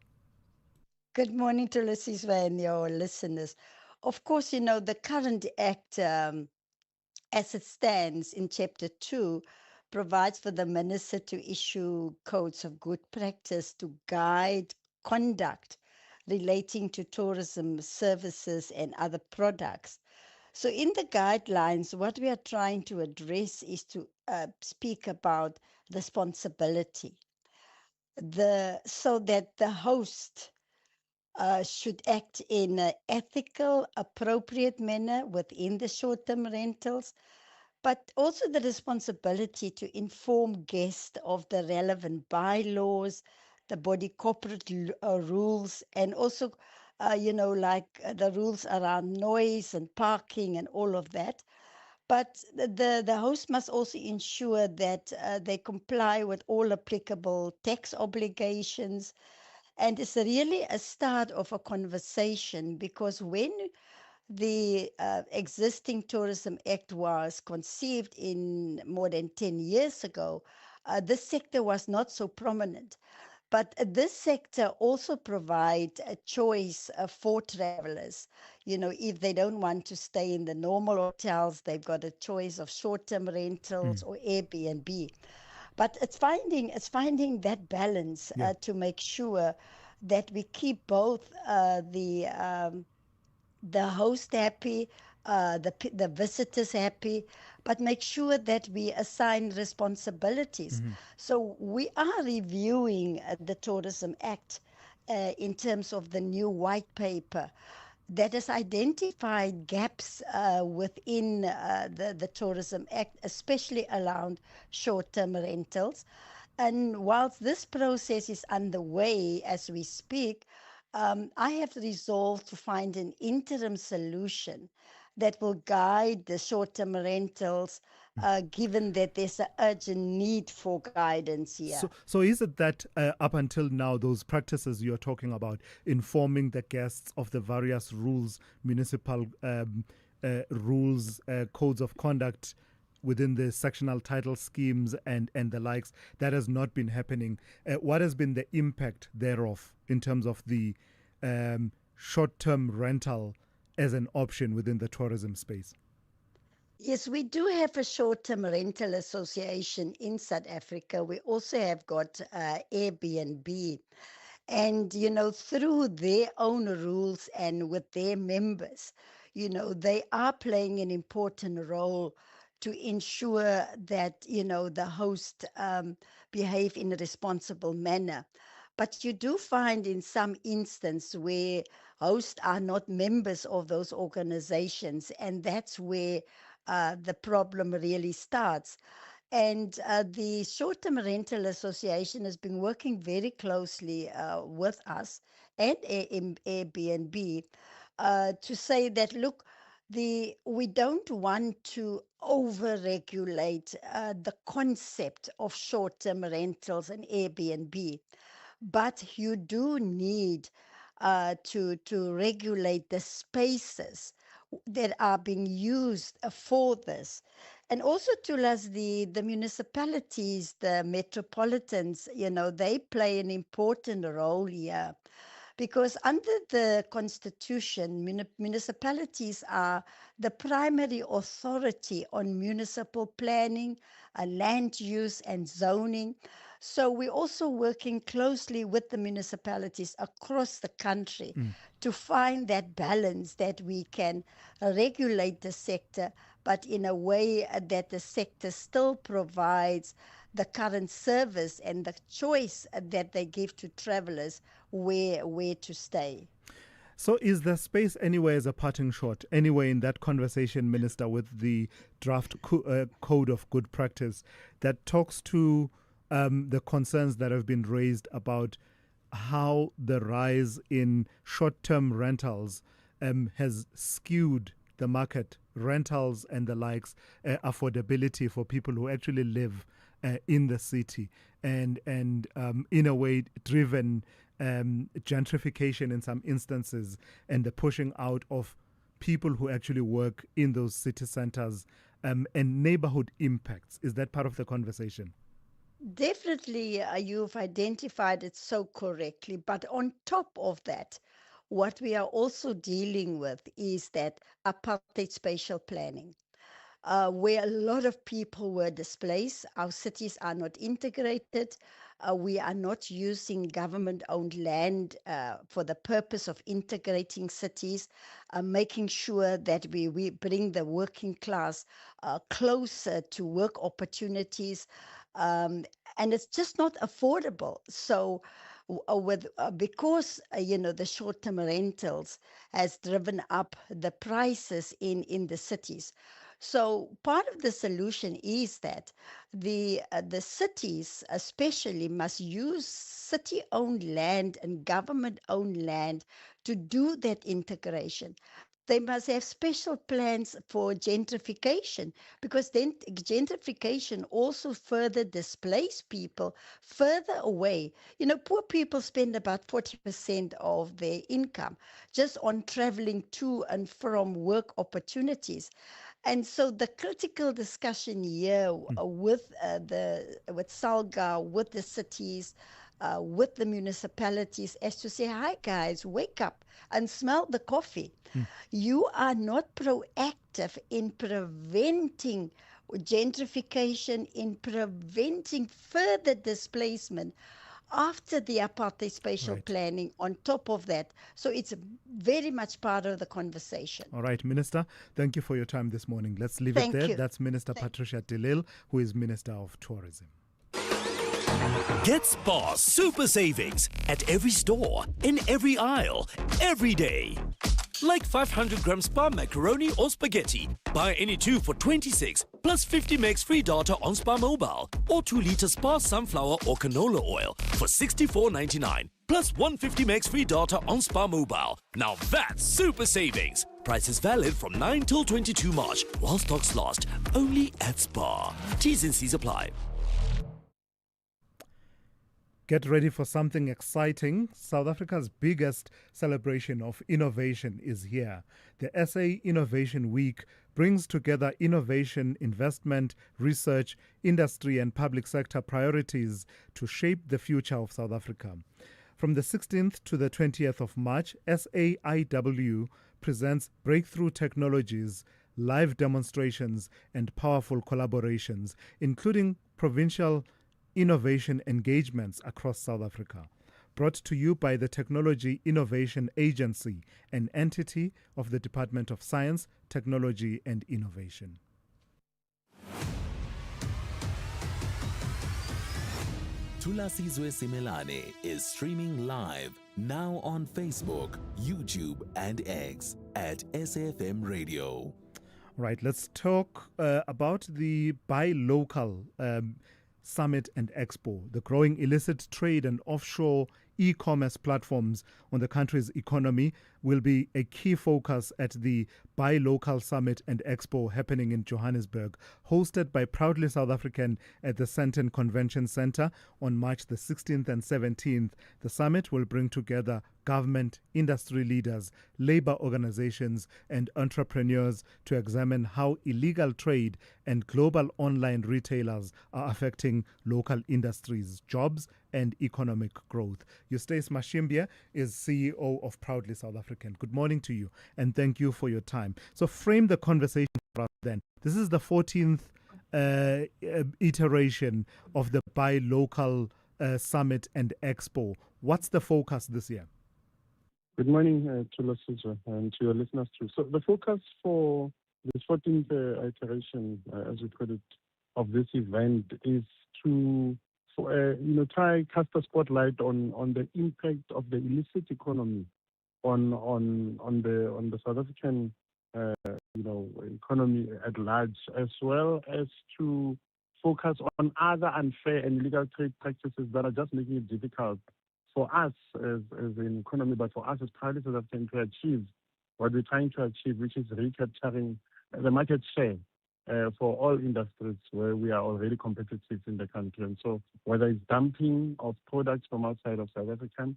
Good morning to Thulasizwe and your listeners. Of course, you know, the current act, as it stands in Chapter 2, provides for the minister to issue codes of good practice to guide conduct relating to tourism services and other products. So in the guidelines, what we are trying to address is to speak about responsibility, so that the host should act in an ethical, appropriate manner within the short-term rentals, but also the responsibility to inform guests of the relevant bylaws, the body corporate rules, and also, the rules around noise and parking and all of that. But the host must also ensure that they comply with all applicable tax obligations. And it's really a start of a conversation, because when the existing Tourism Act was conceived in more than 10 years ago, this sector was not so prominent. But this sector also provides a choice for travelers. You know, if they don't want to stay in the normal hotels, they've got a choice of short-term rentals or Airbnb. But it's finding that balance to make sure that we keep both the host happy, the visitors happy, but make sure that we assign responsibilities. So we are reviewing the Tourism Act in terms of the new white paper that has identified gaps within the Tourism Act, especially around short-term rentals. And whilst this process is underway as we speak, I have resolved to find an interim solution that will guide the short-term rentals, given that there's an urgent need for guidance here. So is it that up until now, those practices you're talking about, informing the guests of the various rules, municipal rules, codes of conduct within the sectional title schemes and the likes, that has not been happening? What has been the impact thereof in terms of the short-term rental as an option within the tourism space? Yes, we do have a short-term rental association in South Africa. We also have got Airbnb. And, through their own rules and with their members, they are playing an important role to ensure that, the host behave in a responsible manner. But you do find in some instances where hosts are not members of those organizations, and that's where the problem really starts. And the Short-Term Rental Association has been working very closely with us and Airbnb to say that, look, we don't want to over-regulate the concept of short-term rentals and Airbnb, but you do need to regulate the spaces that are being used for this. And also, Thulas, the municipalities, the metropolitans, they play an important role here. Because under the Constitution, municipalities are the primary authority on municipal planning, land use and zoning. So we're also working closely with the municipalities across the country to find that balance that we can regulate the sector, but in a way that the sector still provides the current service and the choice that they give to travelers where to stay. So is there space anywhere as a parting shot, anywhere in that conversation, Minister, with the draft code of good practice that talks to the concerns that have been raised about how the rise in short-term rentals has skewed the market, rentals and the likes, affordability for people who actually live in the city, and in a way driven gentrification in some instances, and the pushing out of people who actually work in those city centers, and neighborhood impacts? Is that part of the conversation? Definitely, you've identified it so correctly. But on top of that, what we are also dealing with is that apartheid spatial planning, where a lot of people were displaced. Our cities are not integrated. We are not using government-owned land for the purpose of integrating cities, making sure that we bring the working class closer to work opportunities. And it's just not affordable. So because the short-term rentals has driven up the prices in the cities. So part of the solution is that the cities especially must use city-owned land and government-owned land to do that integration. They must have special plans for gentrification, because then gentrification also further displaces people further away. Poor people spend about 40% of their income just on traveling to and from work opportunities. And so the critical discussion here with SALGA, with the cities, with the municipalities, is to say, hi guys, wake up and smell the coffee. You are not proactive in preventing gentrification, in preventing further displacement after the apartheid spatial planning on top of that. So it's very much part of the conversation. All right, Minister, thank you for your time this morning. Let's leave it there. That's Minister Patricia de Lille, who is Minister of Tourism. Get Spar Super Savings at every store, in every aisle, every day. like 500 gram Spar macaroni or spaghetti. Buy any two for 26 plus 50 megs free data on Spar Mobile, or 2-liter Spar sunflower or canola oil for $64.99 plus 150 megs free data on Spar Mobile. Now that's super savings. Price is valid from 9 till 22 March while stocks last. Only at Spar. T's and C's apply. Get ready for something exciting. South Africa's biggest celebration of innovation is here. The SA Innovation Week brings together innovation, investment, research, industry and public sector priorities to shape the future of South Africa. From the 16th to the 20th of March, SAIW presents breakthrough technologies, live demonstrations and powerful collaborations, including provincial innovation engagements across South Africa. Brought to you by the Technology Innovation Agency, an entity of the Department of Science, Technology and Innovation. Thulasizwe Simelane is streaming live now on Facebook, YouTube and X at SFM Radio. Right, let's talk about the Buy Local Summit and Expo. The growing illicit trade and offshore e-commerce platforms on the country's economy will be a key focus at the Buy Local Summit and Expo happening in Johannesburg, hosted by Proudly South African at the Sandton Convention Centre on March the 16th and 17th. The summit will bring together government, industry leaders, labor organizations and entrepreneurs to examine how illegal trade and global online retailers are affecting local industries, jobs and economic growth. Eustace Mashimbia is CEO of Proudly South African. Good morning to you and thank you for your time. So frame the conversation for us then. This is the 14th iteration of the Buy Local Summit and Expo. What's the focus this year? Good morning to listeners and to your listeners too. So the focus for this 14th iteration, as we put it, of this event is to try cast a spotlight on the impact of the illicit economy on the South African economy at large, as well as to focus on other unfair and illegal trade practices that are just making it difficult for us as an economy, but for us as Proudly South African to achieve what we're trying to achieve, which is recapturing the market share for all industries where we are already competitive in the country. And so whether it's dumping of products from outside of South Africa,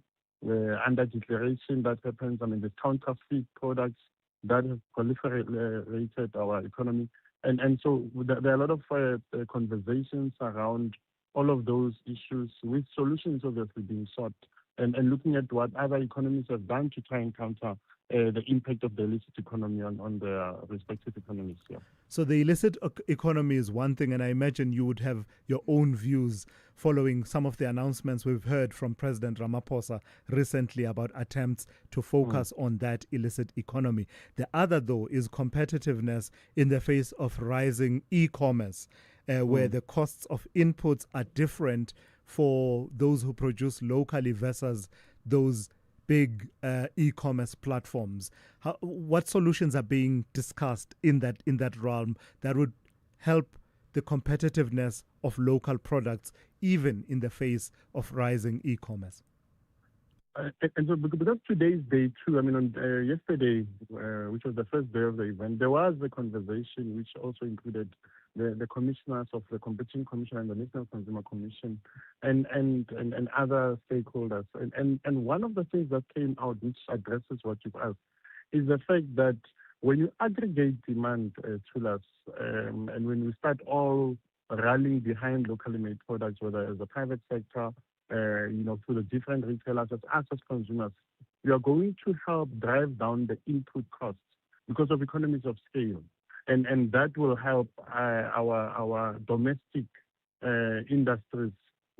under declaration that happens, the counterfeit products that have proliferated our economy. And so there are a lot of conversations around all of those issues with solutions obviously being sought and looking at what other economies have done to try and counter the impact of the illicit economy on their respective economies. Yeah. So the illicit economy is one thing, and I imagine you would have your own views following some of the announcements we've heard from President Ramaphosa recently about attempts to focus on that illicit economy. The other, though, is competitiveness in the face of rising e-commerce, where the costs of inputs are different for those who produce locally versus those big e-commerce platforms. What solutions are being discussed in that realm that would help the competitiveness of local products, even in the face of rising e-commerce? And so because today's day two, yesterday, which was the first day of the event, there was a conversation which also included the commissioners of the Competition Commission and the National Consumer Commission and other stakeholders. And one of the things that came out which addresses what you've asked is the fact that when you aggregate demand to us, and when we start all rallying behind locally made products, whether as the private sector, through the different retailers, as us as consumers, we are going to help drive down the input costs because of economies of scale. And that will help our domestic industries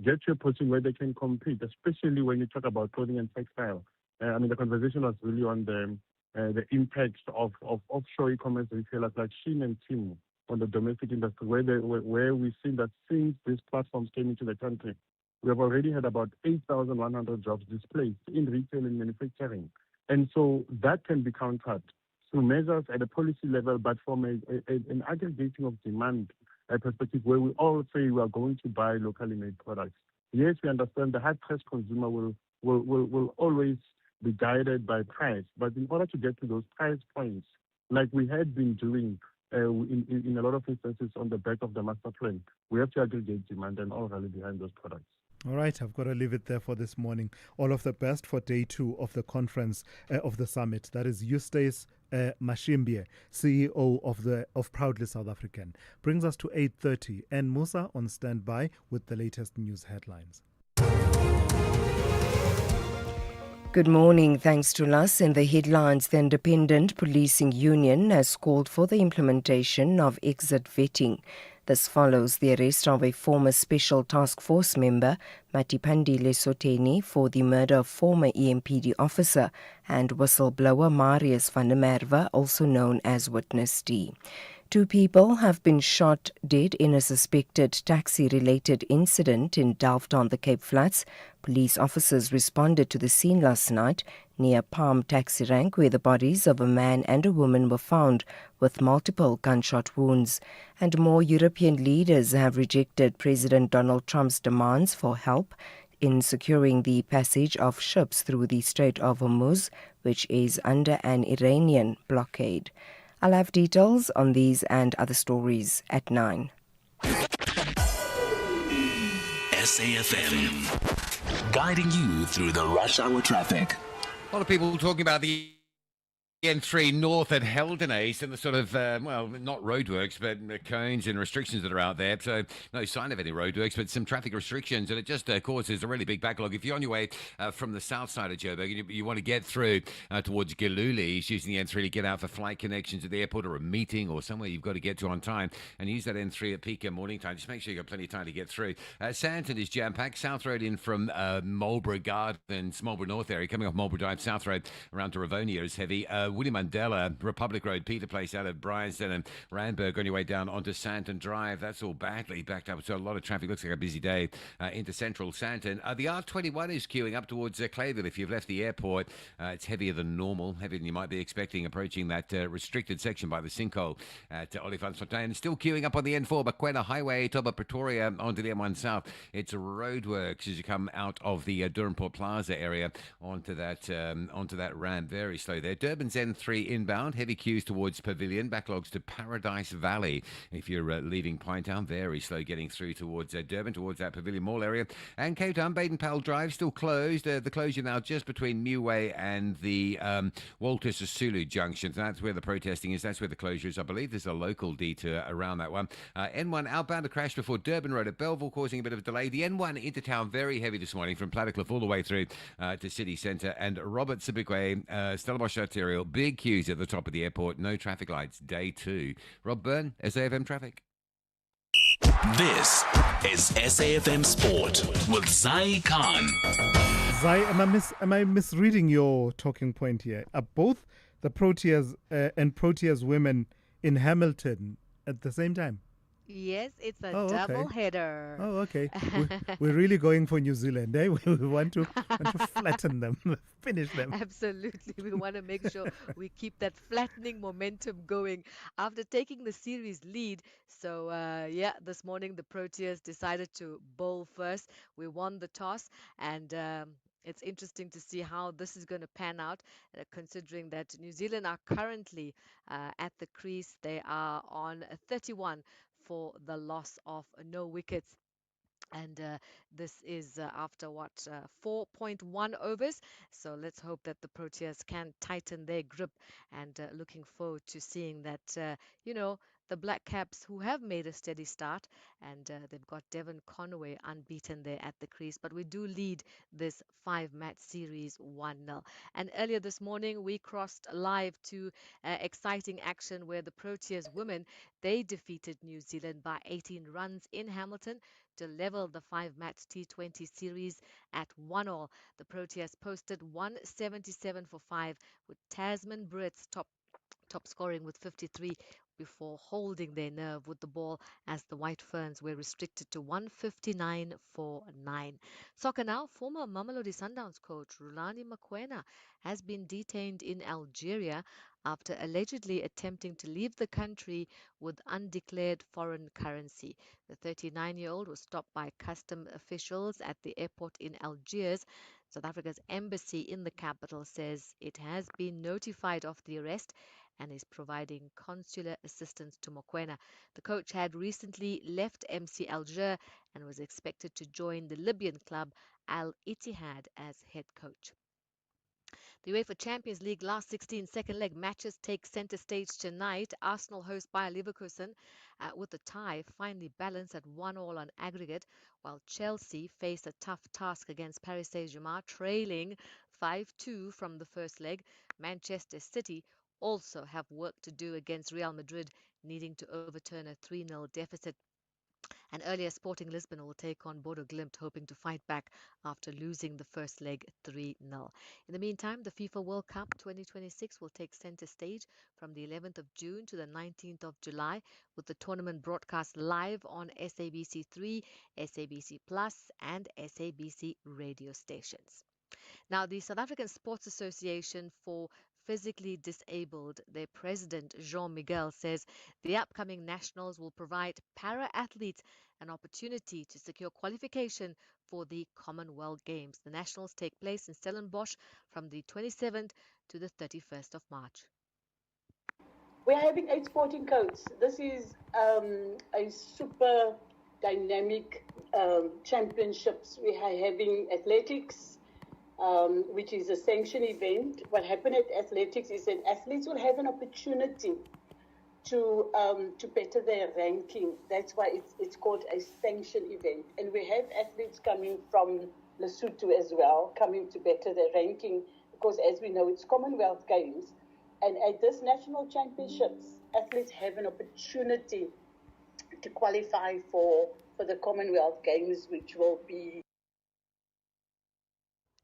get to a position where they can compete, especially when you talk about clothing and textile. The conversation was really on the impact of offshore e-commerce retailers like Shein and Temu on the domestic industry, where we've seen that since these platforms came into the country, we have already had about 8,100 jobs displaced in retail and manufacturing. And so that can be countered through measures at a policy level, but from an aggregating of demand perspective where we all say we are going to buy locally made products. Yes, we understand the high-priced consumer will always be guided by price, but in order to get to those price points, like we had been doing in a lot of instances on the back of the master plan, we have to aggregate demand and all rally behind those products. All right, I've got to leave it there for this morning. All of the best for day 2 of the conference of the summit. That is Eustace Mashimbie, CEO of Proudly South African. Brings us to 8:30, and Musa on standby with the latest news headlines. Good morning. Thanks to us. In the headlines, the Independent Policing Union has called for the implementation of exit vetting. This follows the arrest of a former Special Task Force member, Matipandile Soteni, for the murder of former EMPD officer and whistleblower Marius van der Merwe, also known as Witness D. 2 people have been shot dead in a suspected taxi-related incident in Delft on the Cape Flats. Police officers responded to the scene last night near Palm Taxi Rank, where the bodies of a man and a woman were found with multiple gunshot wounds. And more European leaders have rejected President Donald Trump's demands for help in securing the passage of ships through the Strait of Hormuz, which is under an Iranian blockade. I'll have details on these and other stories at 9. SAFM, guiding you through the rush hour traffic. A lot of people talking about the N3 north at Helden East and the sort of, not roadworks, but cones and restrictions that are out there. So no sign of any roadworks, but some traffic restrictions, and it just causes a really big backlog. If you're on your way from the south side of Joburg, you want to get through towards Giluli, using the N3 to get out for flight connections at the airport or a meeting or somewhere you've got to get to on time, and use that N3 at peak and morning time. Just make sure you've got plenty of time to get through. Sandton is jam-packed. South Road in from Marlborough Gardens, Marlborough North area, coming off Marlborough Drive. South Road around to Ravonia is heavy. William Mandela, Republic Road, Peter Place out of Bryanston and Randburg on your way down onto Sandton Drive. That's all badly backed up. So a lot of traffic. Looks like a busy day into central Sandton. The R21 is queuing up towards Clayville. If you've left the airport, it's heavier than normal, heavier than you might be expecting, approaching that restricted section by the sinkhole at Olifantsfontein. Still queuing up on the N4, Bakwena Highway, top of Pretoria onto the M1 South. It's roadworks as you come out of the Durbanport Plaza area onto that ramp. Very slow there. Durban's N3 inbound, heavy queues towards Pavilion, backlogs to Paradise Valley. If you're leaving Pinetown, very slow getting through towards Durban, towards that Pavilion Mall area. And Cape Town, Baden-Powell Drive still closed. The closure now just between Meway and the Walter Sisulu junction. So that's where the protesting is. That's where the closure is. I believe there's a local detour around that one. N1 outbound, a crash before Durban Road at Belleville, causing a bit of a delay. The N1 into town, very heavy this morning from Plattekloof all the way through to City Centre. And Robert Sibukwe, Stellenbosch Arterial, big queues at the top of the airport. No traffic lights, day 2. Rob Byrne, SAFM Traffic. This is SAFM Sport with Zai Khan. Zai, am I misreading your talking point here? Are both the Proteas and Proteas women in Hamilton at the same time? Yes, it's a double header. Oh, okay. We're really going for New Zealand, eh? We want to flatten them, finish them. Absolutely. We want to make sure we keep that flattening momentum going after taking the series lead. So, this morning the Proteas decided to bowl first. We won the toss, and it's interesting to see how this is going to pan out, considering that New Zealand are currently at the crease. They are on 31 for the loss of no wickets. And this is after 4.1 overs. So let's hope that the Proteas can tighten their grip, and looking forward to seeing that, the Black Caps, who have made a steady start, and they've got Devon Conway unbeaten there at the crease. But we do lead this 5-match series 1-0. And earlier this morning, we crossed live to exciting action where the Proteas women, they defeated New Zealand by 18 runs in Hamilton to level the 5-match T20 series at 1-1. The Proteas posted 177 for 5, with Tasman Brits top scoring with 53, before holding their nerve with the ball as the White Ferns were restricted to 159 for 9. Soccer now, former Mamelodi Sundowns coach Rulani Mokwena has been detained in Algeria after allegedly attempting to leave the country with undeclared foreign currency. The 39-year-old was stopped by custom officials at the airport in Algiers. South Africa's embassy in the capital says it has been notified of the arrest and is providing consular assistance to Mokwena. The coach had recently left MC Alger and was expected to join the Libyan club Al Ittihad as head coach. The UEFA Champions League last 16 second leg matches take centre stage tonight. Arsenal host Bayer Leverkusen with the tie finally balanced at 1-1 on aggregate, while Chelsea face a tough task against Paris Saint-Germain, trailing 5-2 from the first leg. Manchester City also have work to do against Real Madrid, needing to overturn a 3-0 deficit. And earlier, Sporting Lisbon will take on Bodo Glimt, hoping to fight back after losing the first leg 3-0. In the meantime, the FIFA World Cup 2026 will take centre stage from the 11th of June to the 19th of July, with the tournament broadcast live on SABC3, SABC Plus, and SABC radio stations. Now, the South African Sports Association for Physically Disabled, their president, Jean Miguel, says the upcoming nationals will provide para-athletes an opportunity to secure qualification for the Commonwealth Games. The nationals take place in Stellenbosch from the 27th to the 31st of March. We are having 8 sporting codes. This is a super dynamic championships. We are having athletics, which is a sanctioned event. What happened at athletics is that athletes will have an opportunity to better their ranking. That's why it's called a sanctioned event. And we have athletes coming from Lesotho as well, coming to better their ranking, because as we know, it's Commonwealth Games. And at this national championships, athletes have an opportunity to qualify for the Commonwealth Games, which will be.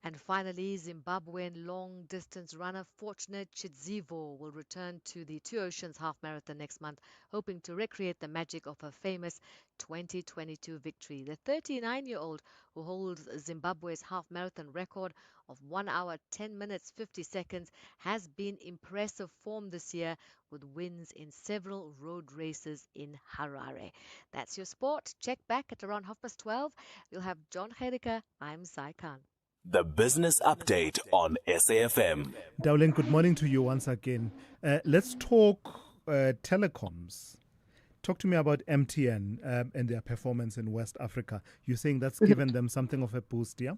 And finally, Zimbabwean long-distance runner Fortunate Chidzivo will return to the Two Oceans Half Marathon next month, hoping to recreate the magic of her famous 2022 victory. The 39-year-old, who holds Zimbabwe's half marathon record of 1 hour, 10 minutes, 50 seconds, has been impressive form this year with wins in several road races in Harare. That's your sport. Check back at around 12:30. You'll have John Gericke. I'm Sai Khan. The Business Update on SAFM. Dowling, good morning to you once again. Let's talk telecoms. Talk to me about MTN and their performance in West Africa. You're saying that's given them something of a boost, yeah?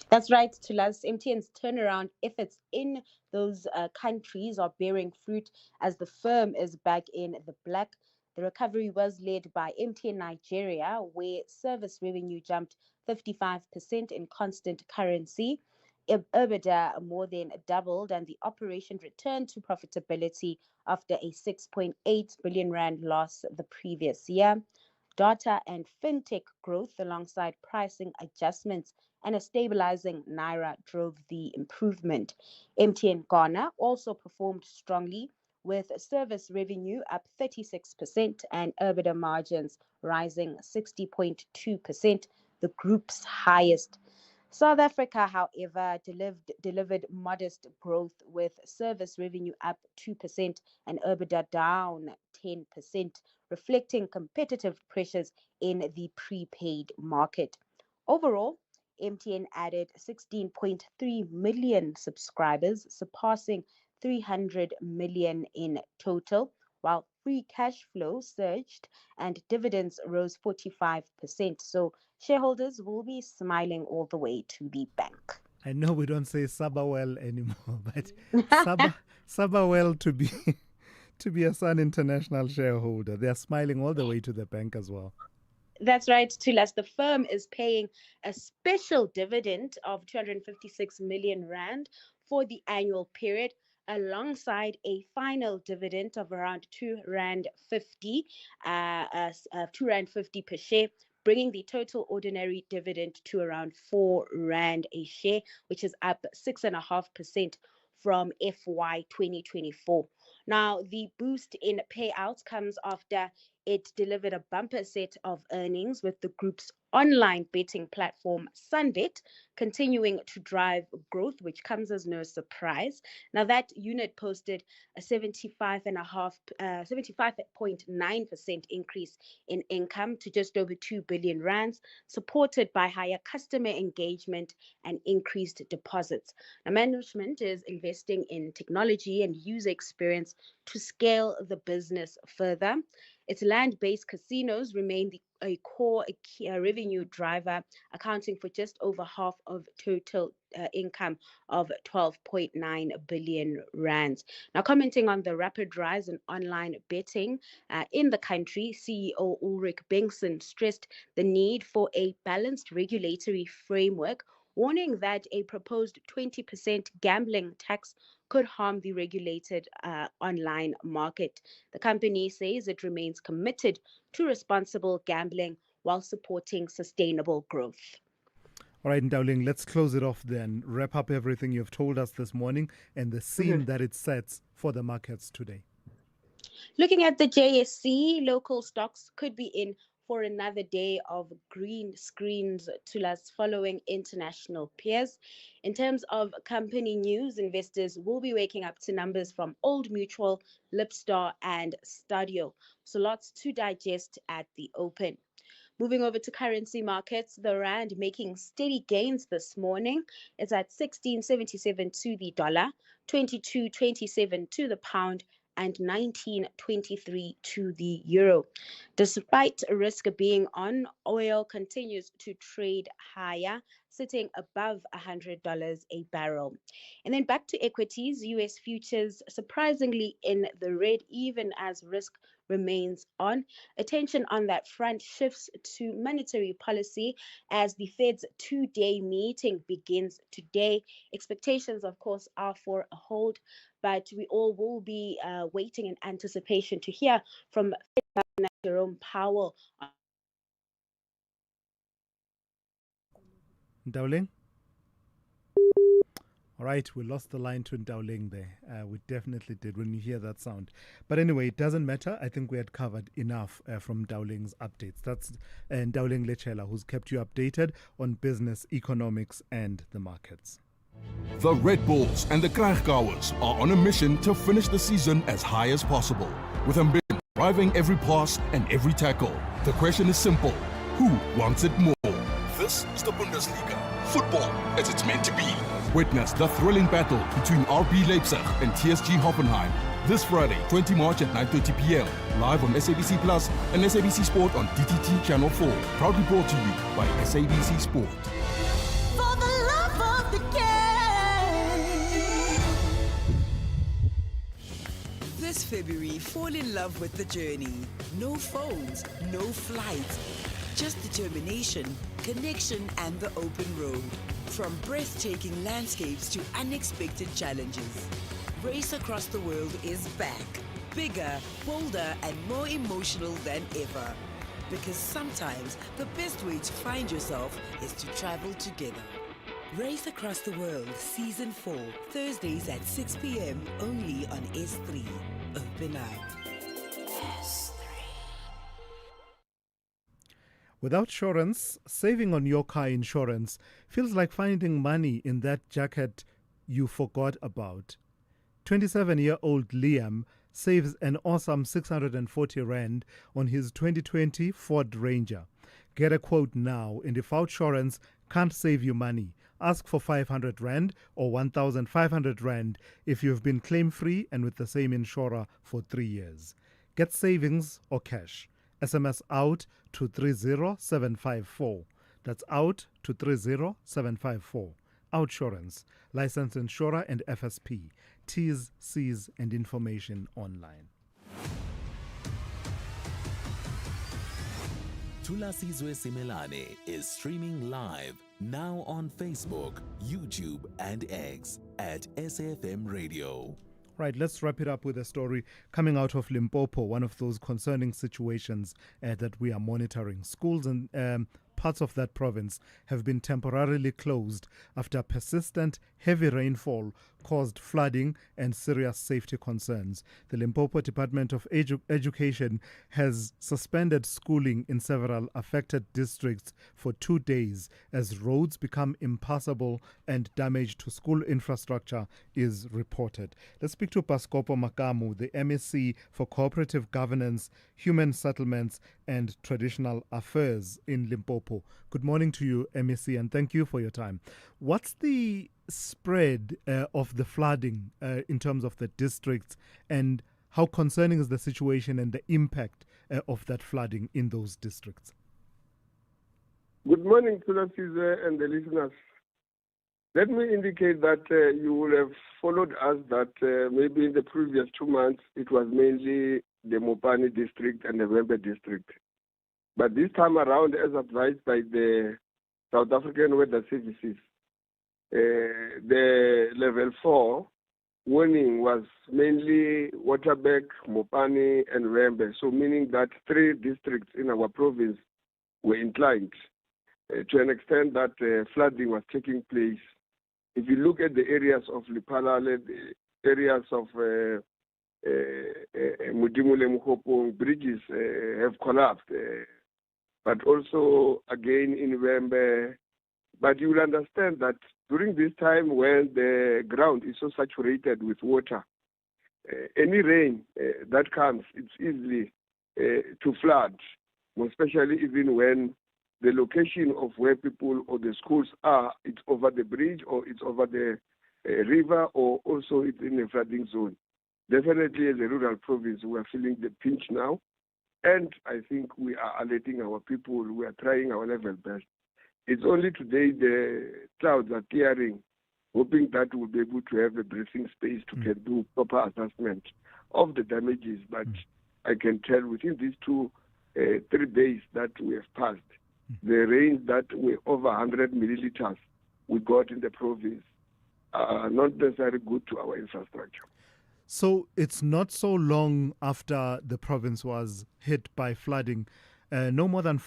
That's right, Thulas. MTN's turnaround efforts in those countries are bearing fruit as the firm is back in the black. The recovery was led by MTN Nigeria, where service revenue jumped 55% in constant currency. EBITDA more than doubled, and the operation returned to profitability after a 6.8 billion rand loss the previous year. Data and fintech growth alongside pricing adjustments and a stabilizing naira drove the improvement. MTN Ghana also performed strongly, with service revenue up 36% and EBITDA margins rising 60.2%, the group's highest. South Africa, however, delivered modest growth, with service revenue up 2% and EBITDA down 10%, reflecting competitive pressures in the prepaid market. Overall, MTN added 16.3 million subscribers, surpassing 300 million in total, while free cash flow surged and dividends rose 45%. So shareholders will be smiling all the way to the bank. I know we don't say Sabawell anymore, but Sabawell to be a Sun International shareholder. They are smiling all the way to the bank as well. That's right, Thulas. The firm is paying a special dividend of 256 million rand for the annual period, alongside a final dividend of around 2.50 rand per share, bringing the total ordinary dividend to around 4 rand a share, which is up 6.5% from FY 2024. Now, the boost in payouts comes after it delivered a bumper set of earnings, with the group's online betting platform Sunbet continuing to drive growth, which comes as no surprise. Now, that unit posted a 75.9% increase in income to just over 2 billion rands, supported by higher customer engagement and increased deposits. Now, management is investing in technology and user experience to scale the business further. Its land-based casinos remain a core revenue driver, accounting for just over half of total income of 12.9 billion rands. Now, commenting on the rapid rise in online betting in the country, CEO Ulrich Bengtson stressed the need for a balanced regulatory framework, warning that a proposed 20% gambling tax could harm the regulated online market. The company says it remains committed to responsible gambling while supporting sustainable growth. All right, Ndauling, let's close it off then. Wrap up everything you've told us this morning and the scene that it sets for the markets today. Looking at the JSE, local stocks could be in for another day of green screens to us following international peers. In terms of company news, investors will be waking up to numbers from Old Mutual, Lipstar and Stadio. So lots to digest at the open. Moving over to currency markets, the rand making steady gains this morning. It's at 16.77 to the dollar, 22.27 to the pound, and 19.23 to the euro. Despite risk being on, oil continues to trade higher, sitting above $100 a barrel. And then back to equities, US futures surprisingly in the red, even as risk remains on. Attention on that front shifts to monetary policy as the Fed's two-day meeting begins today. Expectations, of course, are for a hold, but we all will be waiting in anticipation to hear from Fed Governor Jerome Powell. Ndauling? All right, we lost the line to Ndauling there. We definitely did when you hear that sound. But anyway, it doesn't matter. I think we had covered enough from Ndauling's updates. That's Ndauling Lechela, who's kept you updated on business, economics, and the markets. The Red Bulls and the Krijgkouwers are on a mission to finish the season as high as possible, with ambition driving every pass and every tackle. The question is simple: who wants it more? This is the Bundesliga. Football as it's meant to be. Witness the thrilling battle between RB Leipzig and TSG Hoffenheim this Friday, 20 March at 9:30 p.m. live on SABC Plus and SABC Sport on DTT Channel 4. Proudly brought to you by SABC Sport. For the love of the game. This February, fall in love with the journey. No phones, no flights. Just determination, connection, and the open road. From breathtaking landscapes to unexpected challenges. Race Across the World is back. Bigger, bolder, and more emotional than ever. Because sometimes the best way to find yourself is to travel together. Race Across the World Season 4, Thursdays at 6 p.m. only on S3. Open up. Without insurance, saving on your car insurance feels like finding money in that jacket you forgot about. 27-year-old Liam saves an awesome 640 Rand on his 2020 Ford Ranger. Get a quote now, and if Outsurance can't save you money, ask for 500 Rand or 1,500 Rand if you've been claim-free and with the same insurer for 3 years. Get savings or cash. SMS out to 30754. That's out to 30754. Outsurance, licensed insurer and FSP. T's, C's, and information online. Thulasizwe Simelane is streaming live now on Facebook, YouTube, and X at SFM Radio. Right, let's wrap it up with a story coming out of Limpopo, one of those concerning situations that we are monitoring. Schools and parts of that province have been temporarily closed after persistent heavy rainfall caused flooding and serious safety concerns. The Limpopo Department of Education has suspended schooling in several affected districts for 2 days as roads become impassable and damage to school infrastructure is reported. Let's speak to Paskopo Makamu, the MEC for Cooperative Governance, Human Settlements and Traditional Affairs in Limpopo. Good morning to you, MEC, and thank you for your time. What's the spread of the flooding in terms of the districts, and how concerning is the situation and the impact of that flooding in those districts? Good morning, Thulasizwe and the listeners. Let me indicate that you will have followed us that maybe in the previous 2 months it was mainly the Mopani district and the Wembe district. But this time around, as advised by the South African Weather Services, the level 4 warning was mainly Waterberg, Mopani, and Wembe. So meaning that 3 districts in our province were inclined to an extent that flooding was taking place. If you look at the areas of Lipalale, the areas of Mudimule Mukopong, bridges have collapsed. But also, again, in Wembe. But you will understand that during this time when the ground is so saturated with water, any rain that comes, it's easily to flood, especially even when the location of where people or the schools are, it's over the bridge or it's over the river or also it's in a flooding zone. Definitely as a rural province, we are feeling the pinch now. And I think we are alerting our people. We are trying our level best. It's only today the clouds are clearing, hoping that we'll be able to have a breathing space to can do proper assessment of the damages. But I can tell within these 3 days that we have passed, the rains that were over 100 milliliters we got in the province are not necessarily good to our infrastructure. So it's not so long after the province was hit by flooding, no more than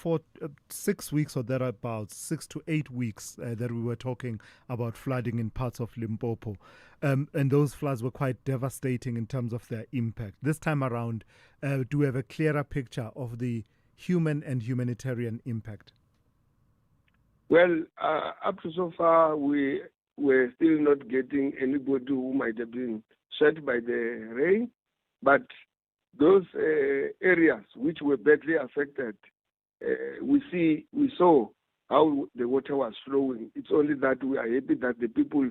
6 weeks or thereabouts, 6 to 8 weeks that we were talking about flooding in parts of Limpopo. And those floods were quite devastating in terms of their impact. This time around, do we have a clearer picture of the human and humanitarian impact? Well, up to so far, we were still not getting anybody who might have been shed by the rain, but those areas which were badly affected, we saw how the water was flowing. It's only that we are happy that the people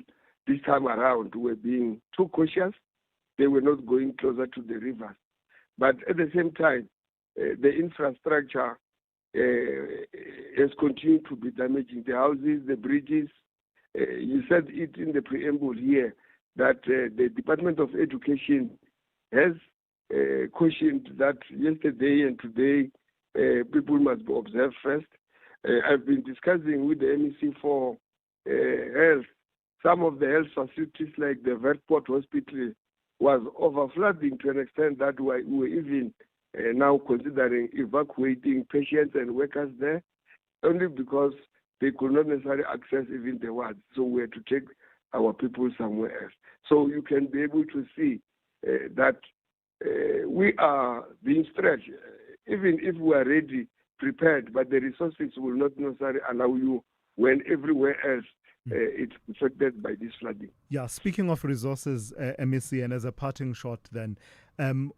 this time around were being too cautious. They were not going closer to the rivers. But at the same time, the infrastructure has continued to be damaging. The houses, the bridges. You said it in the preamble here that the Department of Education has cautioned that yesterday and today people must be observed first. I've been discussing with the MEC for health. Some of the health facilities like the Vertport Hospital was overflooding to an extent that we were even now considering evacuating patients and workers there only because they could not necessarily access even the wards. So we had to take our people somewhere else. So you can be able to see that we are being stretched, even if we are ready, prepared, but the resources will not necessarily allow you when everywhere else it's affected by this flooding. Yeah, speaking of resources, MEC, and as a parting shot then,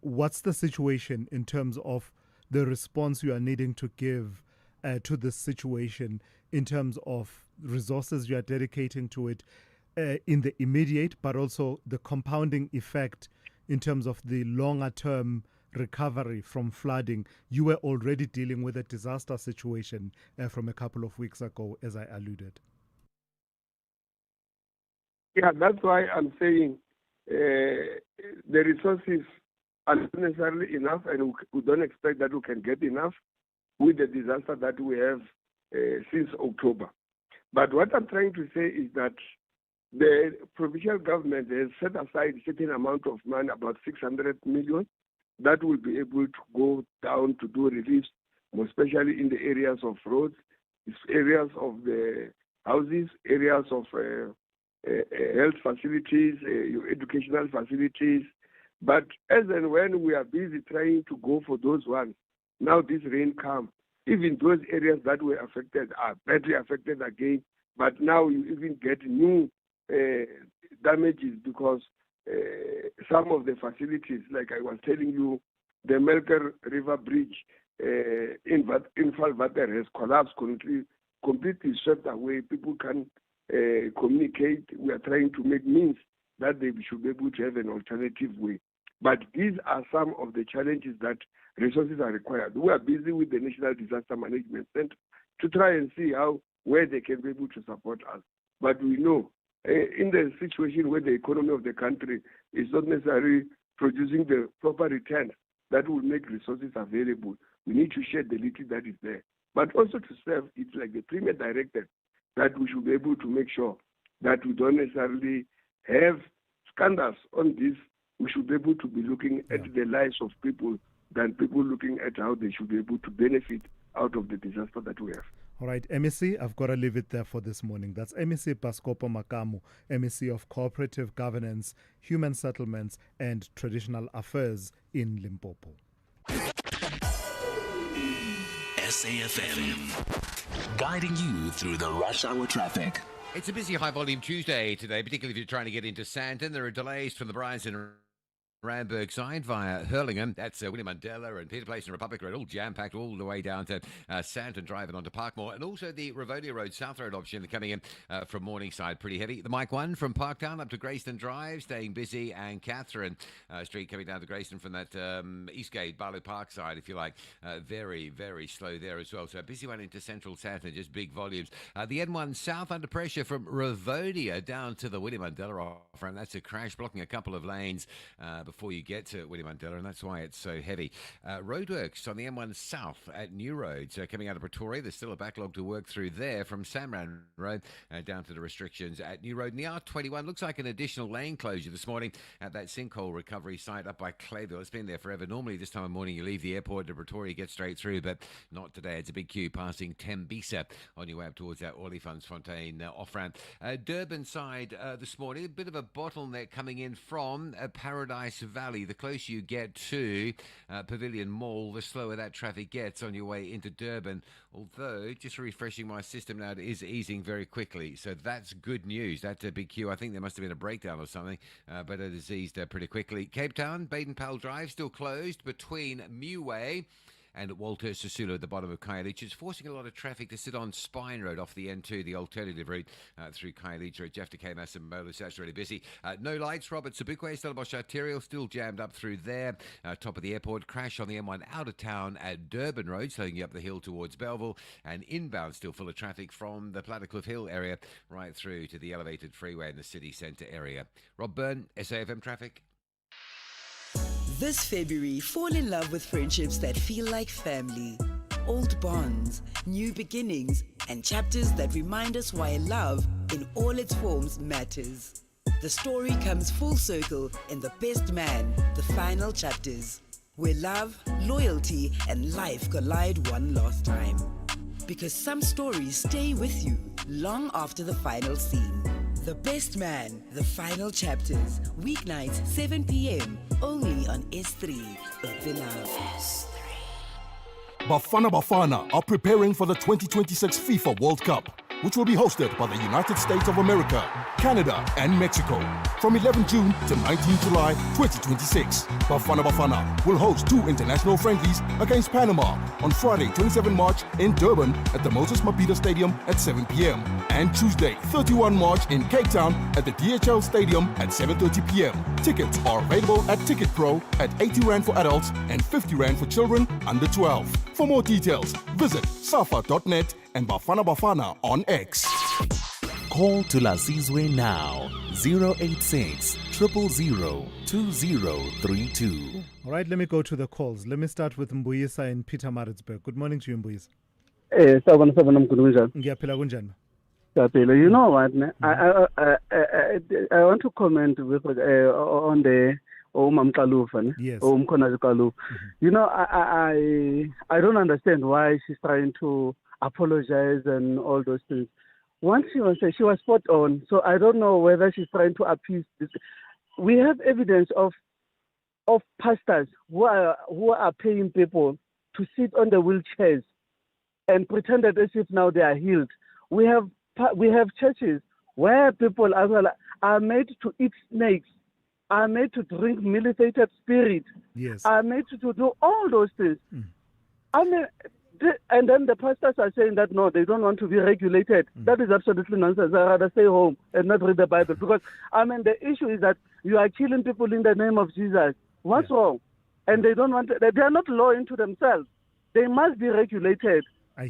what's the situation in terms of the response you are needing to give to this situation in terms of resources you are dedicating to it in the immediate, but also the compounding effect in terms of the longer term recovery from flooding? You were already dealing with a disaster situation from a couple of weeks ago, as I alluded. Yeah, that's why I'm saying the resources are not necessarily enough, and we don't expect that we can get enough with the disaster that we have since October. But what I'm trying to say is that the provincial government has set aside a certain amount of money, about 600 million, that will be able to go down to do reliefs, especially in the areas of roads, areas of the houses, areas of health facilities, your educational facilities. But as and when we are busy trying to go for those ones, now this rain comes. Even those areas that were affected are badly affected again. But now you even get new damages because some of the facilities, like I was telling you, the Melker River Bridge in Valvater has collapsed completely swept away. People can communicate. We are trying to make means that they should be able to have an alternative way. But these are some of the challenges that resources are required. We are busy with the National Disaster Management Center to try and see where they can be able to support us. But we know in the situation where the economy of the country is not necessarily producing the proper returns that will make resources available, we need to share the little that is there. But also to serve, it's like the Premier directed that we should be able to make sure that we don't necessarily have scandals on this. We should be able to be looking at the lives of people than people looking at how they should be able to benefit out of the disaster that we have. All right, MEC, I've got to leave it there for this morning. That's MEC Paskopo Makamu, MEC of Cooperative Governance, Human Settlements and Traditional Affairs in Limpopo. SAFM, guiding you through the rush hour traffic. It's a busy high-volume Tuesday today, particularly if you're trying to get into Sandton. There are delays from the Bryans and Randburg side via Hurlingham. That's Winnie Mandela and Peter Place and Republic Road, all jam-packed all the way down to Sandton Drive and onto Parkmore. And also the Ravonia Road South Road option coming in from Morningside, pretty heavy. The Mike 1 from Parktown up to Grayston Drive, staying busy. And Catherine Street coming down to Grayston from that Eastgate, Barlow Park side, if you like. Very, very slow there as well. So a busy one into Central Sandton, just big volumes. The N1 South under pressure from Ravonia down to the Winnie Mandela off-ramp. That's a crash blocking a couple of lanes before you get to Winnie Mandela, and that's why it's so heavy. Roadworks on the M1 South at New Road, so coming out of Pretoria, there's still a backlog to work through there from Samran Road down to the restrictions at New Road. And the R21 looks like an additional lane closure this morning at that sinkhole recovery site up by Clayville. It's been there forever. Normally this time of morning you leave the airport to Pretoria, get straight through, but not today. It's a big queue passing Tembisa on your way up towards that Olifantsfontein off-ramp. Durban side this morning, a bit of a bottleneck coming in from Paradise Valley. The closer you get to Pavilion Mall, the slower that traffic gets on your way into Durban. Although, just refreshing my system now, it is easing very quickly. So that's good news. That's a big queue. I think there must have been a breakdown or something, but it has eased pretty quickly. Cape Town, Baden-Powell Drive, still closed between Muway and at Walter Sisulu at the bottom of Khayelitsha. It's forcing a lot of traffic to sit on Spine Road off the N2, the alternative route through Khayelitsha. Jeff Kemas and Molus, that's really busy. No lights, Robert Sobukwe, Stellenbosch Arterial, still jammed up through there. Top of the airport, crash on the M1 out of town at Durban Road, slowing you up the hill towards Belleville. And inbound still full of traffic from the Plattercliff Hill area right through to the elevated freeway in the city centre area. Rob Byrne, SAFM Traffic. This February, fall in love with friendships that feel like family. Old bonds, new beginnings, and chapters that remind us why love, in all its forms, matters. The story comes full circle in The Best Man, the final chapters, where love, loyalty, and life collide one last time. Because some stories stay with you long after the final scene. The Best Man, the final chapters, weeknights 7 p.m. only on S3. The Love. S3. Bafana are preparing for the 2026 FIFA World Cup, which will be hosted by the United States of America, Canada, and Mexico from 11 June to 19 July 2026. Bafana will host 2 international friendlies against Panama on Friday, 27 March in Durban at the Moses Mabhida Stadium at 7 p.m. and Tuesday, 31 March in Cape Town at the DHL Stadium at 7:30 p.m. Tickets are available at Ticket Pro at 80 Rand for adults and 50 Rand for children under 12. For more details, visit safa.net and Bafana on X. Call Thulasizwe now, 086 000 2032. All right, let me go to the calls. Let me start with Mbuyisa in Pietermaritzburg. Good morning to you, Mbuyisa. Ngiyaphila kunjani? You know what? I want to comment with on the Kalufa. Yes. Kalufa. You know, I don't understand why she's trying to apologize and all those things. Once she was spot on. So I don't know whether she's trying to appease this. We have evidence of pastors who are paying people to sit on the wheelchairs and pretended as if now they are healed. We have churches where people are made to eat snakes, are made to drink militated spirit, are made to do all those things. I mean, and then the pastors are saying that no, they don't want to be regulated. That is absolutely nonsense. I'd rather stay home and not read the Bible, because I mean the issue is that you are killing people in the name of Jesus. What's wrong? And they don't want. They are not law into themselves. They must be regulated.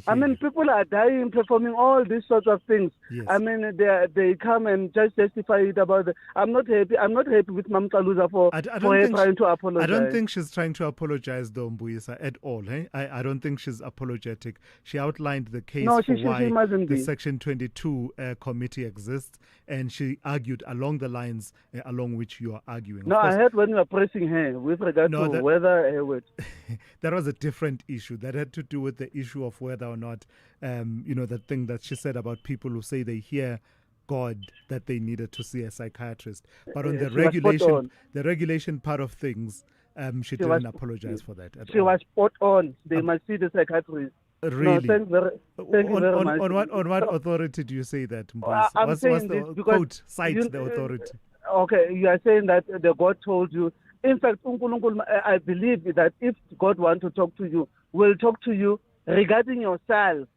I mean, people are dying performing all these sorts of things. I mean, they come and just justify it about. I'm not happy. I'm not happy with Mamtaluza for her trying to apologize. I don't think she's trying to apologize, though, Mbuyisa, at all. Eh? I don't think she's apologetic. She outlined the case for why the Section 22 committee exists, and she argued along the lines along which you are arguing. No, I heard when you were pressing her with regard to whether that was a different issue. That had to do with the issue of whether or not, the thing that she said about people who say they hear God, that they needed to see a psychiatrist. But on the regulation part of things, she didn't apologize for that at all. She was spot on. They must see the psychiatrist. Really? No, thank you very much. On what authority do you say that? I'm saying this because quote, cite the authority. Okay, you are saying that the God told you. In fact, I believe that if God wants to talk to you, will talk to you regarding yourself,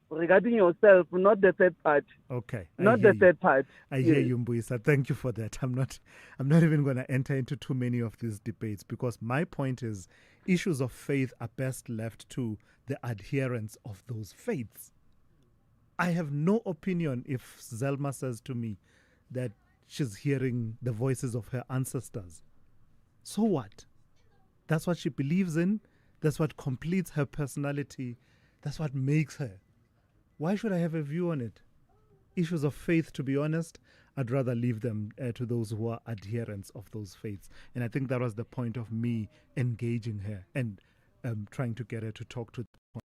not the third part. Okay. Not the third part. I hear you, Mbuyisa. Thank you for that. I'm not even going to enter into too many of these debates, because my point is issues of faith are best left to the adherents of those faiths. I have no opinion if Zelma says to me that she's hearing the voices of her ancestors. So what? That's what she believes in. That's what completes her personality. That's what makes her. Why should I have a view on it? Issues of faith, to be honest, I'd rather leave them to those who are adherents of those faiths. And I think that was the point of me engaging her and trying to get her to talk to the point.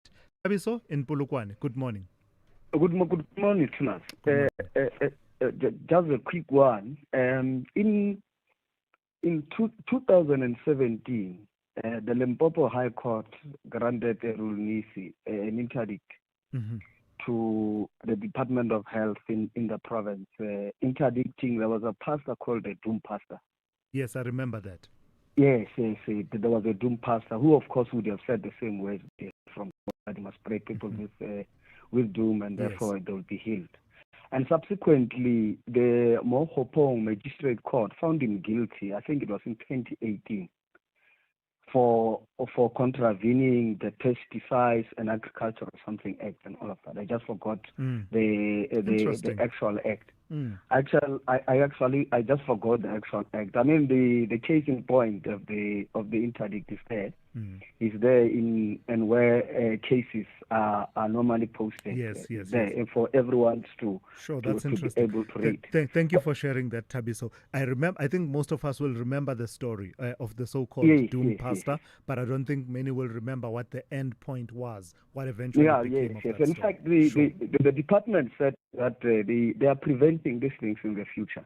Tabiso in Polokwane, good morning. Good morning, Tunas. Just a quick one. In 2017, the Limpopo High Court granted a an interdict to the Department of Health in the province, interdicting. There was a pastor called a doom pastor. Yes, I remember that. Yes. There was a doom pastor who, of course, would have said the same words from God. He must spray people with doom, and therefore they will be healed. And subsequently, the Mohopong Magistrate Court found him guilty. I think it was in 2018. For contravening the Pesticides and Agriculture or something Act and all of that. I just forgot the actual act. I just forgot the actual act. I mean the case in point of the interdict is there. Is there and where cases are normally posted. Yes. And for everyone to be able to read. Thank you for sharing that, Tabiso. I think most of us will remember the story of the so-called doom pastor, but I don't think many will remember what the end point was, what eventually became of that In fact, the department said that they are preventing these things in the future,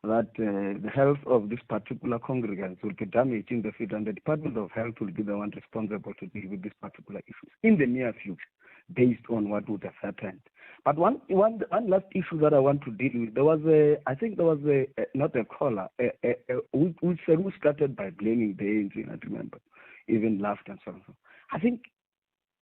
that the health of this particular congregants will be damaged in the future, and the Department of Health will be the one responsible to deal with these particular issues in the near future, based on what would have happened. But one last issue that I want to deal with, there was not a caller, who started by blaming the ANC, I remember, even laughed and so on. I think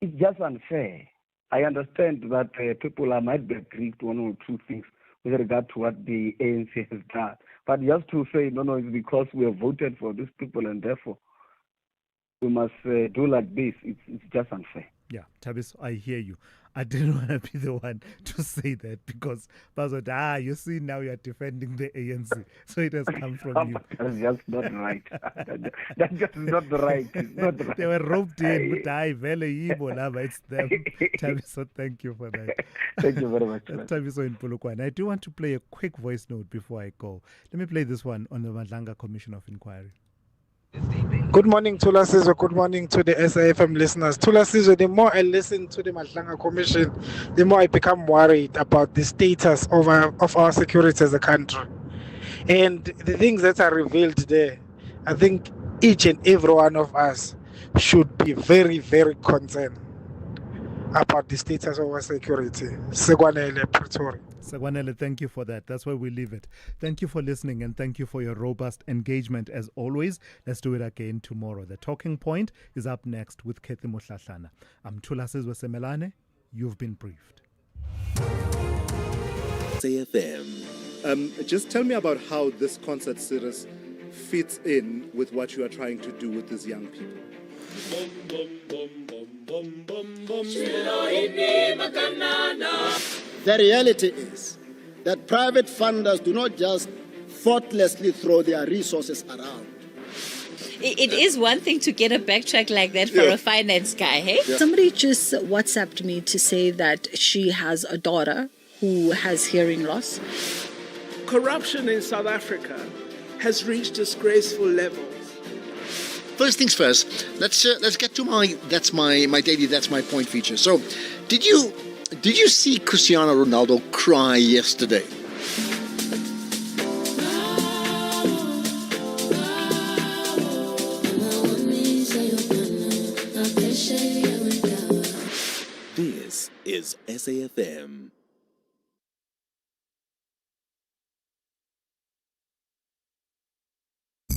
it's just unfair. I understand that people might be aggrieved one or two things with regard to what the ANC has done. But just to say, no, it's because we have voted for these people and therefore we must do like this, it's just unfair. Yeah, Tabis, I hear you. I didn't want to be the one to say that because you see, now you're defending the ANC. So it has come from you. That's just not right. That's just not right. It's not right. They were roped in. It's them. Tabiso, thank you for that. Thank you very much. Tabiso in Polokwane. I do want to play a quick voice note before I go. Let me play this one on the Madlanga Commission of Inquiry. Good morning, Thulasizwe. Good morning to the SAFM listeners. Thulasizwe, the more I listen to the Matlanga Commission, the more I become worried about the status of our security as a country. And the things that are revealed there, I think each and every one of us should be very, very concerned about the status of our security. Sekwanele, Pretoria. Sagwanele, thank you for that. That's where we leave it. Thank you for listening and thank you for your robust engagement as always. Let's do it again tomorrow. The Talking Point is up next with Kathy Moshlahlana. I'm Thulasizwe Simelane. You've been briefed. SAFM. Just tell me about how this concert series fits in with what you are trying to do with these young people. The reality is that private funders do not just thoughtlessly throw their resources around. It is one thing to get a backtrack like that for a finance guy, hey? Yeah. Somebody just WhatsApped me to say that she has a daughter who has hearing loss. Corruption in South Africa has reached disgraceful levels. First things first, let's get to my daily that's my point feature. So, did you see Cristiano Ronaldo cry yesterday? This is SAFM.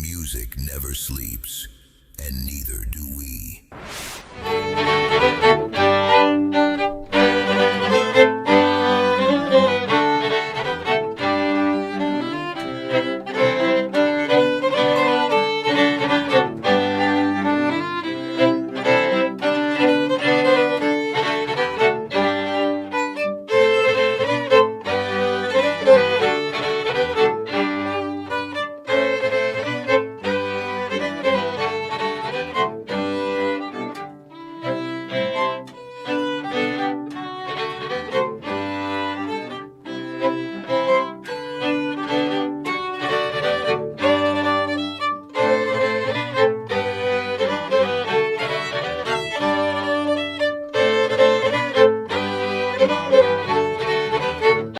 Music never sleeps, and neither do we.